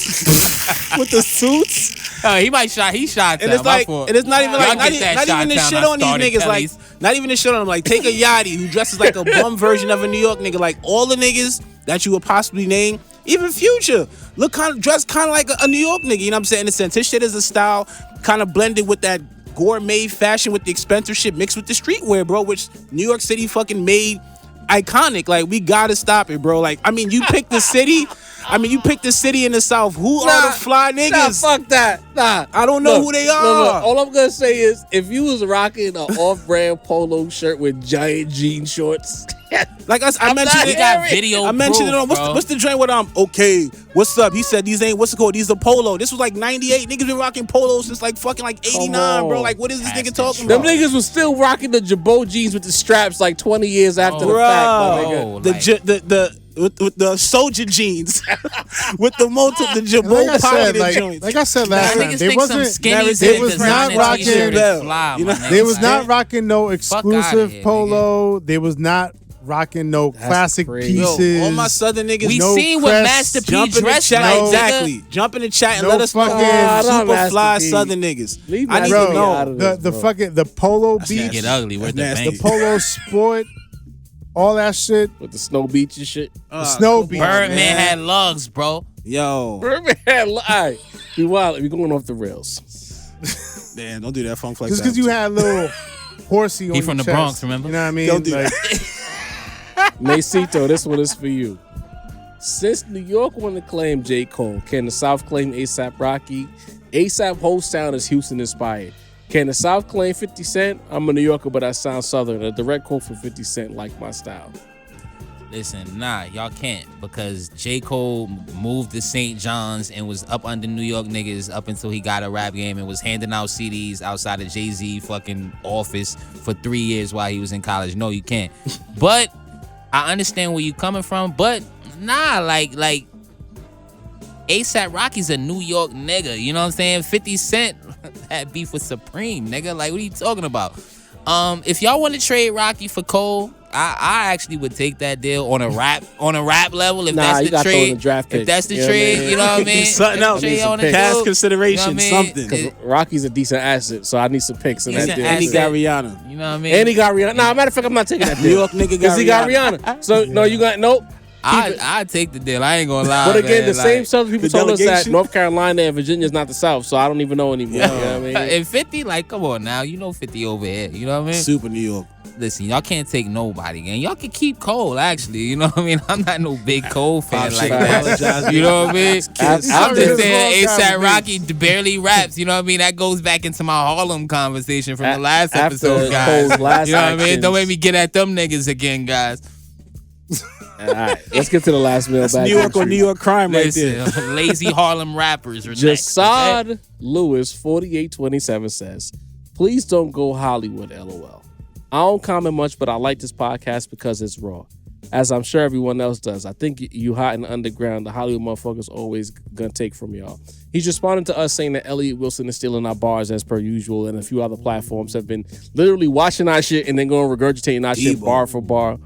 D: with the suits.
E: He shot
D: And
E: them.
D: it's like, and it's not even
E: Y'all
D: like,
E: get that
D: not
E: shot
D: even the
E: down,
D: shit
E: I
D: on these
E: started
D: niggas.
E: Kelly's.
D: Like, not even the shit on them. Like, take a Yachty who dresses like a bum version of a New York nigga. Like, all the niggas that you would possibly name, even Future, dressed kind of like a New York nigga. You know what I'm saying? In a sense, his shit is a style kind of blended with that gourmet fashion with the expensive shit mixed with the streetwear, bro. Which New York City fucking made iconic. Like, we gotta stop it, bro. Like, I mean, you picked the city. You picked the city in the South. Who are the fly niggas?
B: Nah, fuck that. Nah.
D: I don't know who they are.
B: Look, all I'm gonna say is, if you was rocking an off-brand polo shirt with giant jean shorts,
D: like I mentioned,
E: He got video
D: I mentioned it on
E: proof, bro.
D: what's the joint with okay, what's up? He said these ain't what's it called? These are polo. This was like 98. Niggas been rocking polos since like fucking like 89, bro.
B: on.
D: Like, what is this
E: That's
D: nigga
E: the
D: talking
B: them
D: about?
B: niggas was still rocking the Jabot jeans with the straps like 20 years after the
D: Bro,
B: fact, my nigga.
E: like-
D: with the soldier jeans, with the
C: And
D: Jabot pocketed joints.
C: like I said last
E: Nah,
C: time,
E: niggas
C: they
E: think some
C: wasn't.
E: skinny
C: They was not rocking.
D: You know,
C: They was not
E: Like,
C: rocking no
E: outta
C: exclusive
E: here,
C: polo. They was not rocking no classic
B: crazy.
C: pieces.
D: Yo, all my southern niggas.
E: we
C: no
E: seen what
C: crest,
E: Master P
D: Jump in the
E: dressed
D: chat,
E: like, nigga.
D: exactly. Jump in the chat and
C: No
D: let us know
C: fucking-
B: Nah,
D: super
B: Master
D: fly
B: P.
D: southern niggas.
B: Leave
D: I need
B: Master
D: to
B: P
D: know.
B: out of this, bro.
C: The polo
E: Shit
C: beach,
E: get ugly. Where's the
D: That's
E: bang?
C: the polo sport, all that shit.
B: With the snow beach and shit.
C: Snow
D: come
C: beach.
D: on,
E: Birdman had lugs, bro.
D: Yo,
B: All right, we wild. We going off the rails.
D: man, don't do that funk like
C: Just
D: that.
C: because you had a little horsey on
E: He
C: your
E: from the
C: chest,
E: Bronx, remember?
C: You know what I mean?
D: Don't do
C: Like,
B: Macito, this one is for you. Since New York want to claim J. Cole, can the South claim A$AP Rocky? A$AP whole sound is Houston inspired. Can the South claim 50 Cent? I'm a New Yorker, but I sound Southern. A direct quote from 50 Cent, like my style.
E: Listen, nah, y'all can't, because J. Cole moved to St. John's and was up under New York niggas up until he got a rap game and was handing out CDs outside of Jay-Z fucking office for 3 years while he was in college. No, you can't. But I understand where you coming from, but nah, like A$AP Rocky's a New York nigga, you know what I'm saying? 50 Cent had beef with Supreme, nigga. Like, what are you talking about? If y'all want to trade Rocky for Cole, I actually would take that deal on a rap level. If
B: Nah,
E: that's
B: you
E: the
B: gotta throw in
E: trade,
B: a draft pick.
E: if that's the
B: You know what I
E: trade,
B: mean?
E: you know what I mean?
D: Something
E: If
D: else.
E: the trade
D: Need some
E: on the
D: past
E: deal,
D: consideration,
E: you know what I mean?
D: something.
B: Because Rocky's a decent asset, so I need some picks in
E: He's
B: that
E: an
B: deal.
D: And he
E: asset.
D: got Rihanna.
E: You know what I mean?
B: And he got Rihanna. Nah, matter of fact, I'm not taking that deal.
D: New York nigga got
B: Because he got Rihanna. So, no, you got, nope. Keep it.
E: I take the deal. I ain't gonna lie.
B: But again,
E: man,
B: the same Southern people
D: the
B: told us that
D: delegation.
B: North Carolina and Virginia is not the South, so I don't even know anymore. You know what I mean?
E: And 50, like, come on now. You know 50 over here. You know what I mean?
D: Super New York.
E: listen, y'all can't take nobody, gang. Y'all can keep Cole, actually. You know what I mean? I'm not no big Cole fan like that. You know what I mean? I'm just saying ASAP Rocky barely raps. You know what I mean? That goes back into my Harlem conversation from the last episode, guys.
B: Cole's last
E: you know what I mean?
B: actions.
E: Don't make me get at them niggas again, guys.
B: All right, let's get to the last mailbag.
D: New York or New York crime right
E: Listen,
D: there.
E: lazy Harlem rappers are next. Okay?
B: Jasad Lewis 4827 says, "Please don't go Hollywood, LOL. I don't comment much, but I like this podcast because it's raw, as I'm sure everyone else does. I think you hot in the underground, the Hollywood motherfuckers always gonna take from y'all." He's responding to us saying that Elliot Wilson is stealing our bars as per usual, and a few other platforms have been literally watching our shit and then going regurgitating our shit bar for bar.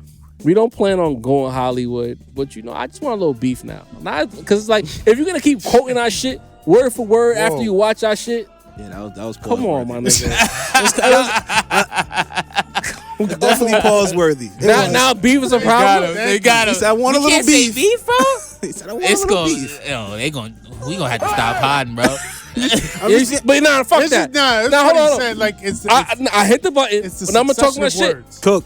B: We don't plan on going Hollywood, but you know, I just want a little beef now. Because like, if you're gonna keep quoting our shit word for word after you watch our shit,
D: Yeah, that was
B: come on, my nigga.
D: definitely pause worthy.
B: Now beef is a problem.
E: They got him.
D: He said, I want a
E: We
D: little
E: can't say
D: beef.
E: beef, bro.
D: He said, I want
E: It's
D: a little
E: going.
D: beef.
E: We gonna have to stop hiding, bro.
B: But nah, fuck that.
C: Hold
B: hold
C: on.
B: on.
C: Said, like, it's
B: I hit the button,
C: it's the
B: and I'm gonna talk my
C: succession of
B: shit.
C: words.
D: Cook.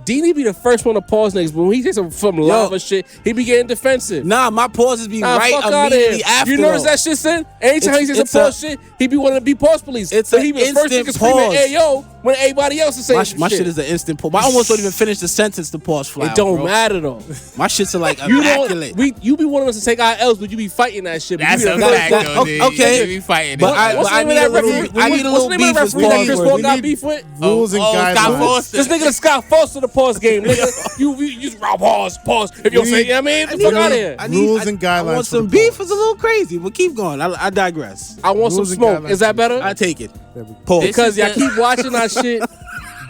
B: Deanie be the first one to pause niggas, but when he takes some lava shit, he be getting defensive.
D: Nah, my pauses be right
B: fuck outta
D: immediately
B: here.
D: after.
B: You notice
D: though.
B: that shit, son? Anytime he says some pause shit, he be wanting to be pause police.
D: It's
B: so
D: an
B: he be the first
D: instant
B: nigga screaming,
D: pause.
B: "Hey yo!" when everybody else is saying
D: My shit is an instant pause. I almost don't even finish the sentence. The pause fly.
B: It don't
D: bro.
B: matter though.
D: My shits are like
B: You
D: immaculate.
B: don't. You be wanting us to take our L's, but you be fighting that shit. But
E: That's
B: you
E: a
B: be the first
E: fact,
B: one-
E: though, dude.
D: okay.
E: We fighting
D: But
E: it.
D: I-
B: What's
D: but
B: the name of that
D: need a
B: referee?
D: little- I need a
B: What's
D: little
B: the name of that
D: beef
B: referee that
D: with
B: Chris
D: Paul.
B: Paul
C: We
B: got
C: need
B: beef with?
C: Rules and
E: Scott
C: guidelines.
E: Foster.
B: This nigga the Scott Foster the pause game, nigga. You just pause. If you don't say, you know what I mean, the fuck out of here.
C: Rules and guidelines
D: I want
C: for
D: some
C: the
D: beef.
C: pause.
D: It's a little crazy, but keep going. I digress.
B: I want some
C: Rules and
B: smoke.
C: guidelines
B: Is that better?
D: I take it.
C: There we go.
D: Pause.
B: Because y'all
E: This is
B: keep watching our shit,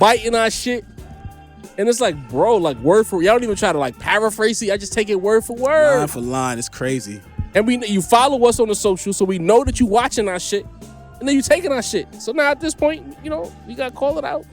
B: biting our shit, and it's like, bro, like word for y'all don't even try to like paraphrase it. I just take it word for word.
D: Line for line. It's crazy.
B: And you follow us on the social, so we know that you watching our shit, and then you taking our shit. So now at this point, you know, we gotta call it out.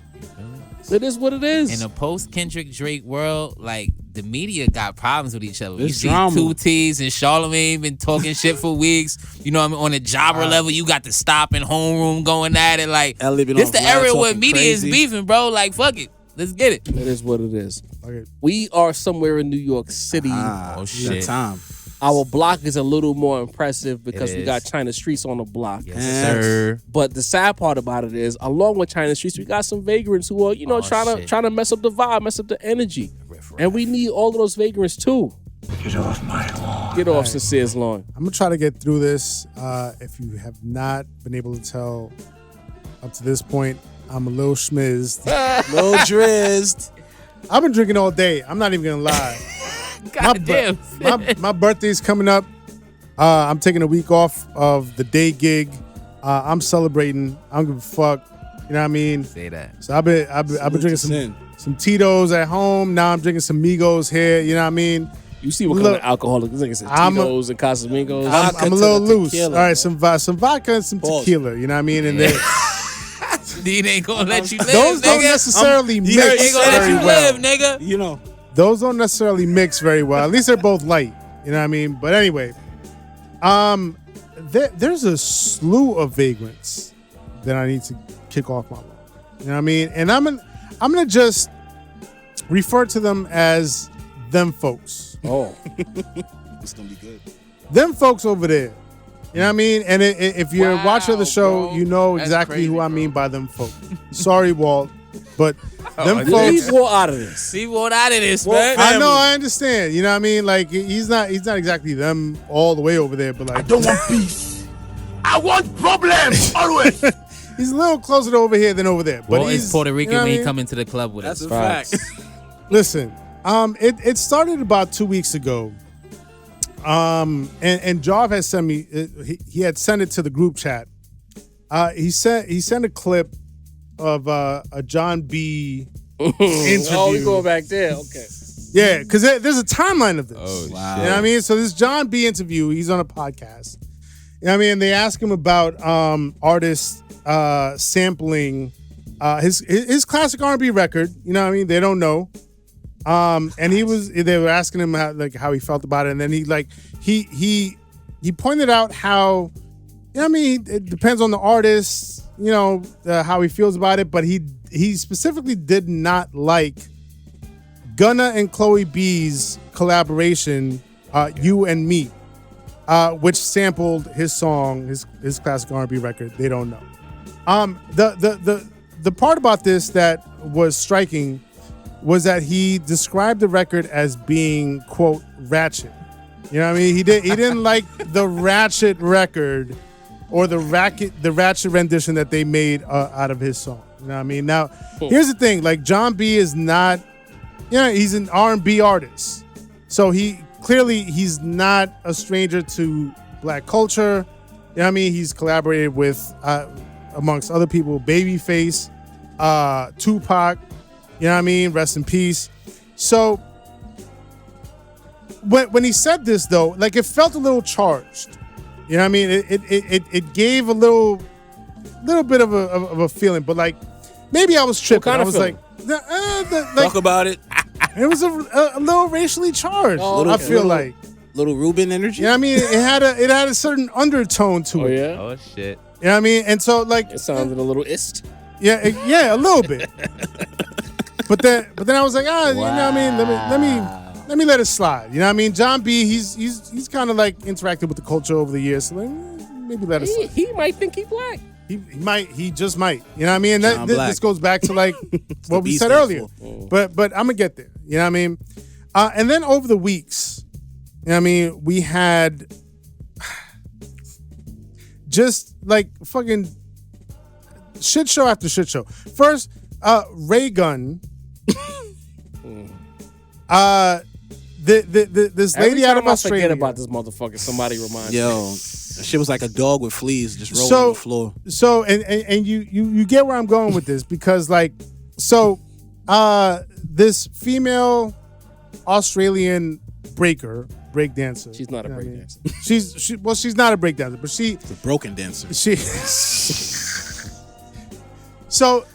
B: It is what it is.
E: In a post Kendrick Drake world, like the media got problems with each other. You
D: It's
E: see
D: drama.
E: 2T's and Charlamagne been talking shit for weeks. You know what I mean? On a jobber level, you got the stop and homeroom going at it. Like
D: Ellie been
E: this
D: off
E: the
D: live
E: area where
D: talking
E: media is
D: crazy.
E: beefing, bro. Like fuck it, let's get it.
B: It is what it is.
C: Okay.
B: We are somewhere in New York City.
E: Oh, shit.
D: That time.
B: Our block is a little more impressive because
E: It
B: we
E: is.
B: got China Streets on the block.
E: Yes, sir.
B: But the sad part about it is, along with China Streets, we got some vagrants who are, you know,
E: Oh,
B: trying
E: shit.
B: to mess up the vibe, mess up the energy. And we need all of those vagrants too.
A: Get off my lawn.
B: Get off Sincere's lawn.
C: I'm gonna try to get through this. If you have not been able to tell up to this point, I'm a little schmizzed.
D: No drizzed.
C: I've been drinking all day. I'm not even gonna lie.
E: God damn.
C: my birthday's coming up. I'm taking a week off of the day gig. I'm celebrating. I don't give a fuck. You know what I mean?
E: Say that.
C: So I've been drinking some Tito's at home. Now I'm drinking some Migos here. You know what I mean?
B: You see what kind
C: Look,
B: of alcoholic this nigga said,
C: I'm a-
B: Tito's and Casamigos.
C: I'm a
D: to
C: little
D: the
C: loose.
D: tequila,
C: All right, some vodka and some
D: Pause.
C: tequila. You know what I mean? And then
E: Dean ain't gonna let you live,
C: those don't
E: nigga.
C: necessarily mix
E: Ain't gonna let
C: very
E: you
C: well.
E: live, nigga.
D: You know.
C: Those don't necessarily mix very well. At least they're both light. You know what I mean? But anyway, there's a slew of vagrants that I need to kick off my lawn. You know what I mean? And I'm gonna just refer to them as them folks.
B: Oh,
D: It's gonna be good.
C: Them folks over there. You know what I mean? And if you're
E: Wow,
C: watching the show,
E: bro.
C: you know
E: That's
C: exactly
E: crazy,
C: who I
E: bro.
C: mean by them folks. Sorry, Walt, but them
B: leave
C: folks.
B: Walt out of this.
E: See what out of this,
D: Well,
E: man.
C: I know, I understand. You know what I mean? Like he's not exactly them all the way over there, but like
A: Don't want peace. I want problems always.
C: he's a little closer to over here than over there. But
E: Well,
C: he's
E: it's Puerto Rican
C: you know what
E: when
C: I
E: he
C: mean?
E: come into the club with
D: That's
E: us.
D: a fact.
C: Listen, it started about 2 weeks ago. And Jarv has sent me. He had sent it to the group chat. He sent a clip of a John B. interview.
B: Oh, we going back there. Okay.
C: Yeah, because there's a timeline of this.
E: Oh,
D: Wow.
C: You know what I mean? So this John B. interview, he's on a podcast. You know what I mean? They ask him about artists sampling his classic R&B record. You know what I mean? They don't know. And they were asking him how he felt about it, and then he pointed out how, I mean, it depends on the artist, how he feels about it. But he specifically did not like Gunna and Chloe B's collaboration, "You and Me," which sampled his song, his classic R&B record, "They Don't Know." The part about this that was striking was that he described the record as being, quote, ratchet. You know what I mean? He didn't like the ratchet record or the ratchet rendition that they made out of his song. You know what I mean? Now, here's the thing. Like, John B is not, he's an R&B artist. So he's not a stranger to black culture. You know what I mean? He's collaborated with, amongst other people, Babyface, Tupac. You know what I mean? Rest in peace. So when he said this, though, like, it felt a little charged. You know what I mean? It gave a little bit of a feeling, but like, maybe I was tripping.
B: What kind
C: I
B: of
C: was
B: feeling?
C: like,
D: Talk about it.
C: it was a little racially charged. I feel like,
D: Little Rubin energy.
C: you know what I mean? It had a certain undertone to
B: Oh
C: it.
B: yeah,
E: Oh shit.
C: You know what I mean? And so, like,
B: it sounded a little ist.
C: yeah, a little bit. But then I was like, you know what I mean? Let me let it slide. You know what I mean? John B, he's kind of like interacted with the culture over the years, so like, maybe let it slide.
B: He might think he black.
C: He just might. You know what I mean? And this goes back to like what we
D: B
C: said
D: stands
C: earlier.
D: for.
C: But I'm gonna get there. You know what I mean? And then over the weeks, you know what I mean, we had just like fucking shit show after shit show. First, Ray Gun. This lady out of
B: I
C: Australia.
B: forget about this motherfucker. Somebody remind me.
D: Yo, that shit was like a dog with fleas just rolling on the floor.
C: So and you get where I'm going with this, because like, so this female Australian break dancer.
B: She's not a break dancer.
C: She's not a break dancer, but
D: It's a broken dancer.
C: she so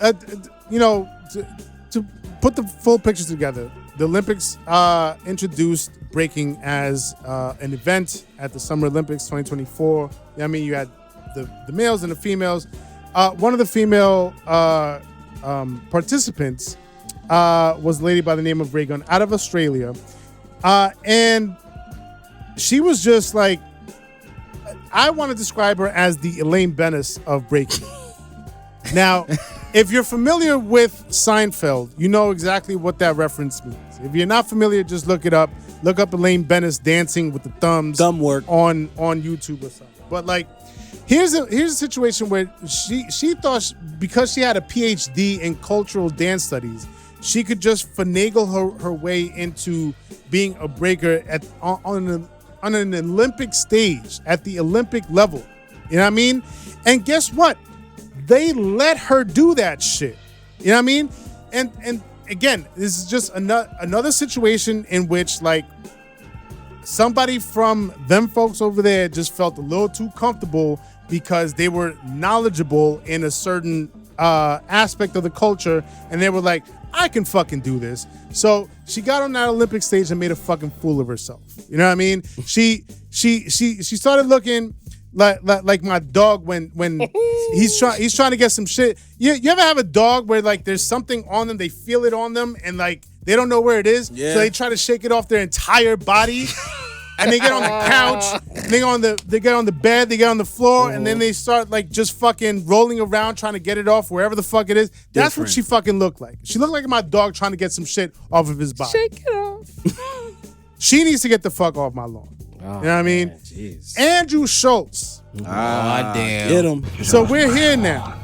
C: to put the full picture together, the Olympics introduced breaking as an event at the Summer Olympics 2024. I mean, you had the males and the females. One of the female participants was a lady by the name of Ray Gun out of Australia. And she was just like, I want to describe her as the Elaine Bennis of breaking. Now, if you're familiar with Seinfeld, you know exactly what that reference means. If you're not familiar, just look it up. Look up Elaine Bennis dancing with the thumbs.
D: Thumb work.
C: on YouTube or something. But like, here's a situation where she thought because she had a PhD in cultural dance studies, she could just finagle her way into being a breaker on an Olympic stage at the Olympic level. You know what I mean? And guess what? They let her do that shit. You know what I mean? And again, this is just another situation in which like somebody from them folks over there just felt a little too comfortable because they were knowledgeable in a certain aspect of the culture, and they were like, I can fucking do this. So she got on that Olympic stage and made a fucking fool of herself. You know what I mean? She started looking like my dog when he's trying to get some shit. You ever have a dog where like there's something on them, they feel it on them, and like they don't know where it is,
D: Yeah.
C: so they try to shake it off their entire body, and they get on the couch, they get on the bed, they get on the floor, and then they start like just fucking rolling around trying to get it off wherever the fuck it is. That's what
D: Different.
C: she fucking looked like. She looked like my dog trying to get some shit off of his body.
B: Shake it off.
C: She needs to get the fuck off my lawn. You know what I mean?
B: Jeez.
C: Andrew Schultz.
E: Damn.
D: Get him.
C: So we're here now.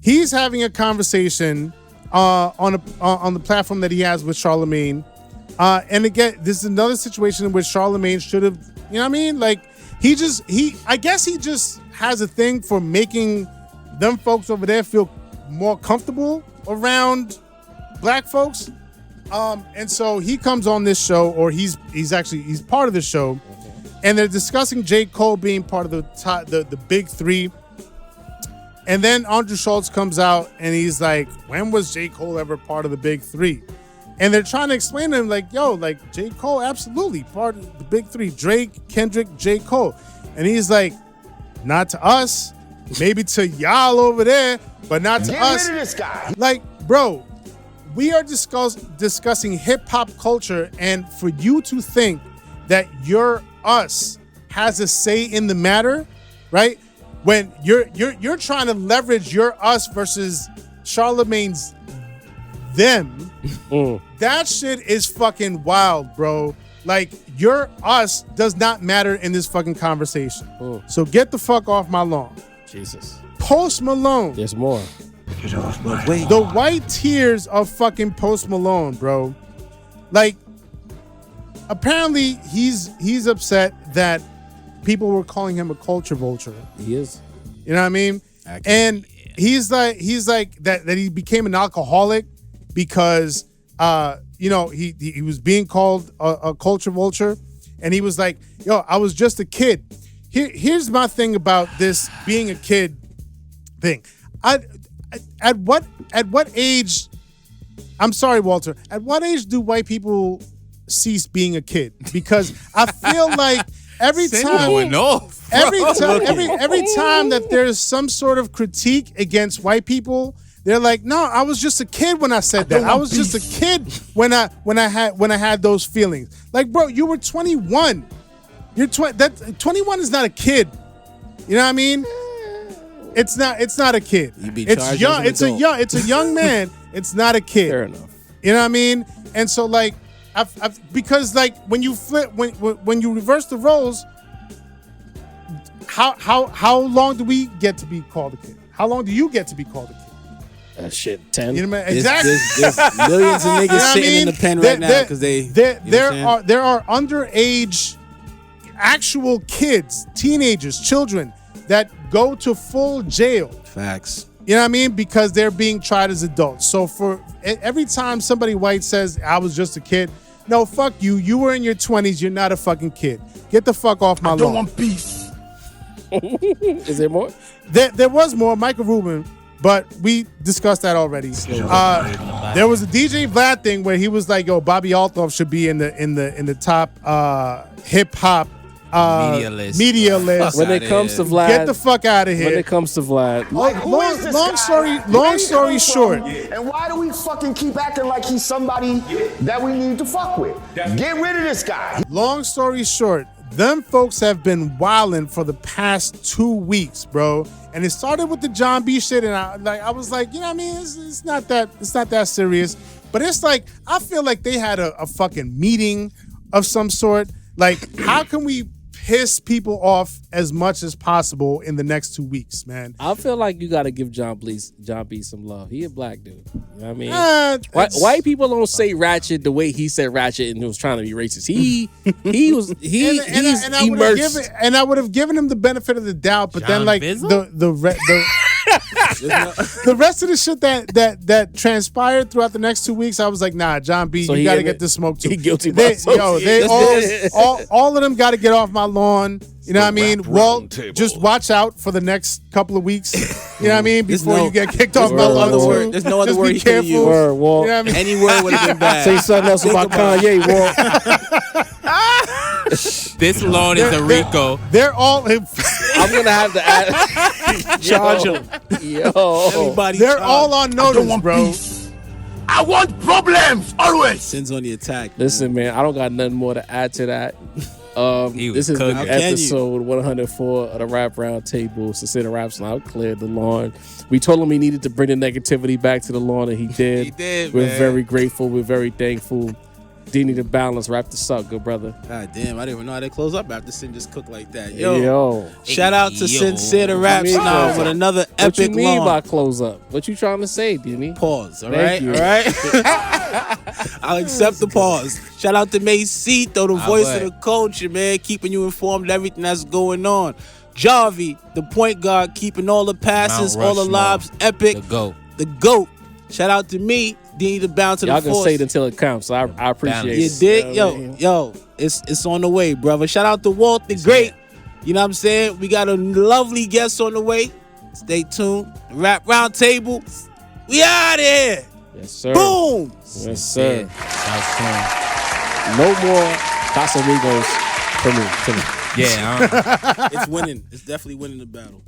C: He's having a conversation on the platform that he has with Charlemagne. And again, this is another situation in which Charlemagne should have, you know what I mean? Like I guess he just has a thing for making them folks over there feel more comfortable around black folks. And so he comes on this show, or he's part of the show, and they're discussing J. Cole being part of the big three. And then Andrew Schultz comes out and he's like, when was J. Cole ever part of the big three? And they're trying to explain to him like, yo, like J. Cole, absolutely part of the big three. Drake, Kendrick, J. Cole. And he's like, Not to us. Maybe to y'all over there, but not to us.
A: Get rid of this guy.
C: Like, bro, we are discussing hip hop culture, and for you to think that your us has a say in the matter, right? When you're trying to leverage your us versus Charlemagne's them, that shit is fucking wild, bro. Like, your us does not matter in this fucking conversation. So get the fuck off my lawn.
B: Jesus.
C: Post Malone.
B: There's more.
C: The white tears of fucking Post Malone, bro. Like, apparently he's upset that people were calling him a culture vulture.
B: He is.
C: You know what I mean? And he's like that he became an alcoholic because he was being called a culture vulture, and he was like, yo, I was just a kid. Here's my thing about this being a kid thing. At what age? I'm sorry, Walter. At what age do white people cease being a kid? Because I feel like every time that there's some sort of critique against white people, they're like, no, I was just a kid when I said that. I was just a kid when I had those feelings. Like, bro, you were 21. You're 21 is not a kid. You know what I mean? It's not a kid. It's young. It's a young man. It's not a kid.
B: Fair enough.
C: You know what I mean? And so, like, because like when you flip, when you reverse the roles, how long do we get to be called a kid? How long do you get to be called a kid?
B: Shit, 10.
C: You know what I mean? Exactly.
D: There's millions of niggas sitting in the pen right now because
C: there are underage actual kids, teenagers, children that go to full jail.
D: Facts.
C: You know what I mean? Because they're being tried as adults. So for every time somebody white says, I was just a kid, no, fuck you. You were in your 20s. You're not a fucking kid. Get the fuck off my lawn.
A: I don't want peace.
B: Is there more?
C: There was more, Michael Rubin, but we discussed that already. There was a DJ Vlad thing where he was like, yo, Bobby Althoff should be in the top hip hop media list.
B: When it comes to Vlad,
C: get the fuck out of here.
B: When it comes to Vlad,
C: long story short.
A: And why do we fucking keep acting like he's somebody that we need to fuck with? Get rid of this guy.
C: Long story short, them folks have been wilding for the past 2 weeks, bro. And it started with the John B shit, and I was like, you know what I mean? It's not that serious. But it's like, I feel like they had a fucking meeting of some sort. Like, how can we piss people off as much as possible in the next 2 weeks, man?
B: I feel like you got to give John B some love. He a black dude. You know what I mean? White people don't say ratchet the way he said ratchet and was trying to be racist. He's immersed.
C: And I would have given him the benefit of the doubt, but then like the rest of the shit that transpired throughout the next 2 weeks, I was like, nah, John B, so you got to get this smoke too.
B: He guilty by
C: all of them got to get off my lawn. You know what I mean? Walt, just watch out for the next couple of weeks. You know what I mean? Before you get kicked off my lawn too.
D: There's no other
C: just
D: word
C: be careful.
D: you can use.
C: You know what I mean?
D: Any word would have been bad.
B: Say something else about Kanye, Walt.
E: This lawn is a Rico.
C: They're all.
B: I'm gonna have to add.
C: Charge them.
B: Yo,
C: they're all on notice, bro.
A: I want problems always.
D: Sins on the attack.
B: Listen, man, I don't got nothing more to add to that. This has been
D: How can
B: episode 104 of the Rap Round Table. Sincere Raps now cleared the lawn. We told him he needed to bring the negativity back to the lawn, and he did.
D: He did.
B: We're
D: man.
B: very grateful. We're very thankful. D need to balance. Wrap this up, good brother.
D: God damn, I didn't even know how they close up after Sin just cooked like that.
B: Yo.
D: Shout out to Sincere Raps now with another epic
B: What you mean
D: lawn.
B: by close up? What you trying to say, Dini?
D: Pause, all
B: Thank
D: right?
B: you.
D: All right? I'll accept the pause. Shout out to Mase the voice of the culture, man, keeping you informed of everything that's going on. Jarvie, the point guard, keeping all the passes, all the lobs, epic. The GOAT. Shout out to me, D the bounce to the force.
B: Y'all can say it until it counts. So I appreciate it.
D: You dig? Yo, it's on the way, brother. Shout out to Walt the Great. You know what I'm saying? We got a lovely guest on the way. Stay tuned. Rap Round Table. We out here.
B: Yes, sir.
D: Boom.
B: Yes, sir. No more Casamigos for me.
E: Yeah, I don't know.
B: It's winning. It's definitely winning the battle.